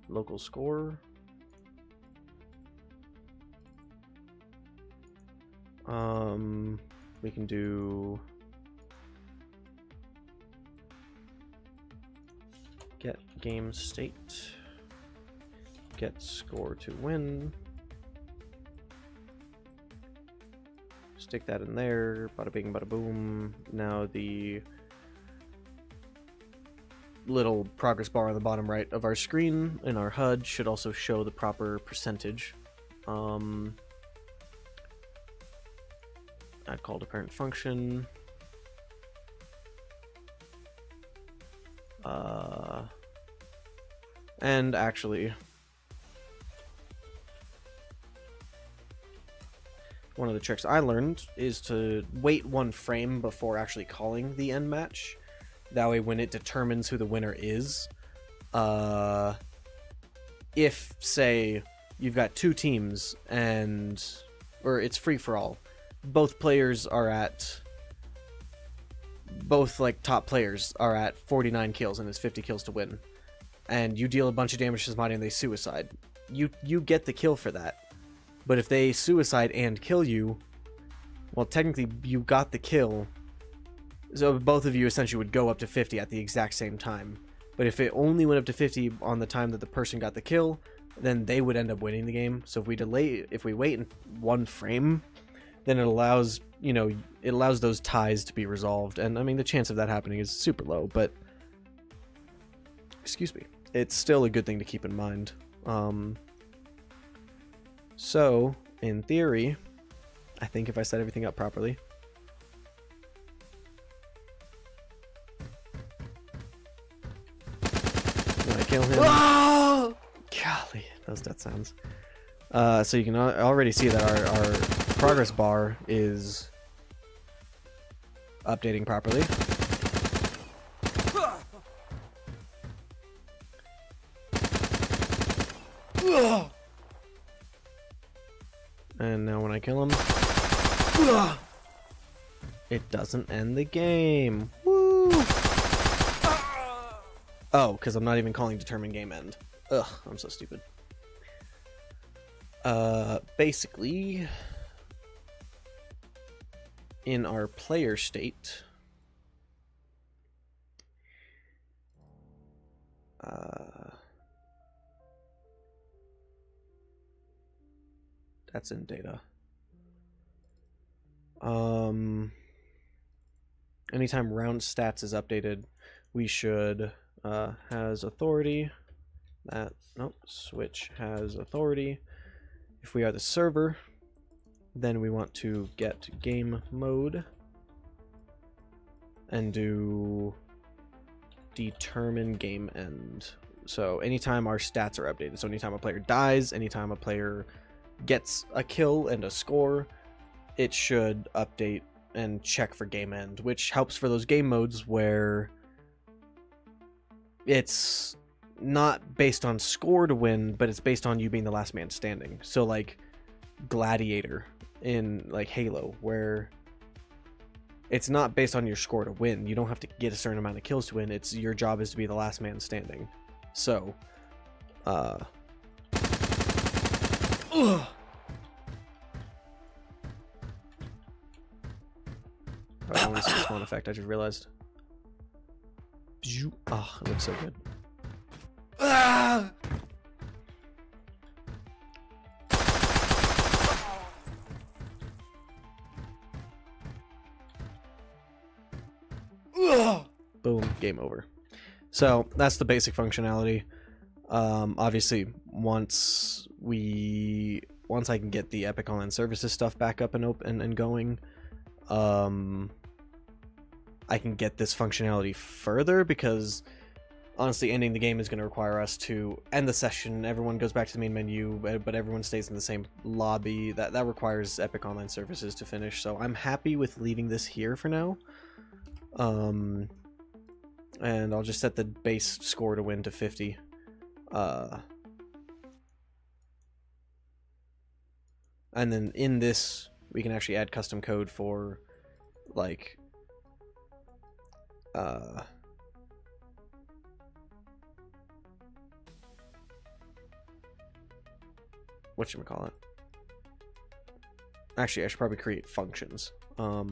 local score, we can do get game state, get score to win, stick that in there, bada bing bada boom. Now the little progress bar on the bottom right of our screen in our HUD should also show the proper percentage. Add call to parent function. And actually, one of the tricks I learned is to wait 1 frame before actually calling the end match. That way when it determines who the winner is, if, say, you've got 2 teams or it's free for all, both players are at, both like top players are at 49 kills and it's 50 kills to win, and you deal a bunch of damage to somebody and they suicide, you get the kill for that. But if they suicide and kill you, well, technically you got the kill, so both of you essentially would go up to 50 at the exact same time. But if it only went up to 50 on the time that the person got the kill, then they would end up winning the game. So if we wait in 1 frame, then it allows, it allows those ties to be resolved. And I mean, the chance of that happening is super low, but excuse me, it's still a good thing to keep in mind. So in theory, I think if I set everything up properly, when I kill him, oh! Golly, those death sounds. So you can already see that our progress bar is updating properly. And now when I kill him, it doesn't end the game. Woo! Oh, because I'm not even calling determine game end. Ugh, I'm so stupid. Basically, in our player state, that's in data. Anytime round stats is updated, we should has authority. Switch has authority. If we are the server, then we want to get game mode and do determine game end. So anytime our stats are updated, so anytime a player dies, anytime a player gets a kill and a score, it should update and check for game end, which helps for those game modes where it's not based on score to win, but it's based on you being the last man standing. So like Gladiator in like Halo, where it's not based on your score to win. You don't have to get a certain amount of kills to win. It's your job is to be the last man standing. So ugh. Oh, I want to see this one effect. I just realized. Oh, it looks so good. Boom, game over. So that's the basic functionality. Obviously, once I can get the Epic Online Services stuff back up and open and going, I can get this functionality further, because honestly ending the game is going to require us to end the session, everyone goes back to the main menu, but everyone stays in the same lobby. That requires Epic Online Services to finish, so I'm happy with leaving this here for now. And I'll just set the base score to win to 50. And then in this we can actually add custom code for like whatchamacallit. Actually, I should probably create functions. I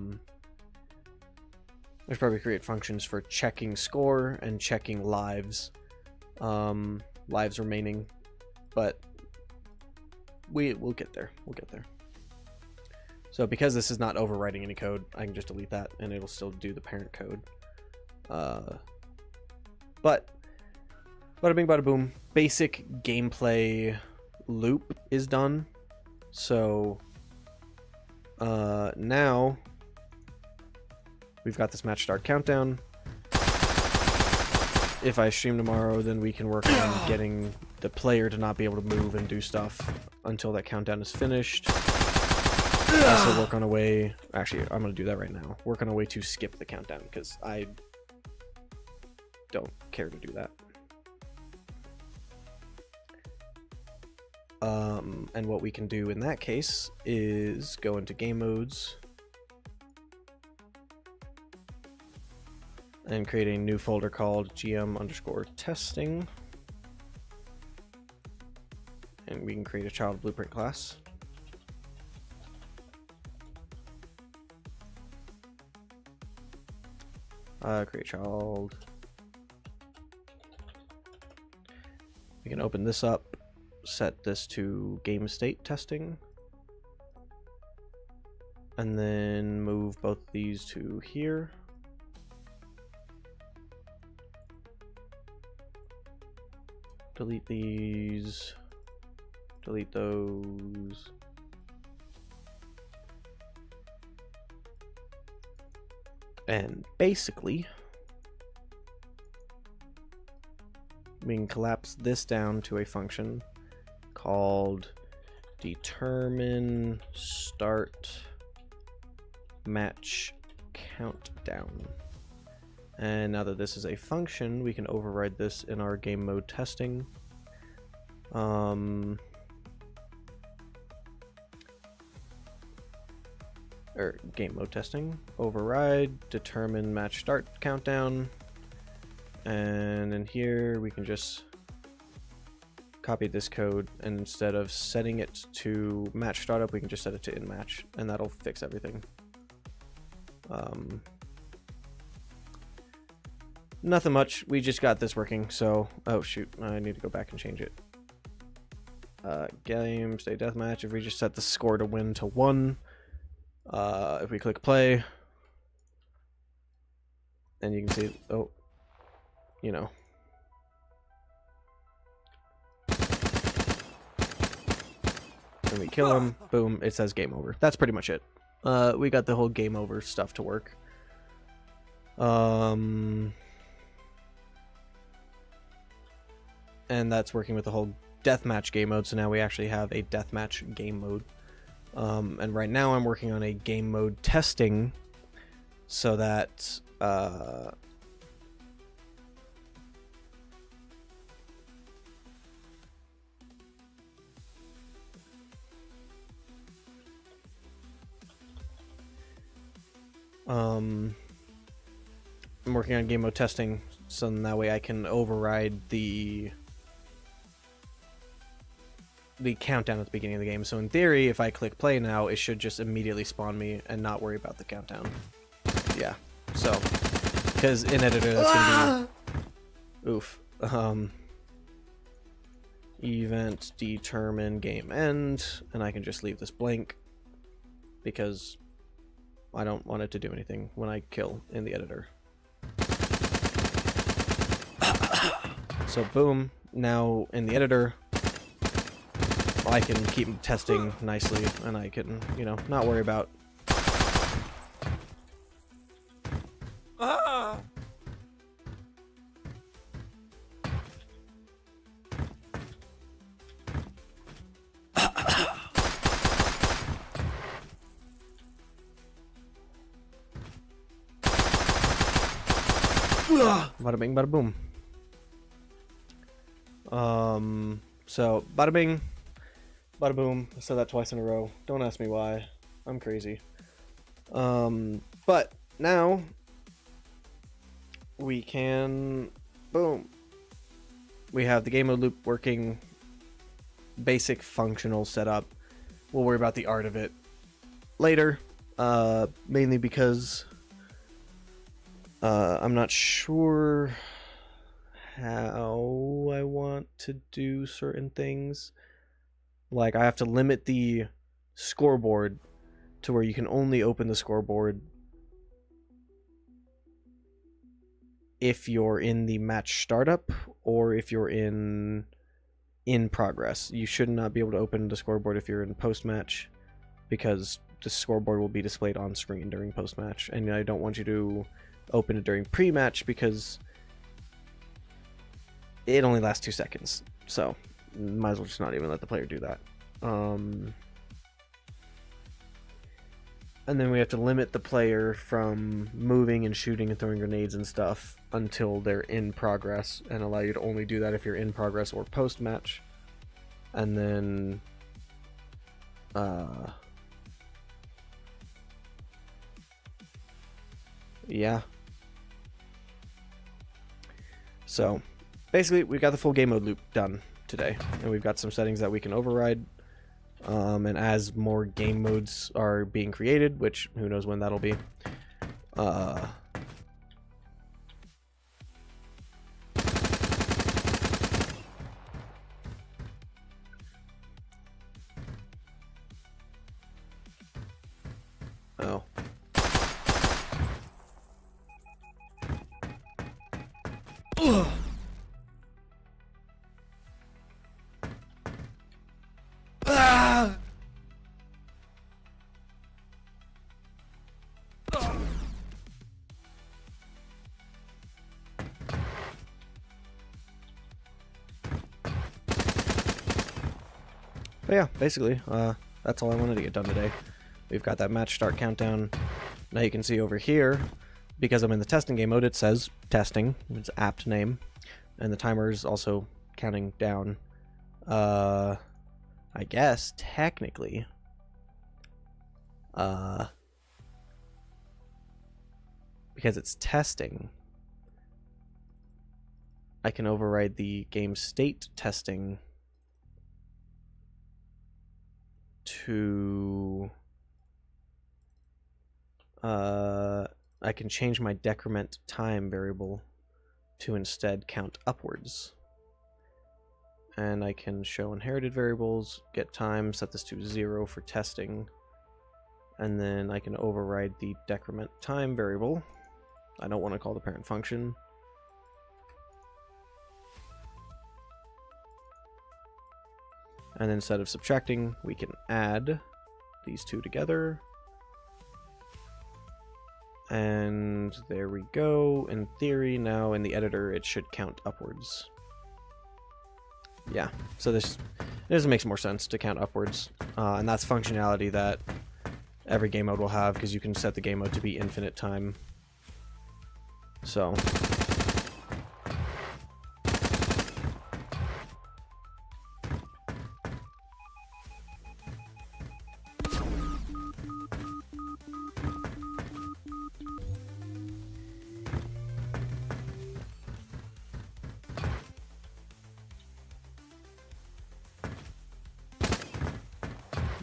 should probably create functions for checking score and checking lives. Lives remaining. But we'll get there. We'll get there. So because this is not overwriting any code, I can just delete that and it'll still do the parent code. But bada bing bada boom, basic gameplay loop is done. So now we've got this match start countdown. If I stream tomorrow, then we can work on getting the player to not be able to move and do stuff until that countdown is finished. Also work on a way, actually I'm going to do that right now, work on a way to skip the countdown, because I don't care to do that. And what we can do in that case is go into game modes and create a new folder called gm_testing, and we can create a child blueprint class. Create child. We can open this up, set this to game state testing, and then move both these to here. Delete these, delete those. And basically, we can collapse this down to a function called determine start match countdown. And now that this is a function, we can override this in our game mode testing. Or game mode testing, override, determine match start countdown, and in here we can just copy this code, and instead of setting it to match startup, we can just set it to in match, and that'll fix everything. Nothing much, we just got this working, so oh shoot, I need to go back and change it. Game state deathmatch, if we just set the score to win to 1, if we click play, and you can see, oh, you know, when we kill him, boom, it says game over. That's pretty much it. We got the whole game over stuff to work. and that's working with the whole deathmatch game mode. So now we actually have a deathmatch game mode. And right now I'm working on a game mode testing so that I'm working on game mode testing so that way I can override the countdown at the beginning of the game. So in theory, if I click play now, it should just immediately spawn me and not worry about the countdown. Yeah. So, because in editor that's gonna be oof. Event determine game end, and I can just leave this blank because I don't want it to do anything when I kill in the editor. So boom, now in the editor I can keep testing nicely, and I can, you know, not worry about bada bing, bada boom. So bada bing, bada boom. I said that twice in a row. Don't ask me why. I'm crazy. But now we can, boom. We have the game mode loop working, basic functional setup. We'll worry about the art of it later, mainly because I'm not sure how I want to do certain things. Like, I have to limit the scoreboard to where you can only open the scoreboard if you're in the match startup or if you're in progress. You should not be able to open the scoreboard if you're in post-match, because the scoreboard will be displayed on screen during post-match, and I don't want you to open it during pre-match because it only lasts 2 seconds, so might as well just not even let the player do that. And then we have to limit the player from moving and shooting and throwing grenades and stuff until they're in progress, and allow you to only do that if you're in progress or post-match. And then yeah. So basically we got the full game mode loop done today, and we've got some settings that we can override. And as more game modes are being created, which who knows when that'll be, oh. Ugh. Ah! But yeah, basically, that's all I wanted to get done today. We've got that match start countdown. Now you can see over here, because I'm in the testing game mode, it says testing, it's apt name, and the timer is also counting down. I guess technically, because it's testing, I can override the game state testing to I can change my decrement time variable to instead count upwards. And I can show inherited variables, get time, set this to 0 for testing, and then I can override the decrement time variable. I don't want to call the parent function. And then instead of subtracting, we can add these two together. And there we go. In theory, now in the editor, it should count upwards. Yeah, so this makes more sense to count upwards, and that's functionality that every game mode will have, because you can set the game mode to be infinite time. So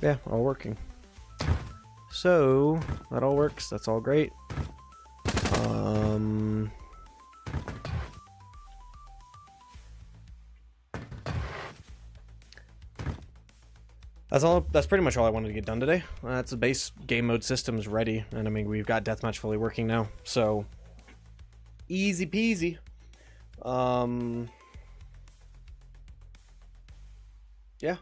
yeah, all working. So that all works. That's all great. That's all. That's pretty much all I wanted to get done today. That's the base game mode systems ready, and I mean we've got deathmatch fully working now, so easy peasy. Yeah.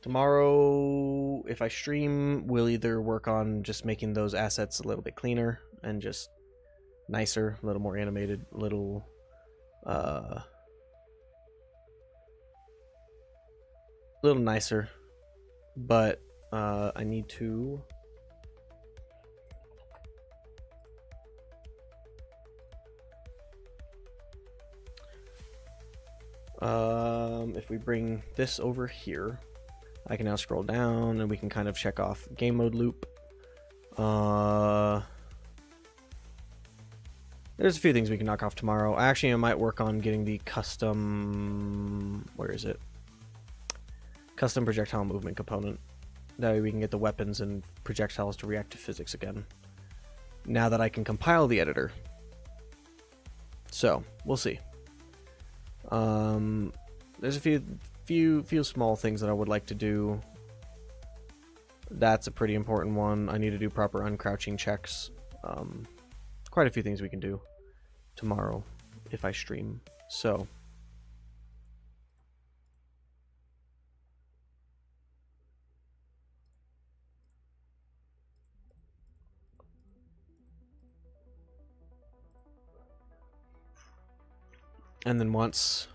Tomorrow, if I stream, we'll either work on just making those assets a little bit cleaner and just nicer, a little more animated, a little nicer, but I need to if we bring this over here, I can now scroll down and we can kind of check off game mode loop. There's a few things we can knock off tomorrow. Actually, I might work on getting the custom... Where is it? Custom projectile movement component. That way we can get the weapons and projectiles to react to physics again. Now that I can compile the editor. So, we'll see. There's a few small things that I would like to do. That's a pretty important one. I need to do proper uncrouching checks. Quite a few things we can do tomorrow if I stream. So and then once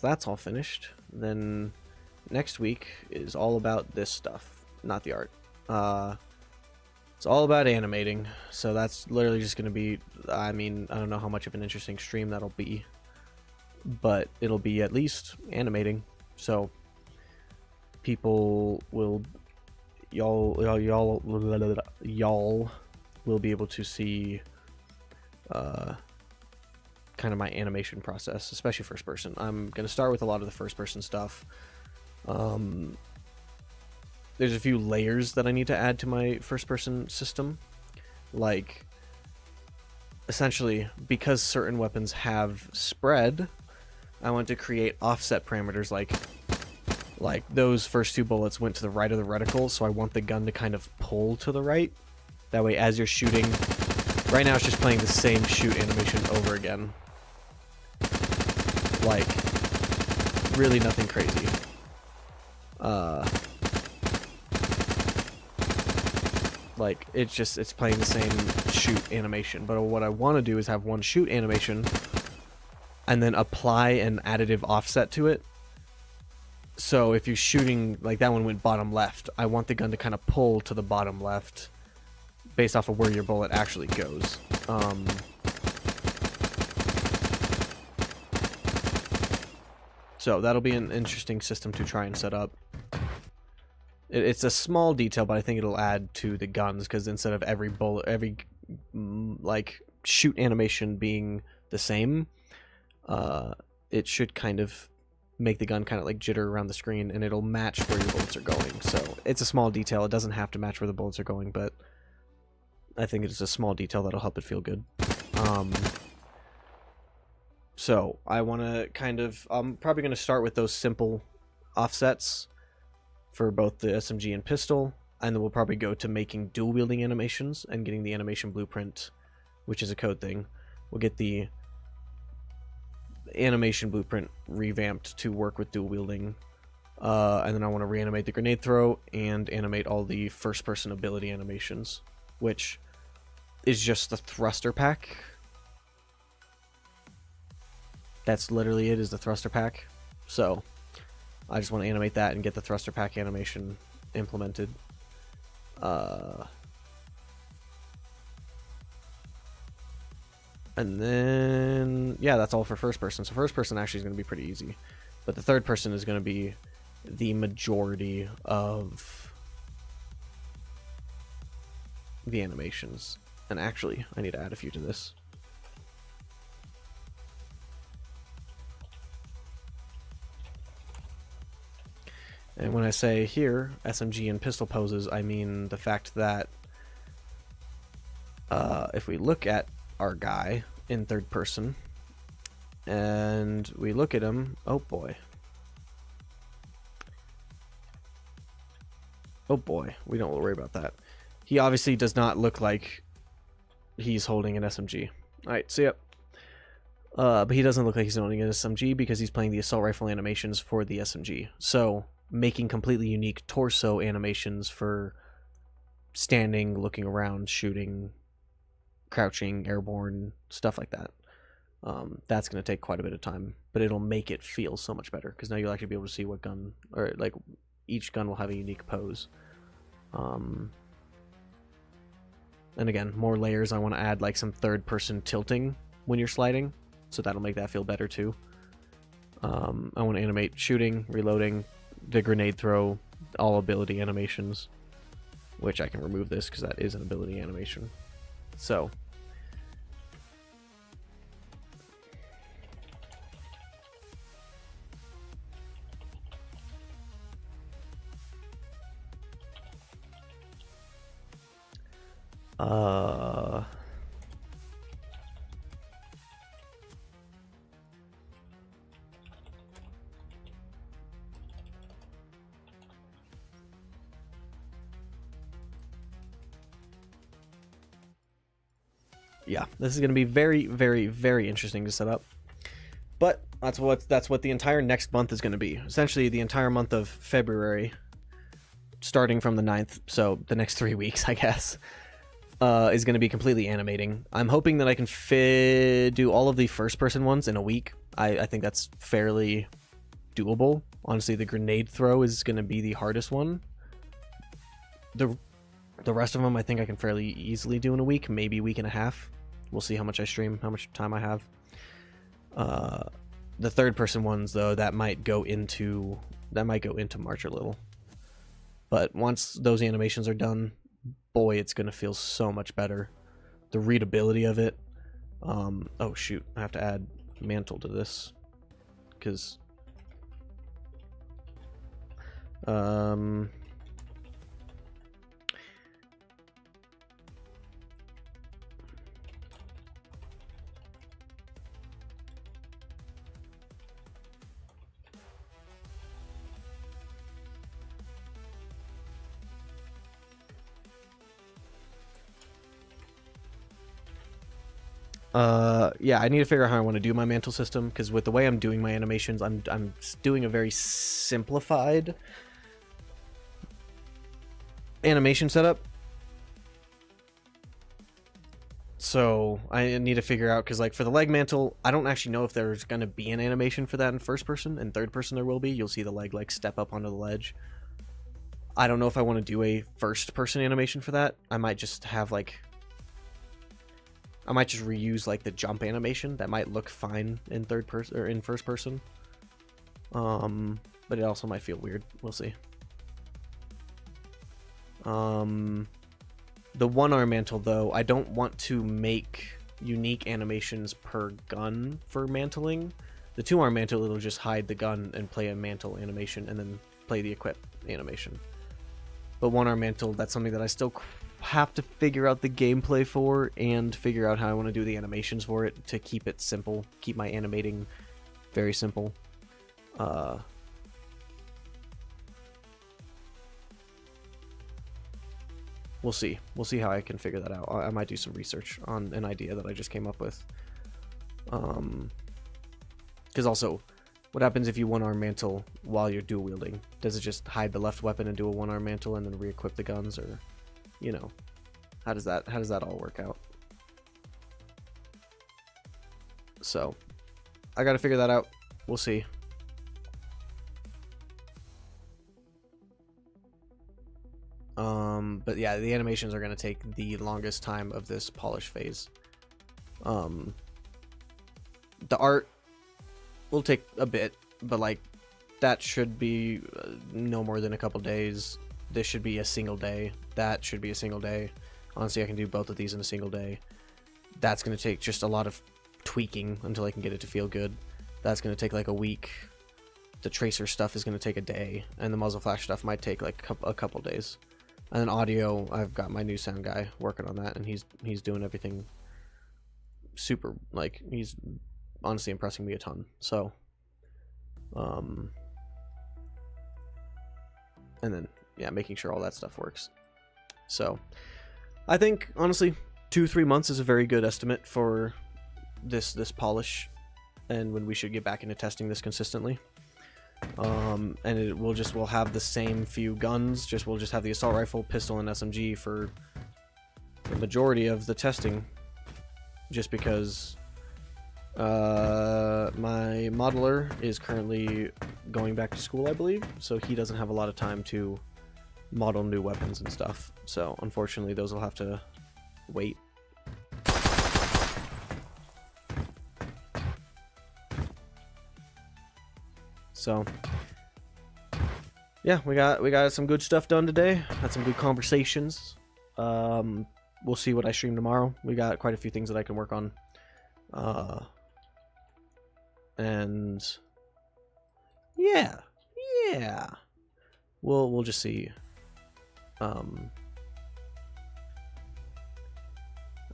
that's all finished, then next week is all about this stuff, not the art. It's all about animating, so that's literally just going to be, I mean, I don't know how much of an interesting stream that'll be, but it'll be at least animating, so people will, y'all will be able to see kind of my animation process, especially first person. I'm going to start with a lot of the first person stuff. There's a few layers that I need to add to my first person system. Like, essentially, because certain weapons have spread, I want to create offset parameters like those first two bullets went to the right of the reticle, so I want the gun to kind of pull to the right. That way, as you're shooting, right now it's just playing the same shoot animation over again. Like, really nothing crazy. Like, it's playing the same shoot animation. But what I want to do is have one shoot animation and then apply an additive offset to it. So if you're shooting, like that one went bottom left, I want the gun to kind of pull to the bottom left based off of where your bullet actually goes. So that'll be an interesting system to try and set up. It's a small detail, but I think it'll add to the guns, because instead of every bullet, like shoot animation being the same, it should kind of make the gun kind of like jitter around the screen, and it'll match where your bullets are going. So it's a small detail. It doesn't have to match where the bullets are going, but I think it's a small detail that'll help it feel good. So I want to kind of, I'm probably going to start with those simple offsets for both the SMG and pistol, and then we'll probably go to making dual wielding animations and getting the animation blueprint, which is a code thing. We'll get the animation blueprint revamped to work with dual wielding, and then I want to reanimate the grenade throw and animate all the first person ability animations, which is just the thruster pack That's literally it, is the thruster pack. So I just want to animate that and get the thruster pack animation implemented. And then, yeah, that's all for first person. So first person actually is going to be pretty easy. But the third person is going to be the majority of the animations. And actually, I need to add a few to this. And when I say here, SMG and pistol poses, I mean the fact that if we look at our guy in third person and we look at him, oh boy, we don't worry about that. He obviously does not look like he's holding an SMG. Alright, see ya. But he doesn't look like he's holding an SMG because he's playing the assault rifle animations for the SMG. So making completely unique torso animations for standing, looking around, shooting, crouching, airborne, stuff like that. That's going to take quite a bit of time, but it'll make it feel so much better because now you'll actually be able to see what gun, or like each gun will have a unique pose. And again, more layers. I want to add like some third person tilting when you're sliding, so that'll make that feel better too. I want to animate shooting, reloading, the grenade throw, all ability animations, which I can remove this because that is an ability animation. So yeah, this is going to be very, very, very interesting to set up. But that's what the entire next month is going to be. Essentially, the entire month of February, starting from the 9th, so the next 3 weeks, I guess, is going to be completely animating. I'm hoping that I can do all of the first-person ones in a week. I think that's fairly doable. Honestly, the grenade throw is going to be the hardest one. The rest of them, I think I can fairly easily do in a week, maybe a week and a half. We'll see how much I stream, how much time I have. The third-person ones, though, that might go into March a little. But once those animations are done, boy, it's gonna feel so much better. The readability of it. Oh shoot, I have to add mantle to this because yeah, I need to figure out how I want to do my mantle system, because with the way I'm doing my animations, I'm doing a very simplified animation setup. So I need to figure out, because like for the leg mantle, I don't actually know if there's going to be an animation for that in first person. In third person there will be. You'll see the leg like step up onto the ledge. I don't know if I want to do a first person animation for that. I might just have like, I might just reuse like the jump animation. That might look fine in third person or in first person. But it also might feel weird. We'll see. The one-arm mantle, though, I don't want to make unique animations per gun for mantling. The two-arm mantle, it'll just hide the gun and play a mantle animation and then play the equip animation. But one-arm mantle, that's something that I still have to figure out the gameplay for and figure out how I want to do the animations for it to keep it simple, keep my animating very simple. We'll see. We'll see how I can figure that out. I might do some research on an idea that I just came up with. Because also, what happens if you one-arm mantle while you're dual wielding? Does it just hide the left weapon and do a one-arm mantle and then re-equip the guns, or, you know, how does that all work out? So, I gotta figure that out. We'll see. But yeah, the animations are gonna take the longest time of this polish phase. The art will take a bit, but like that should be no more than a couple days. This should be a single day. That should be a single day. Honestly, I can do both of these in a single day. That's gonna take just a lot of tweaking until I can get it to feel good. That's gonna take like a week. The tracer stuff is gonna take a day, and the muzzle flash stuff might take like a couple days. And then audio, I've got my new sound guy working on that, and he's doing everything super, like, he's honestly impressing me a ton. So, and then, yeah, making sure all that stuff works. So, I think, honestly, 2-3 months is a very good estimate for this polish, and when we should get back into testing this consistently. And we'll have the same few guns, we'll just have the assault rifle, pistol, and SMG for the majority of the testing, just because my modeler is currently going back to school, I believe, so he doesn't have a lot of time to model new weapons and stuff. So unfortunately those will have to wait. So yeah, we got some good stuff done today. Had some good conversations. We'll see what I stream tomorrow. We got quite a few things that I can work on. And yeah. We'll just see. I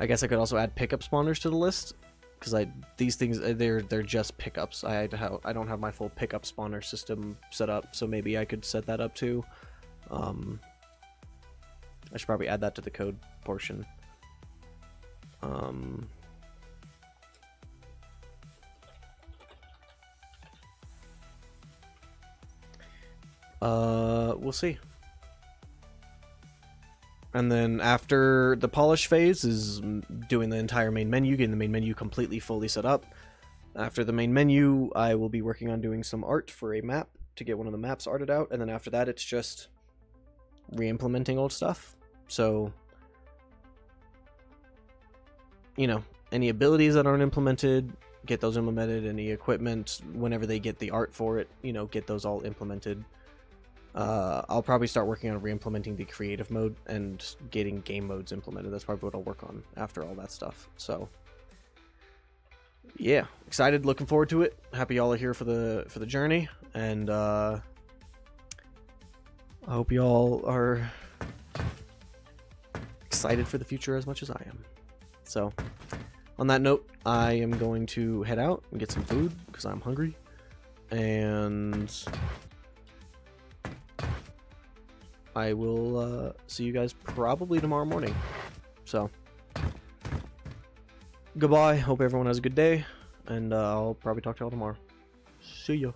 guess I could also add pickup spawners to the list, because these things, they're just pickups. I don't have my full pickup spawner system set up, so maybe I could set that up too. I should probably add that to the code portion. We'll see. And then after the polish phase is doing the entire main menu, getting the main menu completely fully set up. After the main menu, I will be working on doing some art for a map to get one of the maps arted out. And then after that, it's just re-implementing old stuff. So, you know, any abilities that aren't implemented, get those implemented. Any equipment, whenever they get the art for it, you know, get those all implemented. I'll probably start working on re-implementing the creative mode and getting game modes implemented. That's probably what I'll work on after all that stuff. So, yeah, excited, looking forward to it. Happy y'all are here for the journey, and I hope y'all are excited for the future as much as I am. So, on that note, I am going to head out and get some food because I'm hungry, and I will see you guys probably tomorrow morning. So, goodbye. Hope everyone has a good day, and I'll probably talk to y'all tomorrow. See ya.